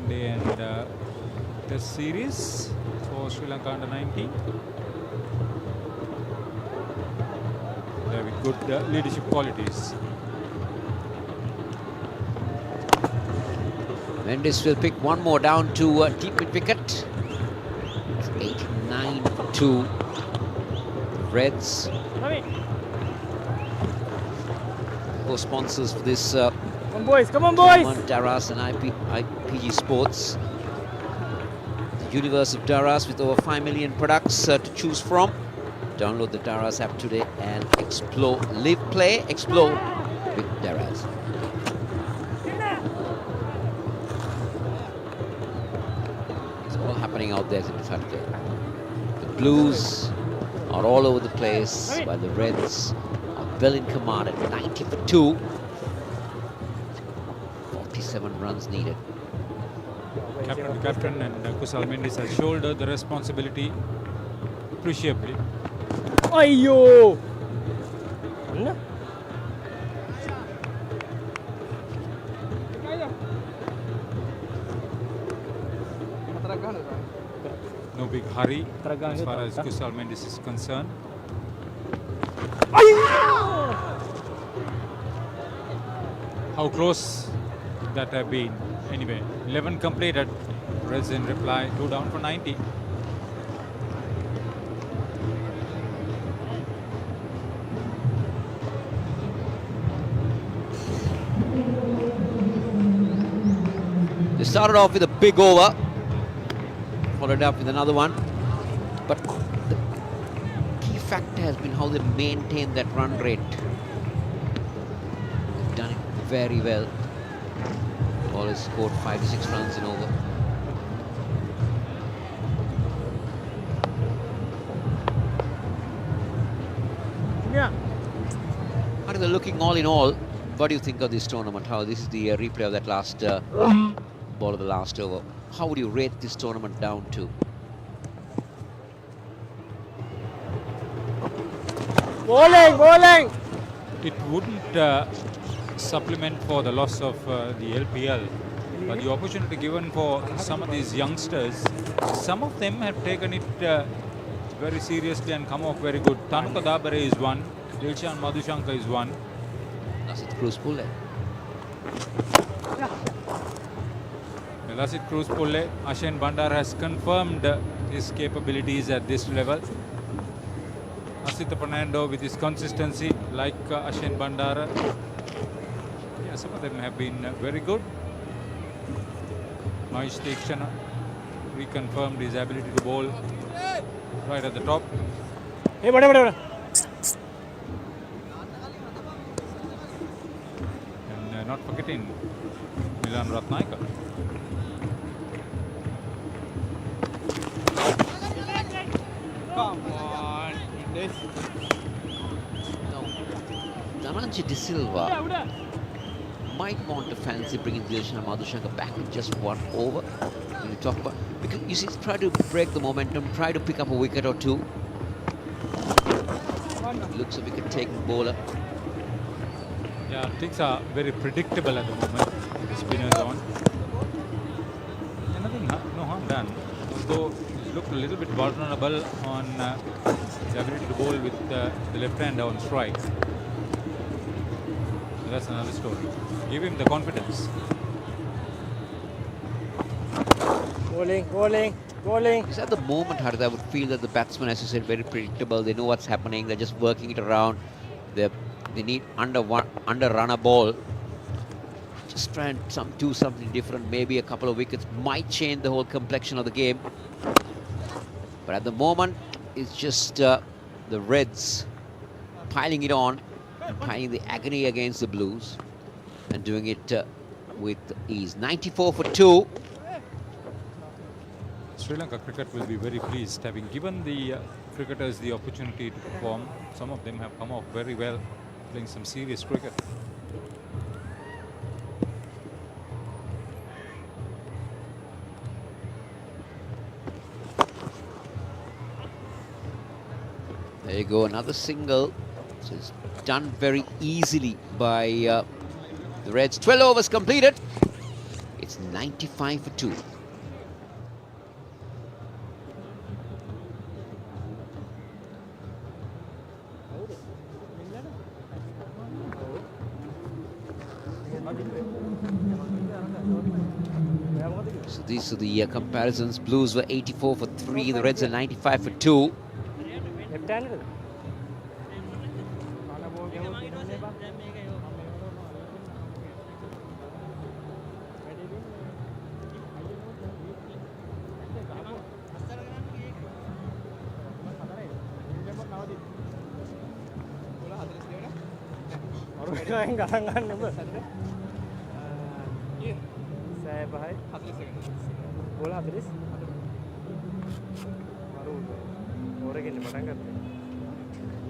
One Day and Test Series for Sri Lanka under 19. With good leadership qualities. Mendes will pick one more down to deep mid wicket. It's 8-9 Reds. Co-sponsors for this Come on, boys. Come on, boys. Daras and IPG Sports. The universe of Daras with over 5 million products to choose from. Download the Daras app today and explore, live, play, explore with Daras. It's all happening out there in Saturday. The Blues are all over the place, while the Reds are well in command at 90 for 2. 47 runs needed. Captain and Kusal Mendes has shouldered the responsibility appreciably. Ayyo. Mana? No big hurry as far as Kusal Mendes is concerned. How close that have been. Anyway, 11 completed. Reds in reply, 2 down for 90. They started off with a big over, followed up with another one, but the key factor has been how they maintain that run rate. They've done it very well. All has scored 5 to 6 runs in over. Yeah. How are they looking all in all? What do you think of this tournament? How this is the replay of that last ball of the last over. How would you rate this tournament down to? Bowling, bowling. It wouldn't supplement for the loss of the LPL, but the opportunity given for some of these youngsters, some of them have taken it very seriously and come off very good. Tanuka Dabare is one, Dilshan Madhushanka is one. Lasit Cruz Pulle. Lasit Cruz Pulle, Ashen Bandar has confirmed his capabilities at this level. Asita Fernando with his consistency, like Ashen Bandara. Yeah, some of them have been very good. Mahesh Dekshana reconfirmed his ability to bowl right at the top. Hey, whatever. And not forgetting Milan Ratnayaka. Come on. This. Now, Dhananjay De Silva might want to fancy bringing Dilshan Madhushanka back with just one over. When you talk about, because you see, try to break the momentum, try to pick up a wicket or two. Looks a wicket-taking bowler. Yeah, things are very predictable at the moment. The spinner's on. Yeah, nothing, no harm done. Although he looked a little bit vulnerable on the ability to bowl with the left hand on strike. So that's another story. Give him the confidence. Bowling, bowling, bowling. Because at the moment, Harith, I would feel that the batsmen, as you said, very predictable. They know what's happening. They're just working it around. They need under run a ball. Just try and do something different. Maybe a couple of wickets might change the whole complexion of the game. But at the moment, it's just the Reds piling it on and piling the agony against the Blues and doing it with ease. 94 for 2. Sri Lanka cricket will be very pleased, having given the cricketers the opportunity to perform. Some of them have come off very well, playing some serious cricket. There you go, another single. So it's done very easily by the Reds. 12 overs completed. It's 95 for 2. So these are the comparisons. Blues were 84 for 3. The Reds are 95 for 2. left-handed. ගණන් ගන්න ඔබ සෑ පහයි 40 ගෝල 40 මරු ඕරකින් පටන් ගත්තා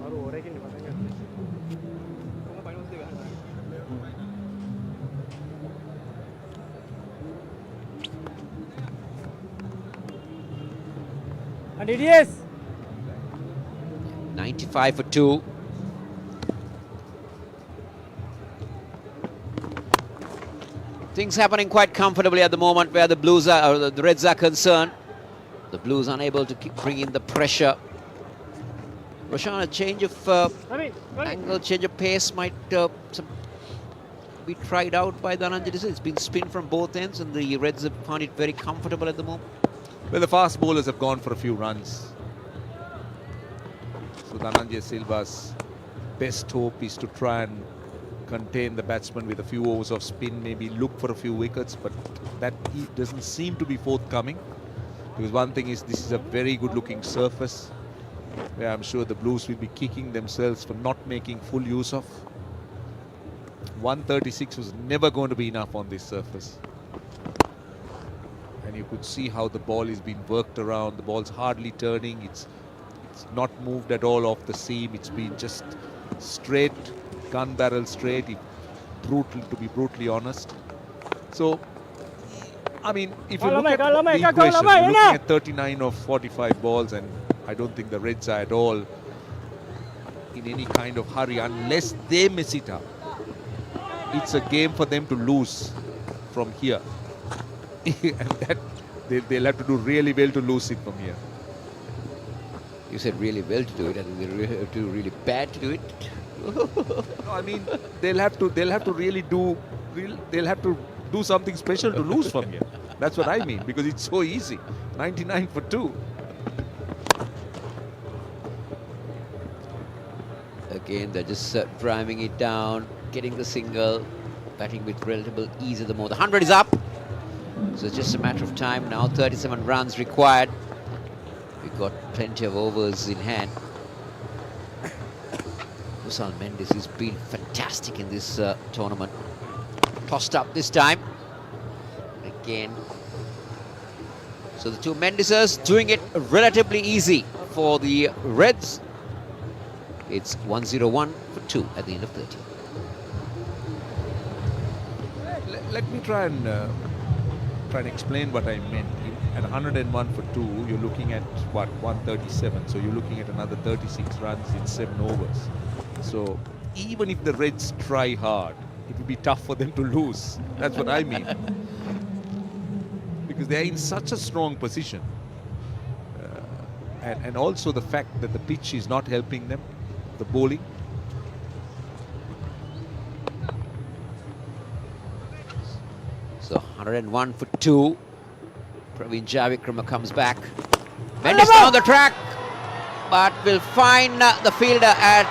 මරු ඕරකින් පටන් ගත්තා කොහොම ෆයිනල්ස් දෙක ගහන්න and DDS 95 for 2. Things happening quite comfortably at the moment where the Blues are, or the Reds are concerned. The Blues unable to bring in the pressure. Roshan, a change of angle, change of pace might be tried out by Dhananjay. It's been spin from both ends and the Reds have found it very comfortable at the moment. Well, the fast bowlers have gone for a few runs. So Dhananjay Silva's best hope is to try and contain the batsman with a few overs of spin, maybe look for a few wickets, but that doesn't seem to be forthcoming. Because one thing is, this is a very good looking surface where I'm sure the Blues will be kicking themselves for not making full use of. 136 was never going to be enough on this surface. And you could see how the ball is being worked around. The ball's hardly turning. It's not moved at all off the seam. It's been just straight, gun barrel straight, to be brutally honest. So, I mean, if you look at the equation, you're looking at 39 of 45 balls, and I don't think the Reds are at all in any kind of hurry unless they mess it up. It's a game for them to lose from here. And that they'll have to do really well to lose it from here. You said really well to do it, and they'll have to do really bad to do it. No, I mean, they'll have to really they'll have to do something special to lose from here. That's what I mean, because it's so easy. 99 for 2. Again, they're just driving it down, getting the single, batting with relative ease at the moment. The 100 is up. So it's just a matter of time now. 37 runs required. We've got plenty of overs in hand. Kusal Mendes has been fantastic in this tournament. Tossed up this time. Again. So the two Mendeses doing it relatively easy for the Reds. It's 101 for 2 at the end of 30. Let me try and explain what I meant. At 101 for 2, you're looking at what, 137. So you're looking at another 36 runs in 7 overs. So even if the Reds try hard, it will be tough for them to lose. That's what I mean. Because they're in such a strong position. And also the fact that the pitch is not helping them, the bowling. So 101 for 2. Praveen Javikrama comes back. Mendes down the track, but will find the fielder at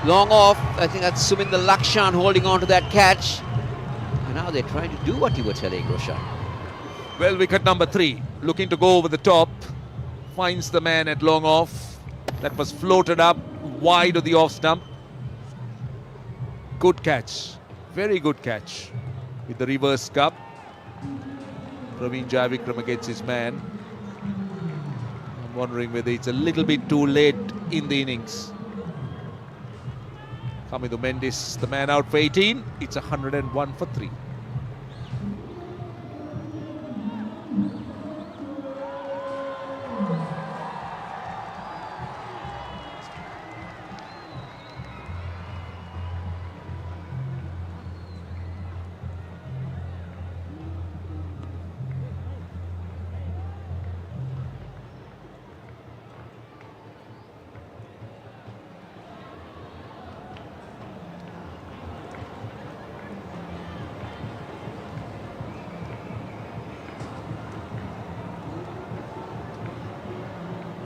long off. I think that's Suminder Lakshan holding on to that catch. And now they're trying to do what you were telling, Roshan. Well, wicket number 3, looking to go over the top. Finds the man at long off. That was floated up wide of the off stump. Good catch. Very good catch. With the reverse cup. Praveen Javikrama gets his man. I'm wondering whether it's a little bit too late in the innings. Kamidu Mendes, the man out for 18. It's 101 for 3.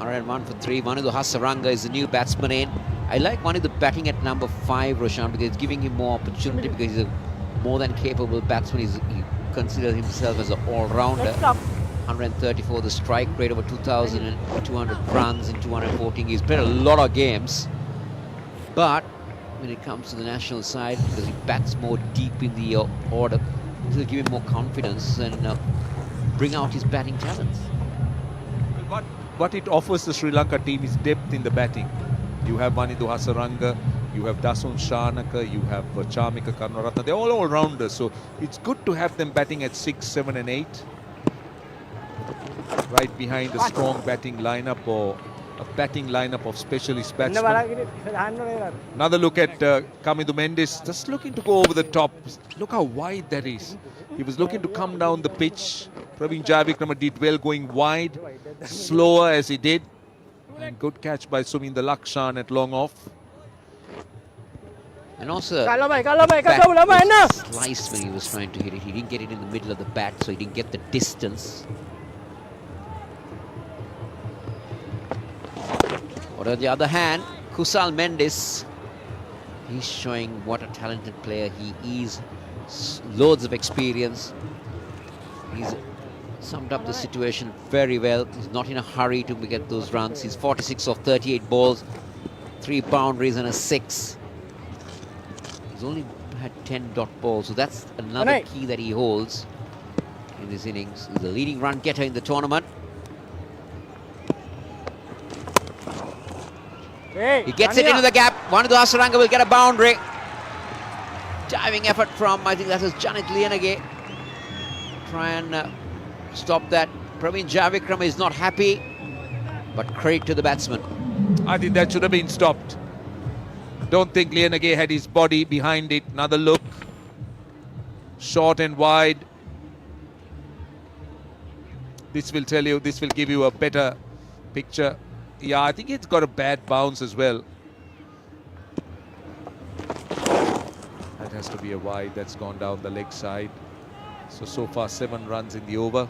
101 for 3. Vanidhu Hasaranga is the new batsman in. I like Vanidhu batting at number 5, Roshan, because it's giving him more opportunity, because he's a more than capable batsman. He considers himself as an all-rounder. 134 the strike rate, over 2,200 runs in 214. He's played a lot of games, but when it comes to the national side, because he bats more deep in the order, it'll give him more confidence and bring out his batting talents. What it offers the Sri Lanka team is depth in the batting. You have Vanidhu Hasaranga, you have Dasun Shanaka, you have Chamika Karunaratne. They're all all-rounders, so it's good to have them batting at 6, 7 and 8. Right behind a strong batting lineup, or a batting lineup of specialist batsmen. Another look at Kamidou Mendes, just looking to go over the top. Look how wide that is. He was looking to come down the pitch. Praveen Jayavikrama did well going wide, slower as he did. And good catch by Suminda Lakshan at long off. And also, bat sliced when he was trying to hit it. He didn't get it in the middle of the bat, so he didn't get the distance. But on the other hand, Kusal Mendes, he's showing what a talented player he is. Loads of experience. He's summed up the situation very well. He's not in a hurry to get those runs. He's 46 of 38 balls, 3 boundaries and a 6. He's only had 10 dot balls, so that's another key that he holds in this innings. He's the leading run getter in the tournament. He gets it into the gap. Vanidhu Hasaranga will get a boundary. Diving effort from, I think that was Janit Lianage. Try and stop that. Praveen Jayavikrama is not happy, but credit to the batsman. I think that should have been stopped. Don't think Lianage had his body behind it. Another look. Short and wide. This will tell you, this will give you a better picture. Yeah, I think it's got a bad bounce as well. That has to be a wide. That's gone down the leg side. So far 7 runs in the over.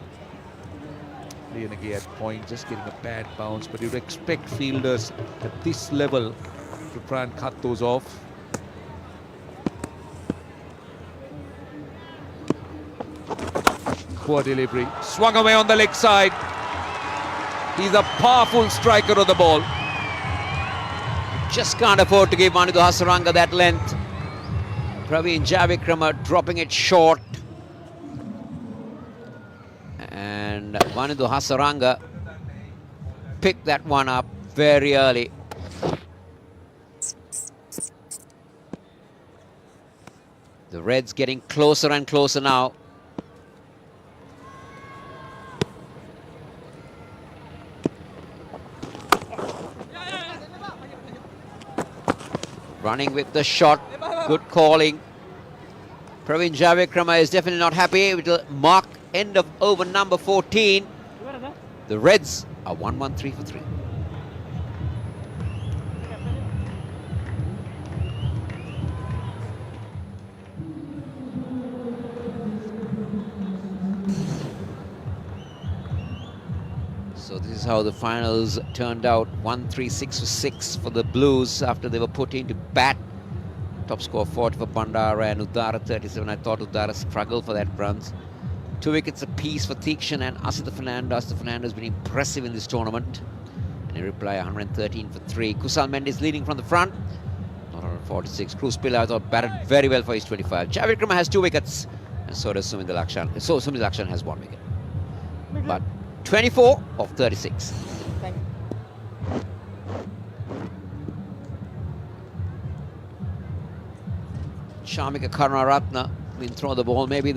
Lianage at point, just getting a bad bounce. But you'd expect fielders at this level to try and cut those off. Poor delivery. Swung away on the leg side. He's a powerful striker of the ball. Just can't afford to give Vanidhu Hasaranga that length. Praveen Jayavikrama dropping it short. And Vanidhu Hasaranga picked that one up very early. The Reds getting closer and closer now. Running with the shot, good calling. Praveen Jayavikrama is definitely not happy. It will mark end of over number 14. The Reds are 1-1-3 for 3. So this is how the finals turned out. 1-3-6 for 6 for the Blues after they were put into bat. Top score 40 for Bandara and Udara 37. I thought Udara struggled for that runs. 2 wickets apiece for Thikshan and Asita Fernando. Asita Fernando has been impressive in this tournament. And in reply, 113 for 3. Kusal Mendes leading from the front. Not 146. Cruz Pilla, I thought, batted very well for his 25. Jayavikrama has 2 wickets. And so does Suminda Lakshan. So Suminda Lakshan has 1 wicket. But 24 of 36. Chamika Karunaratne will throw the ball. Maybe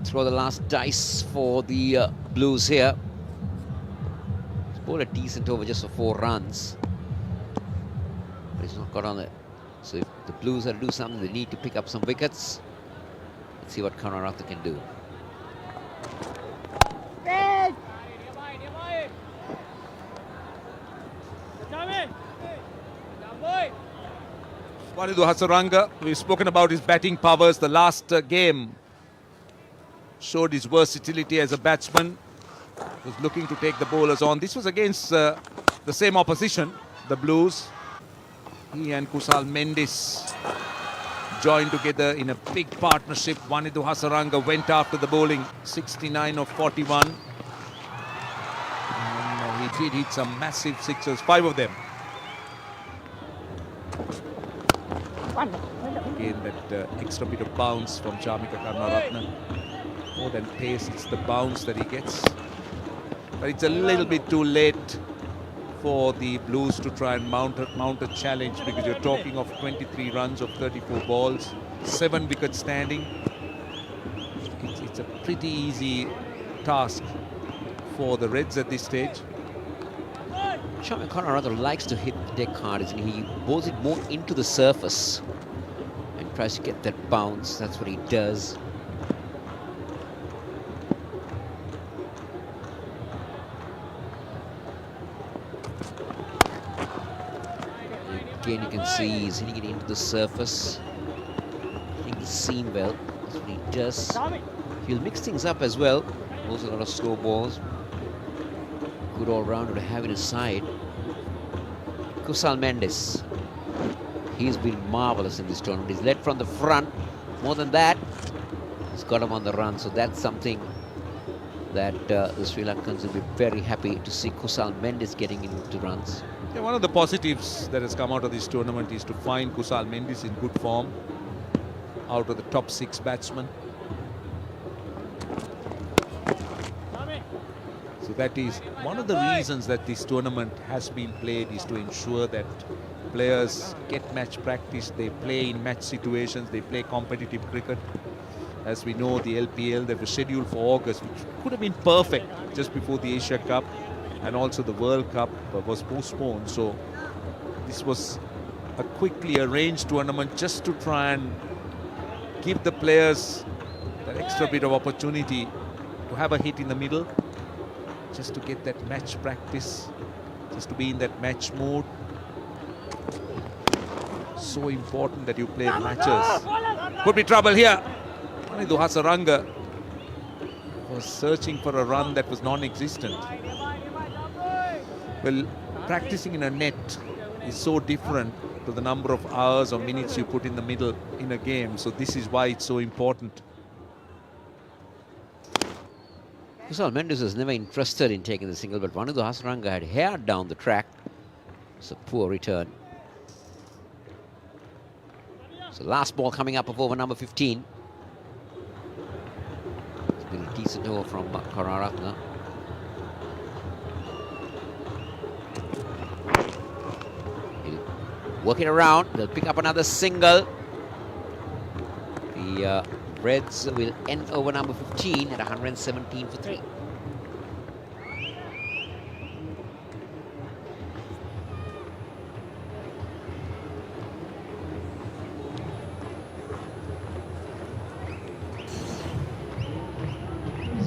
throw the last dice for the Blues here. He's bowled a decent over just for 4 runs. But he's not got on it. So if the Blues have to do something, they need to pick up some wickets. Let's see what Karunaratne can do. Vanidhu Hasaranga, we've spoken about his batting powers. The last game showed his versatility as a batsman. Was looking to take the bowlers on. This was against the same opposition, the Blues. He and Kusal Mendis joined together in a big partnership. Wanidhu Hasaranga went after the bowling, 69 of 41. And he did hit some massive sixes, 5 of them. Again, that extra bit of bounce from Chamika Karnaratne. More than pace, it's the bounce that he gets. But it's a little bit too late for the Blues to try and mount a challenge, because you're talking of 23 runs of 34 balls, 7 wickets standing. It's a pretty easy task for the Reds at this stage. Chamika Karnaratne likes to hit the deck hard, and he bowls it more into the surface and tries to get that bounce. That's what he does. Again, you can see he's hitting it into the surface, hitting the seam well. That's what he does. He'll mix things up as well. Bowls a lot of slow balls. Good all-rounder to have in his side. Kusal Mendis. He's been marvellous in this tournament. He's led from the front. More than that, he's got him on the run. So that's something that the Sri Lankans will be very happy to see Kusal Mendis getting into runs. Yeah, one of the positives that has come out of this tournament is to find Kusal Mendis in good form out of the top 6 batsmen. So that is one of the reasons that this tournament has been played, is to ensure that players get match practice, they play in match situations, they play competitive cricket. As we know, the LPL that was scheduled for August, which could have been perfect just before the Asia Cup, and also the World Cup was postponed. So this was a quickly arranged tournament just to try and give the players that extra bit of opportunity to have a hit in the middle, just to get that match practice, just to be in that match mode. So important that you play matches. Could be trouble here. Wanidhu Hasaranga was searching for a run that was non-existent. Well, practicing in a net is so different to the number of hours or minutes you put in the middle in a game. So this is why it's so important. Kusal Mendis was never interested in taking the single, but Wanidhu Hasaranga had hared down the track. It's a poor return. So last ball coming up of over number 15. It's been a decent over from Karnaratne. Work it around, they'll pick up another single. The Reds will end over number 15 at 117 for 3.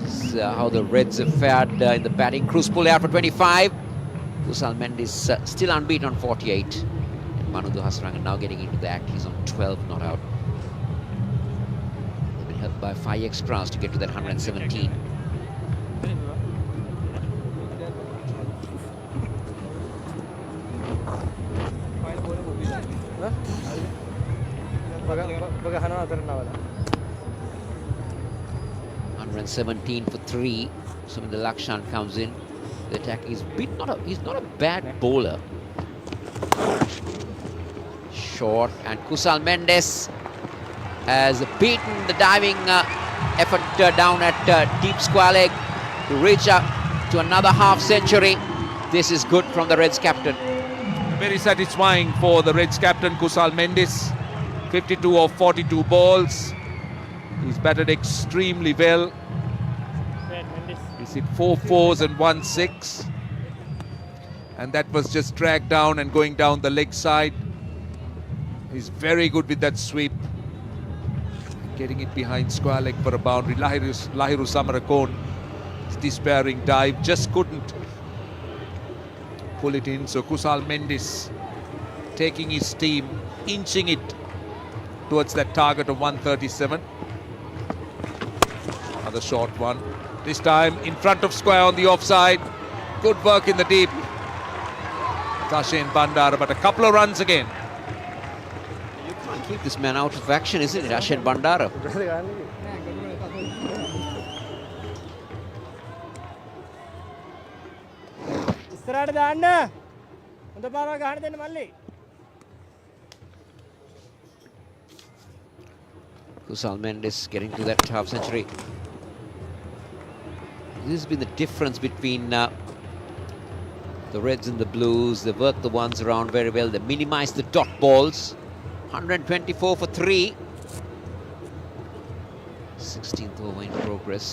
This is how the Reds have fared in the batting. Cruz pulled out for 25. Kusal Mendis still unbeaten on 48. Wanidhu Hasaranga now getting into the act. He's on 12, not out. They've been helped by 5 extras to get to that 117. For 3. So when the Lakshan comes in, the attack is he's not a bad bowler. Short, and Kusal Mendis has beaten the diving effort down at deep square leg to reach up to another half century. This is good from the Reds captain. Very satisfying for the Reds captain Kusal Mendis. 52 of 42 balls. He's batted extremely well. He's hit 4 fours and 1 6. And that was just dragged down and going down the leg side. He's very good with that sweep. Getting it behind square leg for a boundary. Lahiru Samarakone, his despairing dive, just couldn't pull it in. So Kusal Mendis taking his team, inching it towards that target of 137. Another short one. This time in front of square on the offside. Good work in the deep. Sachin Bandara, but a couple of runs again. You can't keep this man out of action, isn't it, Ashen Bandara? అది కానీ ఇస్తున్నాడు దాన్న అంత బాగా కాడదండి మళ్ళీ Kusal Mendes getting to that half century. This has been the difference between the Reds and the Blues. They work the ones around very well. They minimize the dot balls. 124 for 3. 16th over in progress.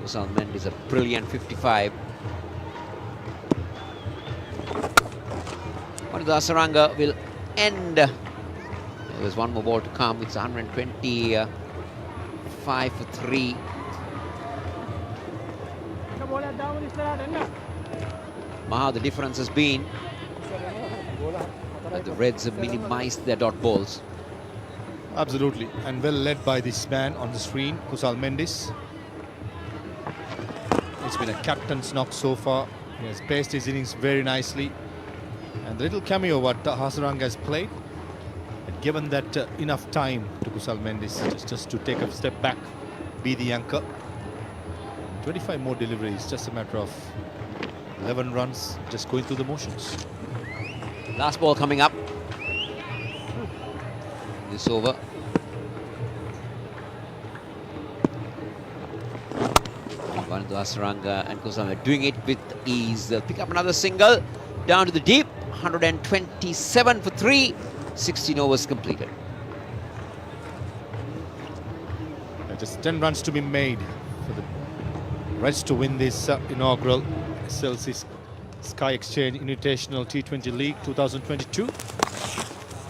Kusal Mendes a brilliant 55. The Saranga will end. There's one more ball to come. It's 125 for 3. Maha, the difference has been that the Reds have minimized their dot balls. Absolutely, and well led by this man on the screen, Kusal Mendes. It's been a captain's knock so far. He has paced his innings very nicely. And the little cameo what Hasaranga has played had given that enough time to Kusal Mendes just to take a step back, be the anchor. 25 more deliveries, just a matter of 11 runs, just going through the motions. Last ball coming up. This over. Vandu Hasaranga and Kusal are doing it with ease. They'll pick up another single. Down to the deep. 127 for 3. 16 overs completed. Just 10 runs to be made for the Reds to win this inaugural SLC Sky Exchange Invitational T20 League 2022.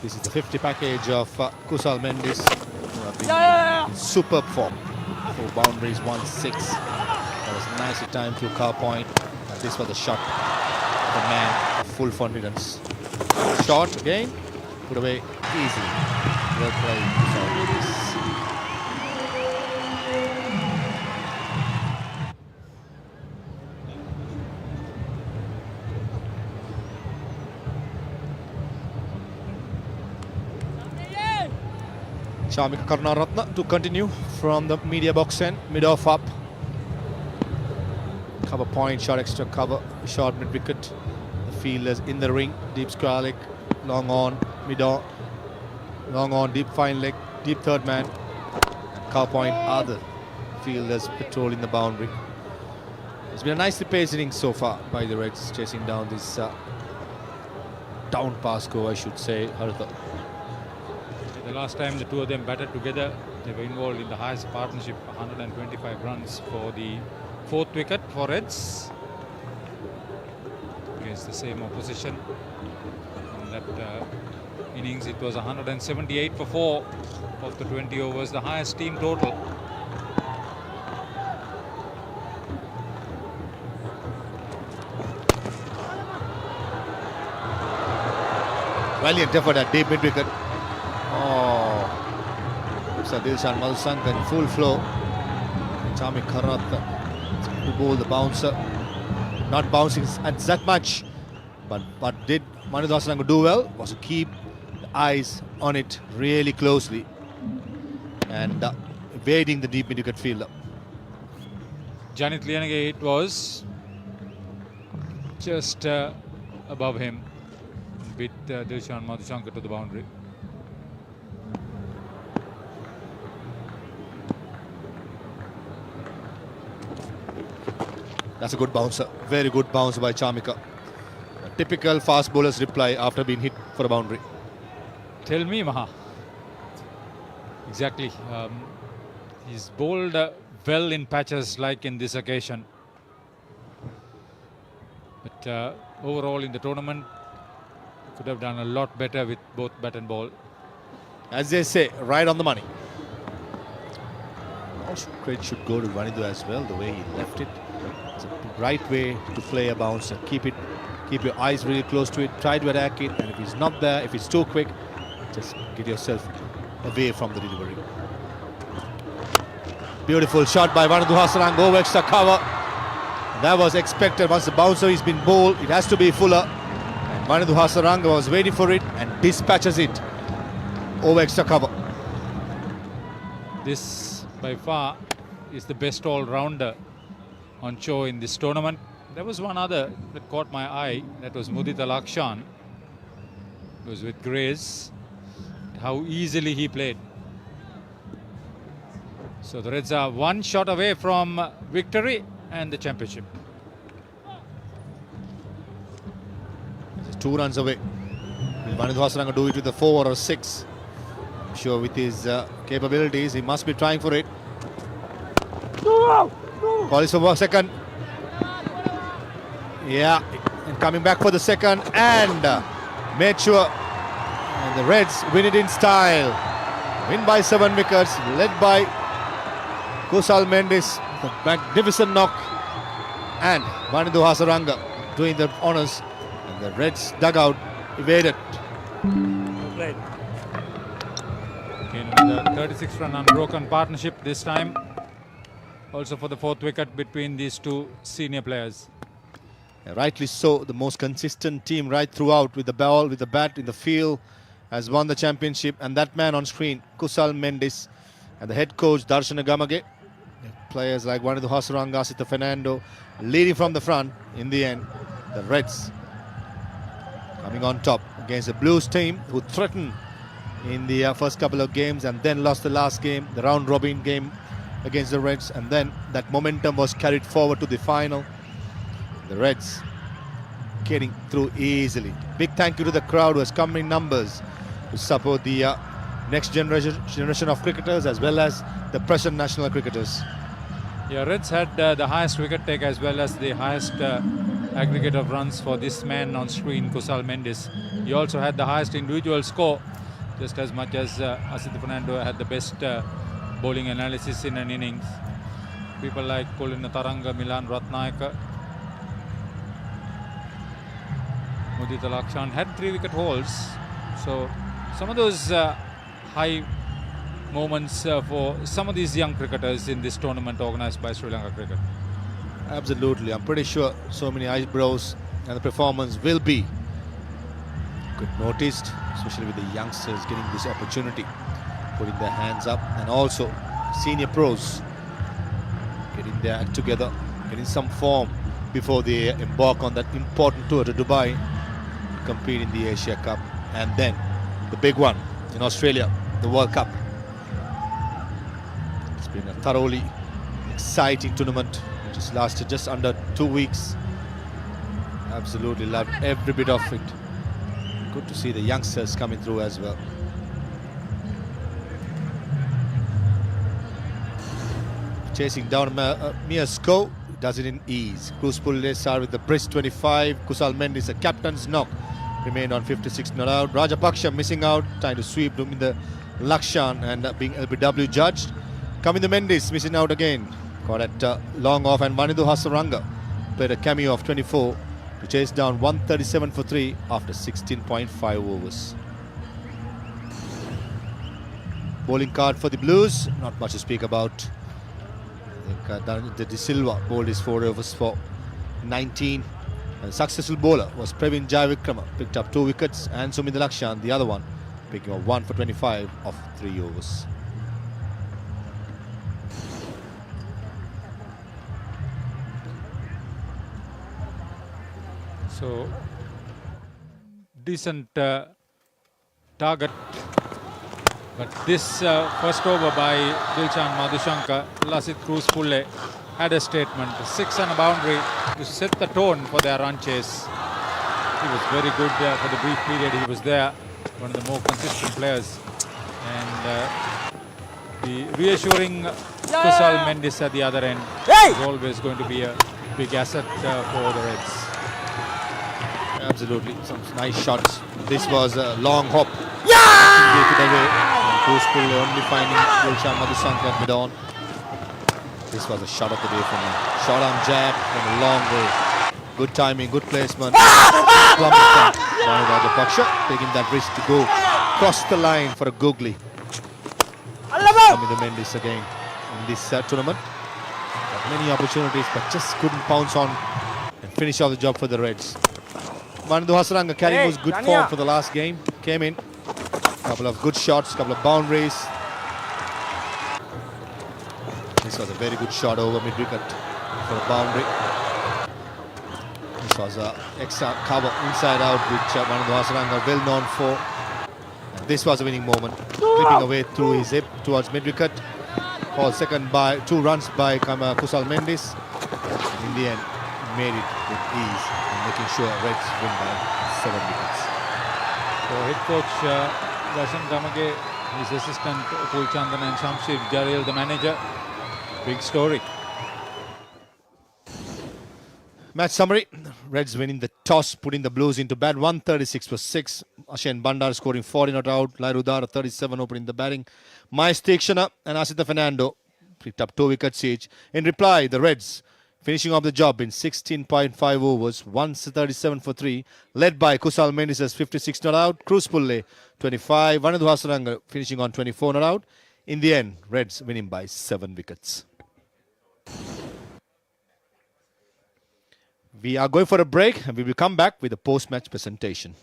This is the 50 package of Kusal Mendes, who have been in superb form. 4 boundaries, 1-6. That was nicely timed to car point. And this was the shot. The man of full confidence. Shot again, put away easily. Well played, Kusal Mendes. Shamika Karunaratne to continue from the media box end, mid-off up. Cover point, short extra cover, short mid-wicket. The fielders in the ring, deep square leg, long on, mid-on, long on, deep fine leg, deep third man. Cover point, other fielders patrolling the boundary. It's been a nicely paced inning so far by the Reds, chasing down this down pass go, I should say, Haritha. The last time the two of them batted together, they were involved in the highest partnership, 125 runs for the 4th wicket for Reds against the same opposition. In that innings, it was 178 for 4 of the 20 overs, the highest team total. Valiant effort at deep mid-wicket. Oh, it's a Dilshan Malsank in full flow. Chami Karat to bowl the bouncer. Not bouncing at that much, but what did Manu Dasananga do well was to keep the eyes on it really closely and evading the deep mid-wicket fielder. Janit Liyanage, it was just above him, beat Dilshan Madhushankar to the boundary. That's a good bouncer. Very good bounce by Chamika. A typical fast bowler's reply after being hit for a boundary. Tell me, Maha. Exactly. He's bowled well in patches like in this occasion. But overall in the tournament, could have done a lot better with both bat and ball. As they say, right on the money. Also, credit should go to Vanidu as well, the way he left it. It's a right way to play a bouncer. Keep your eyes really close to it, try to attack it, and if it's not there, if it's too quick, just get yourself away from the delivery. Beautiful shot by Vanadu Hasaranga over extra cover. That was expected. Once the bouncer has been bowled, it has to be Fuller. And Vanadu Hasaranga was waiting for it and dispatches it over extra cover. This by far is the best all-rounder on show in this tournament. There was one other that caught my eye. That was Mudita Lakshan. It was with grace. How easily he played. So the Reds are one shot away from victory and the championship. 2 runs away. Will Vanadu Hasaranga do it with a 4 or a 6? I'm sure with his capabilities, he must be trying for it. Call is for second. Yeah, and coming back for the second and made sure. And the Reds win it in style. Win by 7 wickets, led by Kusal Mendis. The magnificent knock. And Vanadu Hasaranga doing the honours. And the Reds dugout evaded. Right. In the 36-run unbroken partnership this time. Also for the 4th wicket between these two senior players. Rightly so, the most consistent team right throughout, with the ball, with the bat in the field, has won the championship. And that man on screen, Kusal Mendis, and the head coach Darshana Gamage. Players like Vanadu Hasaranga, Asita Fernando leading from the front. In the end, the Reds coming on top against the Blues team, who threatened in the first couple of games and then lost the last game, the round robin game against the Reds, and then that momentum was carried forward to the final. The Reds getting through easily. Big thank you to the crowd who has come in numbers to support the next generation of cricketers as well as the present national cricketers. Yeah, Reds had the highest wicket take as well as the highest aggregate of runs for this man on screen, Kusal Mendis. He also had the highest individual score, just as much as Asita Fernando had the best bowling analysis in an innings. People like Kulina Taranga, Milan Ratnayaka, Mudita Lakshan had 3 wicket hauls. So some of those high moments for some of these young cricketers in this tournament organised by Sri Lanka Cricket. Absolutely, I'm pretty sure so many eyebrows and the performance will be good noticed, especially with the youngsters getting this opportunity, putting their hands up, and also senior pros getting their act together, getting some form before they embark on that important tour to Dubai to compete in the Asia Cup, and then the big one in Australia, the World Cup. It's been a thoroughly exciting tournament which has lasted just under 2 weeks. Absolutely loved every bit of it. Good to see the youngsters coming through as well. Chasing down Miasko, does it in ease. Cruz Pullesar with the brisk 25. Kusal Mendis, a captain's knock, remained on 56 not out. Rajapaksha missing out, trying to sweep in the Lakshan and being LBW judged. Coming the Mendis, missing out again. Caught at long off, and Vanadu Hasaranga played a cameo of 24 to chase down 137 for 3 after 16.5 overs. Bowling card for the Blues, not much to speak about. I think De Silva bowled his 4 overs for 19. And the successful bowler was Praveen Jayavikrama, picked up 2 wickets, and Sumit Lakshan, the other one, picking up 1 for 25 of 3 overs. So, decent target. But this first over by Dilshan Madhushankar, Lasit Cruz Pulle had a statement. 6 and a boundary to set the tone for their run chase. He was very good for the brief period he was there. One of the more consistent players. And the reassuring Kusal Mendis at the other end is always going to be a big asset for the Reds. Absolutely, some nice shots. This was a long hop. Yeah! Cruz Pulle only finding Dilshan Madhushankar at mid-on. This was a shot of the day for me. Short arm jab from a long way. Good timing, good placement. Rajapaksha taking that risk to go cross the line for a googly. Coming the Mendis again. in this tournament. Got many opportunities, but just couldn't pounce on and finish off the job for the Reds. Mandu Hasaranga carrying was good form for the last game. Came in, couple of good shots, couple of boundaries. This was a very good shot over mid-wicket for a boundary. This was a extra cover inside out, which Mandu Hasaranga well known for. And this was a winning moment, clipping away through his hip towards mid-wicket. Called second by 2 runs by Kusal Mendis. In the end, made it with ease and making sure Reds win by 7 wickets. So head coach Rashan Damage, his assistant Upul Chandan and Shamshir Jaril, the manager. Big story. Match summary. Reds winning the toss, putting the Blues into bat. 136 for 6. Ashen Bandar scoring 40 not out. Lairudara 37 opening the batting. Miles Tikshana and Asita Fernando picked up 2 wickets each. In reply, the Reds finishing off the job in 16.5 overs. 137 for 3. Led by Kusal Mendis 56 not out. Cruz Pulle 25. Vanadu Hasaranga finishing on 24 not out. In the end, Reds winning by 7 wickets. We are going for a break and we will come back with a post-match presentation.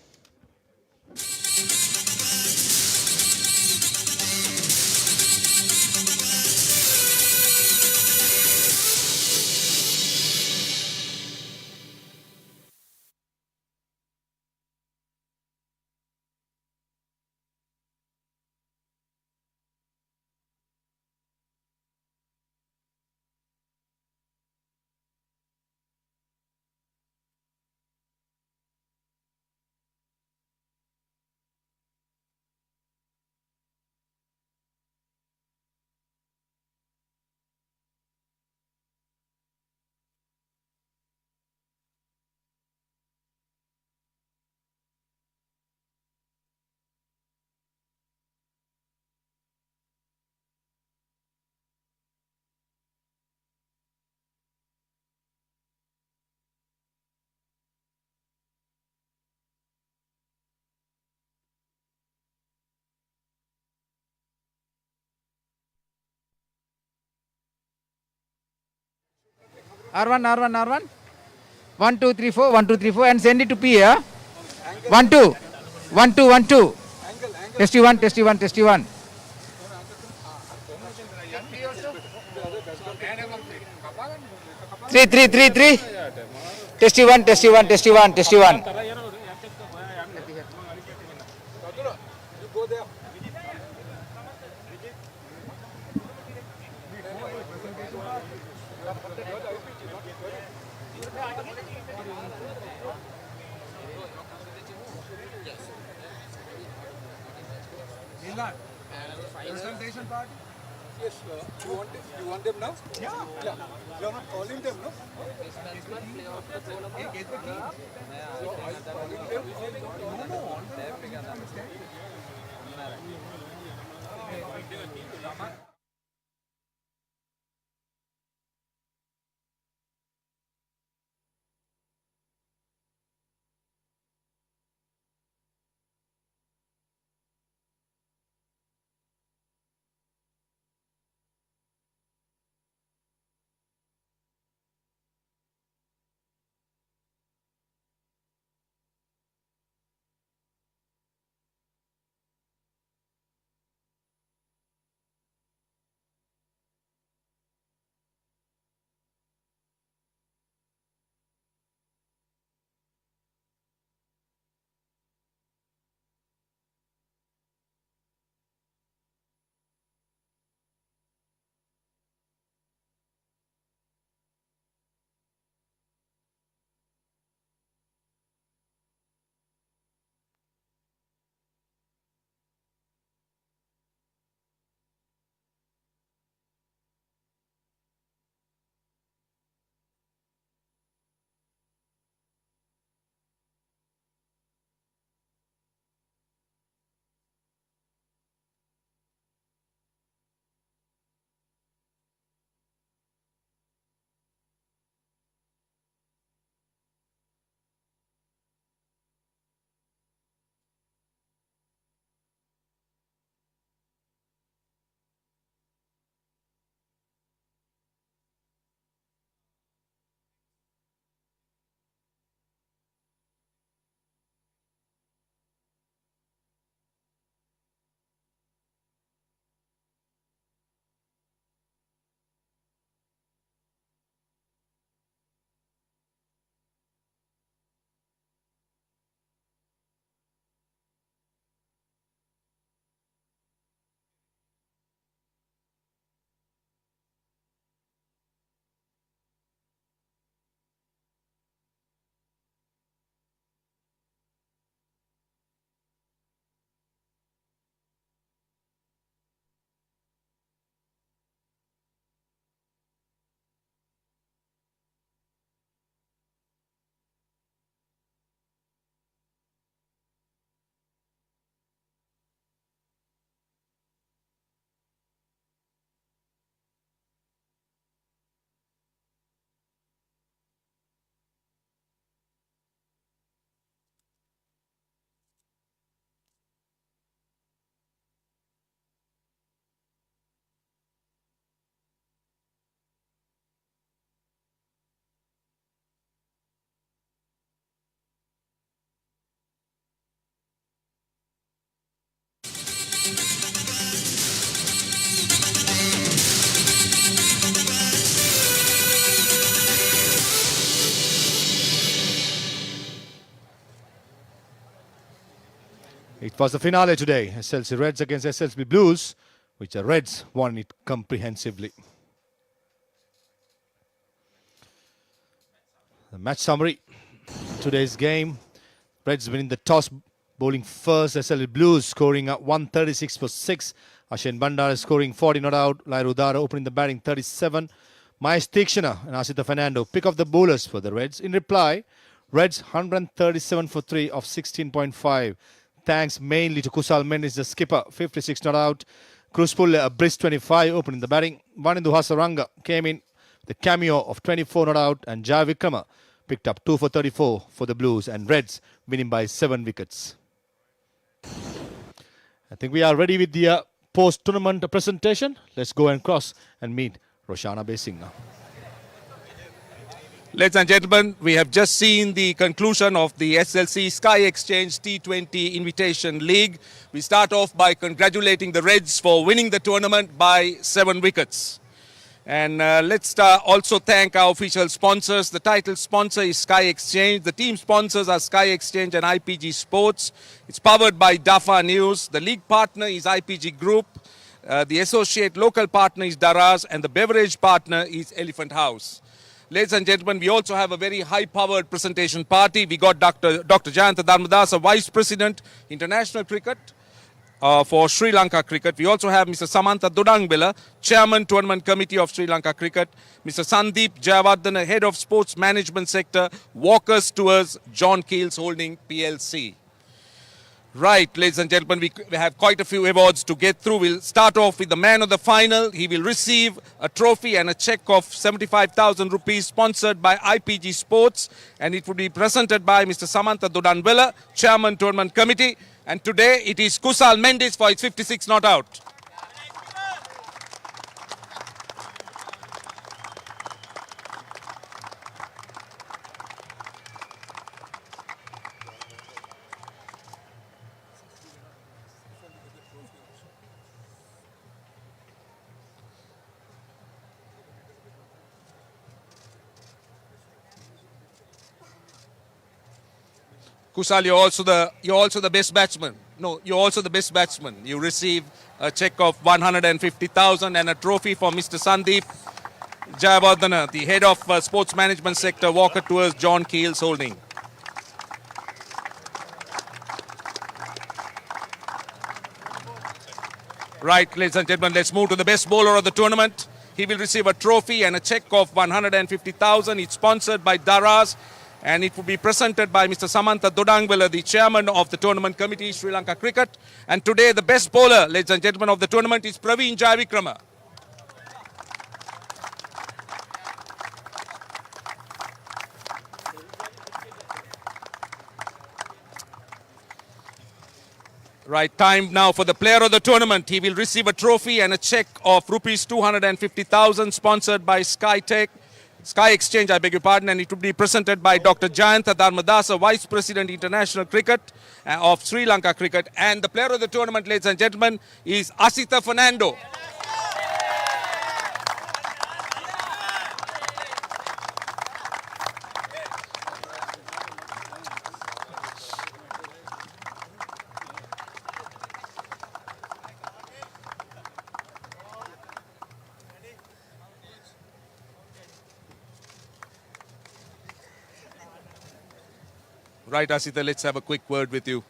R1, R1, R1. 1, 2, 3, 4, 1, 2, 3, 4, and send it to P here. 1, 2. 1, 2, 1, 2. Testy 1, testy 1, testy 1. 3, 3, 3, 3. Testy 1, testy 1, testy 1, testy 1. Presentation party? Yes, you want them now? Yeah. You're not calling them, no? was the finale today. SLC Reds against SLC Blues, which the Reds won it comprehensively. The match summary. Today's game. Reds winning the toss, bowling first. SLC Blues scoring at 136 for 6. Ashen Bandara scoring 40 not out. Lahir Udara opening the batting 37. Mahesh Tikshana and Asita Fernando pick up the bowlers for the Reds. In reply, Reds 137 for 3 of 16.5. Thanks mainly to Kusal Mendes, the skipper, 56 not out. Cruz Pulle, a brisk 25 opening the batting. Vanindu Hasaranga came in the cameo of 24 not out, and Jai Vikrama picked up 2 for 34 for the Blues, and Reds winning by 7 wickets. I think we are ready with the post-tournament presentation. Let's go and cross and meet Roshana Besing now. Ladies and gentlemen, we have just seen the conclusion of the SLC Sky Exchange T20 Invitation League. We start off by congratulating the Reds for winning the tournament by 7 wickets. And let's also thank our official sponsors. The title sponsor is Sky Exchange. The team sponsors are Sky Exchange and IPG Sports. It's powered by DAFA News. The league partner is IPG Group. The associate local partner is Daraz, and the beverage partner is Elephant House. Ladies and gentlemen, we also have a very high-powered presentation party. We got Dr. Jayantha Dharmadasa, Vice President, International Cricket for Sri Lanka Cricket. We also have Mr. Samantha Dodangvela, Chairman, Tournament Committee of Sri Lanka Cricket. Mr. Sandeep Jayawardena, Head of Sports Management Sector, Walkers Tours, John Keels Holding PLC. Right, ladies and gentlemen, we have quite a few awards to get through. We'll start off with the man of the final. He will receive a trophy and a check of 75,000 rupees sponsored by IPG Sports, and it will be presented by Mr. Samantha Dodangvela, Chairman, Tournament Committee. And today it is Kusal Mendes for his 56 not out. Kusal, you're also the best batsman. No, you're also the best batsman. You receive a check of 150,000 and a trophy for Mr. Sandeep Jayawardena, the head of sports management sector, Walker Tours, John Keels Holding. Right, ladies and gentlemen, let's move to the best bowler of the tournament. He will receive a trophy and a check of 150,000. It's sponsored by Daraz, and it will be presented by Mr. Samantha Dodangvela, the chairman of the tournament committee, Sri Lanka Cricket. And today the best bowler, ladies and gentlemen, of the tournament is Praveen Jayavikrama. Right, time now for the player of the tournament. He will receive a trophy and a check of rupees 250,000 sponsored by Sky Exchange, I beg your pardon, and it will be presented by Dr. Jayantha Dharmadasa, Vice President, International Cricket of Sri Lanka Cricket. And the player of the tournament, ladies and gentlemen, is Asita Fernando. Right, Asita, let's have a quick word with you.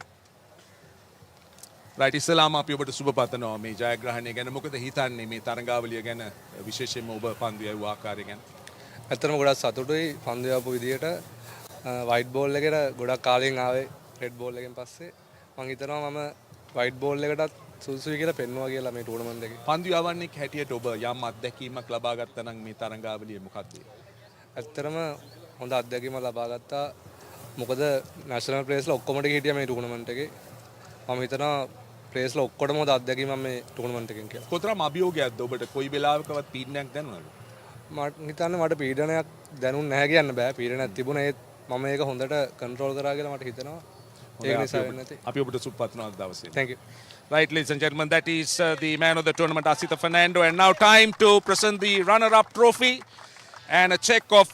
Right, ඉස්සලාම අපි ඔබට සුබ පතනවා මේ ජයග්‍රහණය ගැන. මොකද හිතන්නේ මේ තරඟාවලිය ගැන, විශේෂයෙන්ම ඔබ පන්දු යවූ ආකාරය ගැන? ඇත්තටම ගොඩක් සතුටුයි පන්දු යවපු විදියට. වයිට් බෝල් එකට ගොඩක් කාලෙන් ආවේ රෙඩ් බෝල් එකෙන් පස්සේ මම හිතනවා මම වයිට් බෝල් එකටත් සුදුසුයි කියලා පෙන්වුවා කියලා මේ ටූර්නමන්ට් එකේ. පන්දු යවන්නෙක් හැටියට ඔබ යම් අත්දැකීමක් ලබා ගත්තා නම් මේ තරඟාවලිය මොකක්ද? ඇත්තටම හොඳ අත්දැකීමක් ලබා ගත්තා. මොකද නැෂනල් ප්ලේස්ලා ඔක්කොම ටික හිටියා මේ ටූර්නමන්ට් එකේ. මම හිතනවා ප්ලේස්ලා ඔක්කොටම හොඳ අත්දැකීමක් මේ ටූර්නමන්ට් එකෙන් කියලා. කොතරම් අභියෝගයක්ද ඔබට? කොයි වෙලාවකවත් පීඩනයක් දැනුණාද? මට හිතන්නේ මට පීඩනයක් දැනුන්නේ නැහැ කියන්න බෑ. පීඩනයක් තිබුණා ඒත් මම ඒක හොඳට කන්ට්‍රෝල් කරා කියලා මට හිතෙනවා. ඒක නිසා වෙන්නේ නැති. අපි ඔබට සුබ පතනවා දවසේ. Thank you. Right, ladies and gentlemen, that is the man of the tournament, Asita Fernando. And now time to present the runner-up trophy. and a check of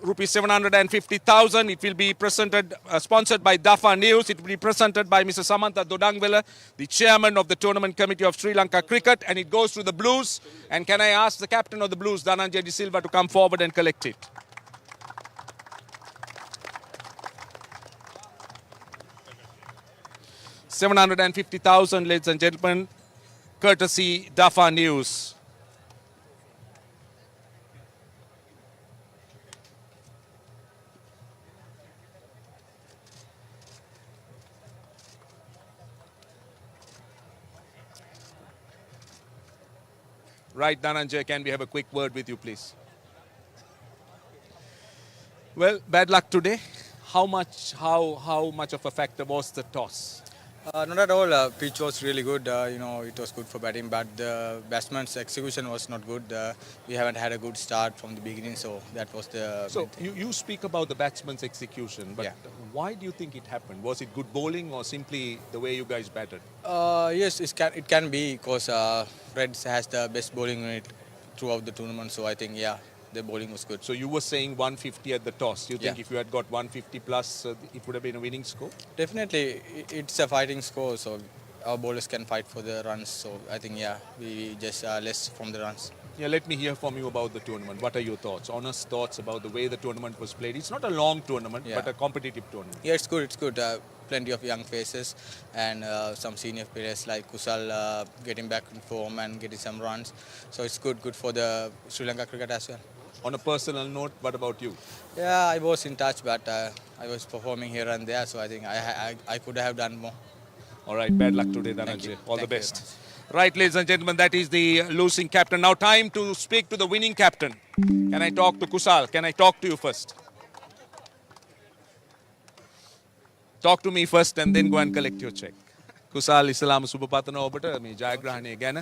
rupees 750,000. It will be presented, sponsored by Dafa News. It will be presented by Mr. Samantha Dodangwala, the chairman of the Tournament Committee of Sri Lanka Cricket, and it goes to the Blues. And can I ask the captain of the Blues, Dhananjay De Silva, to come forward and collect it? $750,000, ladies and gentlemen, courtesy Dafa News. Right, Dhananjay, can we have a quick word with you, please? Well, bad luck today. How much of a factor was the toss? Not at all. Pitch was really good. It was good for batting, but the batsman's execution was not good. We haven't had a good start from the beginning, so that was the. So you speak about the batsman's execution, but Yeah. why do you think it happened? Was it good bowling or simply the way you guys batted? Yes, it can be because Reds has the best bowling unit throughout the tournament. So I think the bowling was good. So you were saying 150 at the toss. You think Yeah. if you had got 150 plus, it would have been a winning score? Definitely, it's a fighting score, so our bowlers can fight for the runs. So I think we just less from the runs. Yeah, let me hear from you about the tournament. What are your thoughts? Honest thoughts about the way the tournament was played. It's not a long tournament, Yeah. but a competitive tournament. Yeah, it's good. It's good. Plenty of young faces and some senior players like Kusal getting back in form and getting some runs. So it's good for the Sri Lanka cricket as well. On a personal note, what about you? Yeah, I was in touch, but I was performing here and there, so I think I could have done more. All right, bad luck today, Thank Dhananjay. you. All the Thank you best. very Right, ladies and gentlemen, that is the losing captain. Now time to speak to the winning captain. Can I talk to Kusal? Can I talk to you first? Talk to me first and then go and collect your check. කුසාල් ඉස්ලාම සුබපතන ඔබට මේ ජයග්‍රහණය ගැන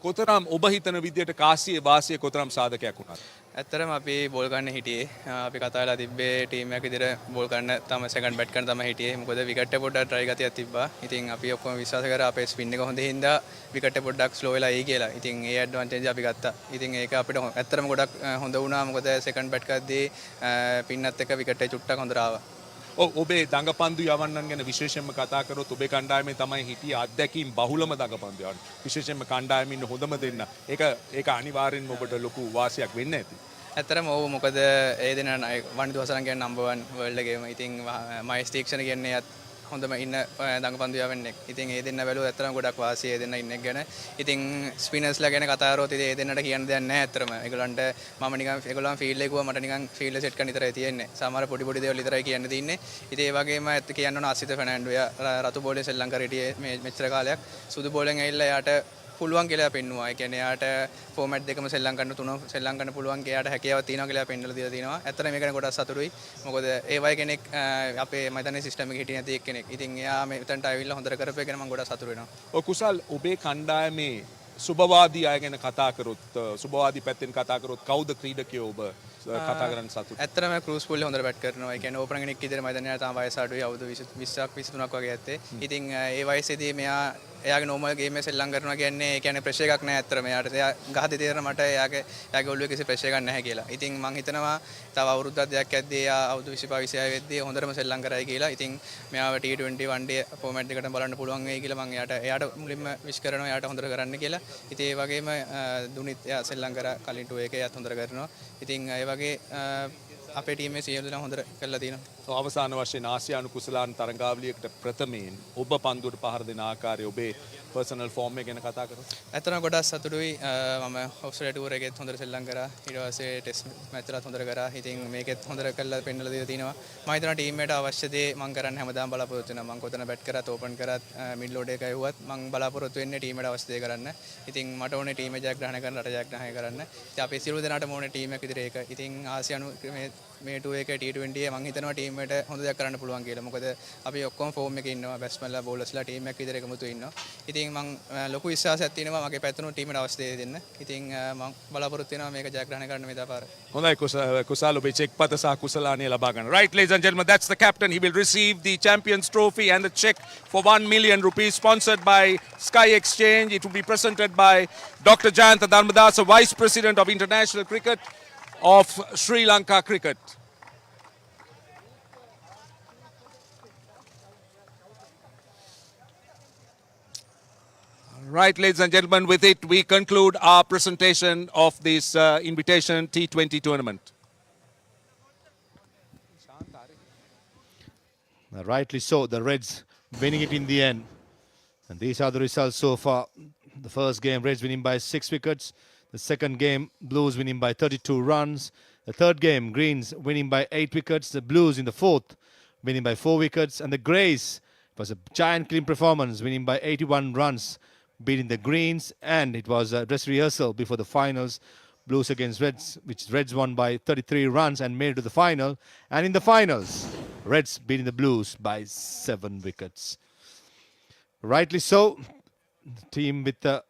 කොතරම් ඔබ හිතන විදියට කාසිය වාසිය කොතරම් සාධකයක් වුණාද? ඇත්තටම අපි බෝල් ගන්න හිටියේ. අපි කතා වෙලා තිබ්බේ ටීම් එකක් විදිහට බෝල් ගන්න තමයි සෙකන්ඩ් බැට් කරන තමයි හිටියේ. මොකද විකට් එක පොඩ්ඩක් ඩ්‍රයි ගතියක් තිබ්බා. ඉතින් අපි ඔක්කොම විශ්වාස කරා අපේ ස්පින් එක හොඳ හින්දා විකට් එක පොඩ්ඩක් ස්ලෝ වෙලා එයි කියලා. ඉතින් ඒ ඇඩ්වාන්ටේජ් අපි ගත්තා. ඉතින් ඒක අපිට ඇත්තටම ගොඩක් හොඳ වුණා. මොකද සෙකන්ඩ් බැට් කරද්දී පින්නත් එක්ක විකට් එක චුට්ටක් හොඳට ආවා. ඔබේ දඟපන්දු යවන්නන් ගැන විශේෂයෙන්ම කතා කරොත් ඔබේ කණ්ඩායමේ තමයි හිටියේ අත්දැකීම් බහුලම දඟපන්දු යවන්න. විශේෂයෙන්ම කණ්ඩායමේ ඉන්න හොඳම දෙන්න. ඒක අනිවාර්යෙන්ම ඔබට ලොකු වාසියක් වෙන්න ඇති. ඇත්තටම ඔව් මොකද ඒ දෙන වනිදු හසරන් කියන්නේ නම්බර් 1 වර්ල්ඩ් එකේම. ඉතින් මයිස් තීක්ෂණ කියන්නේ හොඳම ඉන්න දඟපන්දු යවන්නෙක්. ඉතින් ඒ දෙන්න බැලුවොත් ඇත්තටම ගොඩක් වාසිය ඒ දෙන්න ඉන්නෙක් ගැන. ඉතින් ස්පිනර්ස්ලා ගැන කතා කරොත් ඉතින් ඒ දෙන්නට කියන්න දෙයක් නැහැ ඇත්තටම. ඒගොල්ලන්ට මම නිකන් ඒගොල්ලන් ෆීල්ඩ් එක ගුවා මට නිකන් ෆීල්ඩ් සෙට් කරන්න විතරයි තියෙන්නේ. සමහර පොඩි දේවල් විතරයි කියන්න තියෙන්නේ. ඉතින් ඒ වගේම ඇත්ත කියන්න ඕන අසිත ෆර්නැන්ඩෝ යා රතු බෝලෙන් ශ්‍රී ලංකාවට හිටියේ මේ මෙච්චර කාලයක්. සුදු බෝලෙන් ඇවිල්ලා යාට පුළුවන් කියලා පෙන්නුවා. ඒ කියන්නේ යාට ෆෝමැට් දෙකම සෙල්ලම් කරන්න සෙල්ලම් කරන්න පුළුවන් යාට හැකියාවක් තියෙනවා කියලා පෙන්නලා දීලා තිනවා. ඇත්තටම මේක ගැන ගොඩක් සතුටුයි. මොකද ඒ වගේ කෙනෙක් අපේ මම හිතන්නේ සිස්ටම් එකේ හිටිය නැති එක්කෙනෙක්. ඉතින් එයා මෙතනට ආවිල්ලා හොඳට කරපු එක ගැන මම ගොඩක් සතුටු වෙනවා. ඔය කුසල් ඔබේ කණ්ඩායමේ සුබවාදී අය ගැන කතා කරොත් සුබවාදී පැත්තෙන් කතා කරොත් කවුද ක්‍රීඩකයෝ ඔබ කතා කරන්න සතුටු? ඇත්තටම ක්‍රූස් පූල් හොඳට බැට් කරනවා. ඒ කියන්නේ ඕපනර් කෙනෙක් විදිහට මම හිතන්නේ තාම වයස අඩුයි. අවුරුදු 20ක් 23ක් වගේ ඇත්තේ. ඉතින් ඒ වයසේදී මෙයා එයාගේ නෝමල් ගේම් එක සෙල්ලම් කරනවා කියන්නේ ඒ කියන්නේ ප්‍රෙෂර් එකක් නැහැ ඇත්තටම. එයා ගහදී තේරෙන මට එයාගේ ඔළුවේ කිසි ප්‍රෙෂර් එකක් නැහැ කියලා. ඉතින් මම හිතනවා තව අවුරුද්දක් දෙකක් යද්දී එයා අවුරුදු 25 26 වෙද්දී හොඳටම සෙල්ලම් කරයි කියලා. ඉතින් මෙයාව T20 one day ෆෝමැට් එකට බලන්න පුළුවන් වෙයි කියලා මම එයාට මුලින්ම විශ් කරනවා එයාට හොඳට කරන්න කියලා. ඉතින් ඒ වගේම දුනිත් එයා සෙල්ලම් කරා කලින් ටූ එකේ එයාත් හොඳට කරනවා. ඉතින් ඒ වගේ අපේ ටීමේ සියලු දෙනා හොඳට කරලා තියෙනවා. අවසාන වශයෙන් ආසියානු කුසලාන තරඟාවලියකට ප්‍රථමයෙන් ඔබ පන්දුවට පහර දෙන ආකාරය ඔබේ පර්සනල් ෆෝම් එක ගැන කතා කරමු. ඇත්තටම ගොඩක් සතුටුයි. මම ඔස්ට්‍රේලියා ටූර් එකෙත් හොඳට සෙල්ලම් කරා. ඊට පස්සේ ටෙස්ට් මැච් වලත් හොඳට කරා. ඉතින් මේකෙත් හොඳට කරලා පෙන්නලා දීලා තිනවා. මම හිතනවා ටීම් එකට අවශ්‍ය දේ මම කරන්න හැමදාම බලාපොරොත්තු වෙනවා. මම කොතන බැට් කරත් ඕපන් කරත් මිඩ් ලෝඩ් එක ඇහුවත් මම බලාපොරොත්තු වෙන්නේ ටීම් එකට අවශ්‍ය දේ කරන්න. ඉතින් මට ඕනේ ටීම් එක ජයග්‍රහණය කරන්න රට ජයග්‍රහණය කරන්න. ඉතින් අපේ සියලු දෙනාටම ඕනේ ටීම් එක විදිහට ඒක. ඉතින් ආසියානු මේ ටූ එක T20 මම හිතනවා ටීම් එකට හොඳ දෙයක් කරන්න පුළුවන් කියලා. මොකද අපි ඔක්කොම ෆෝම් එකේ ඉන්නවා. බැට්ස්මන්ලා බෝලර්ස්ලා ටීම් එකක් විදිහට එකමුතු ඉන්නවා. ඉතින් මම ලොකු විශ්වාසයක් තියෙනවා මගේ පැත්තෙන් ටීම් එකට අවශ්‍ය දේ දෙන්න. ඉතින් මම බලාපොරොත්තු වෙනවා මේක ජයග්‍රහණය කරන්න මේ දපාර. හොඳයි කුසල් ඔබේ චෙක් පත සහ කුසලානිය ලබා ගන්න. Right, ladies and gentlemen, that's the captain. He will receive the Champions Trophy and the check for 1 million rupees sponsored by Sky Exchange. It will be presented by Dr. Jayanta Dharmadasa, Vice President of International Cricket. of Sri Lanka cricket. Right, ladies and gentlemen, with it we conclude our presentation of this Invitation T20 tournament. Rightly so, the Reds winning it in the end. And these are the results so far. The first game, Reds winning by 6 wickets. The second game, Blues winning by 32 runs. The third game, Greens winning by 8 wickets. The Blues in the fourth, winning by 4 wickets. And the Greys, it was a giant clean performance, winning by 81 runs, beating the Greens. And it was a dress rehearsal before the finals. Blues against Reds, which Reds won by 33 runs and made it to the final. And in the finals, Reds beating the Blues by 7 wickets. Rightly so, the team with the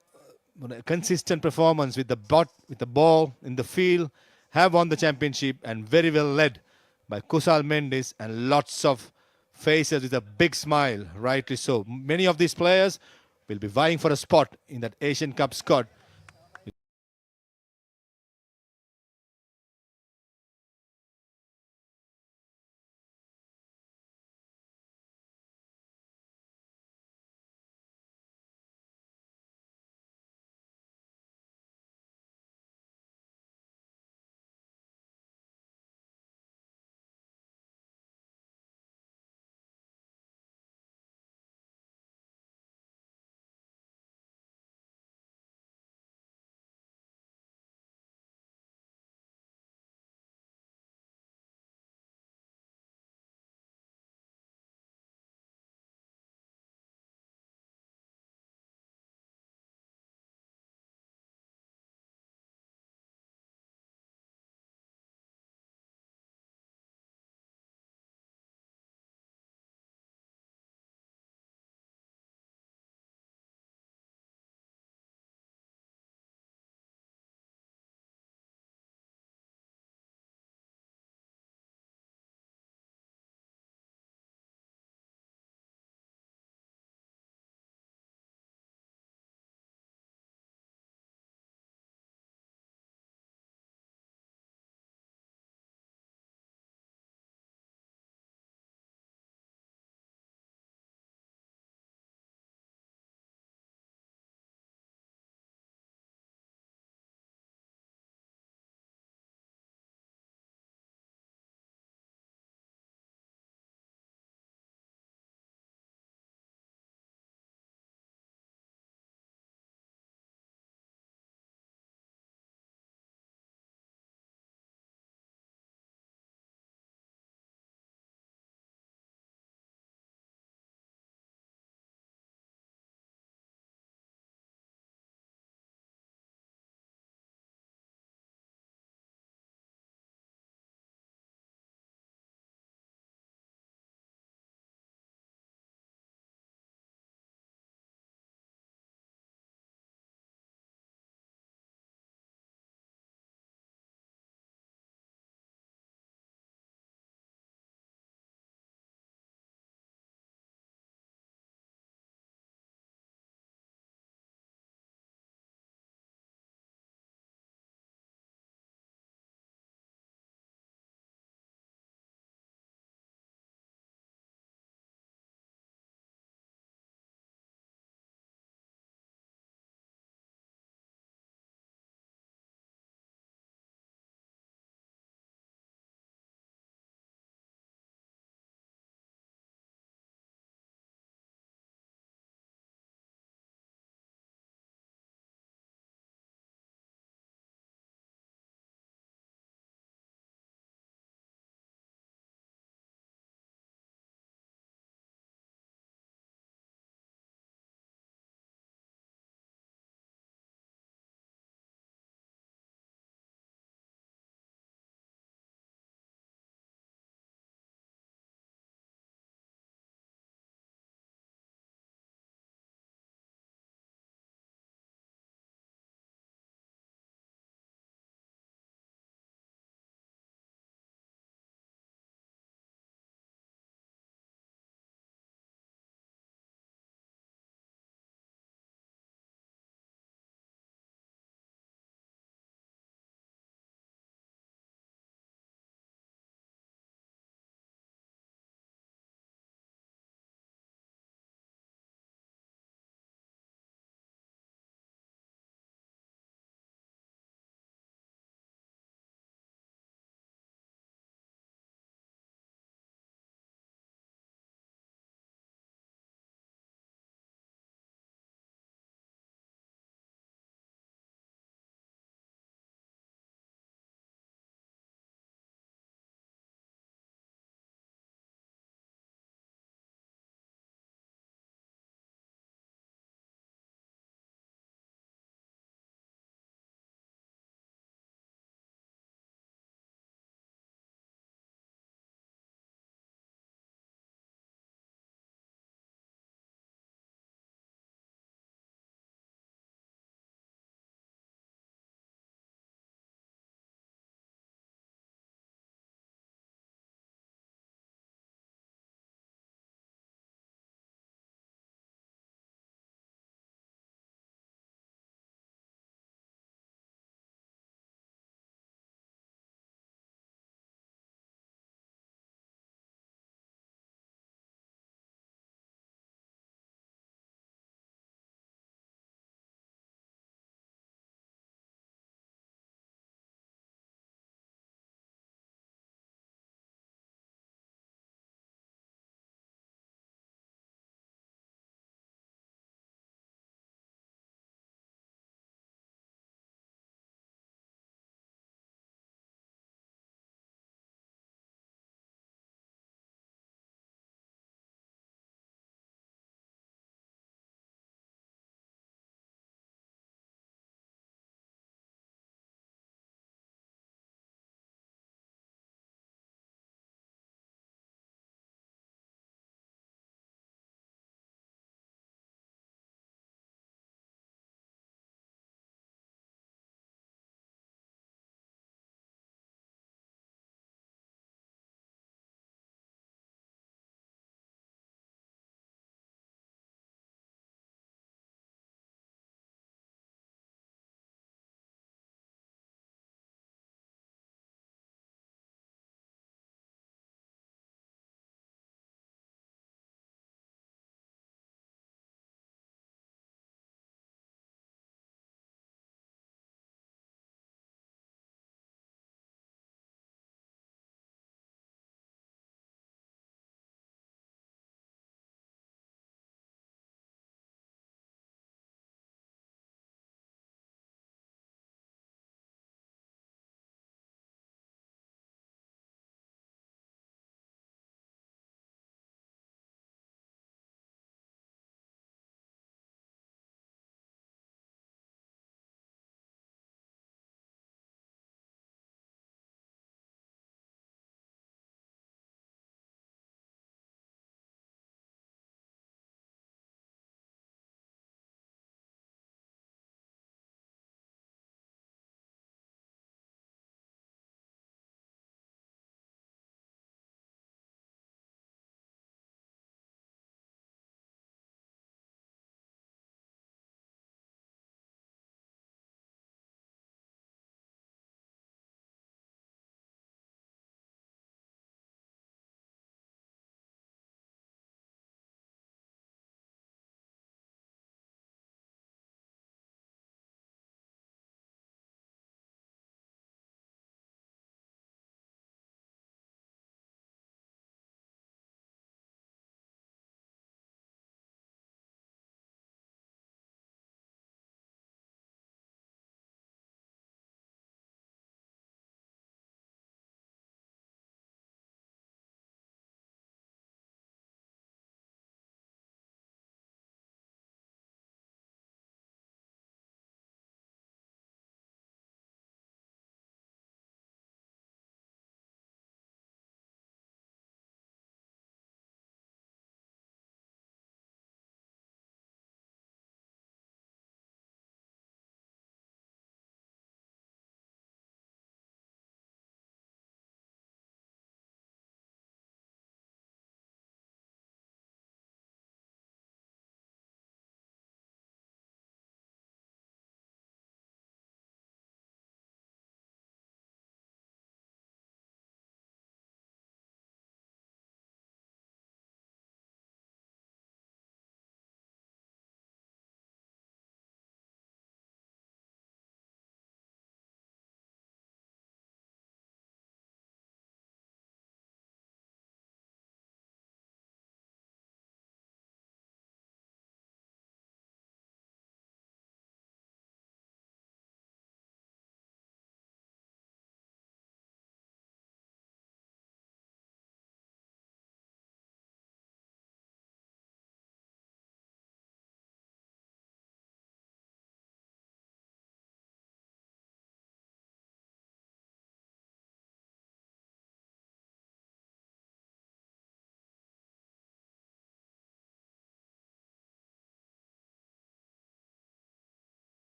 consistent performance with the ball in the field have won the championship, and very well led by Kusal Mendis and lots of faces with a big smile. Rightly so. Many of these players will be vying for a spot in that Asian Cup squad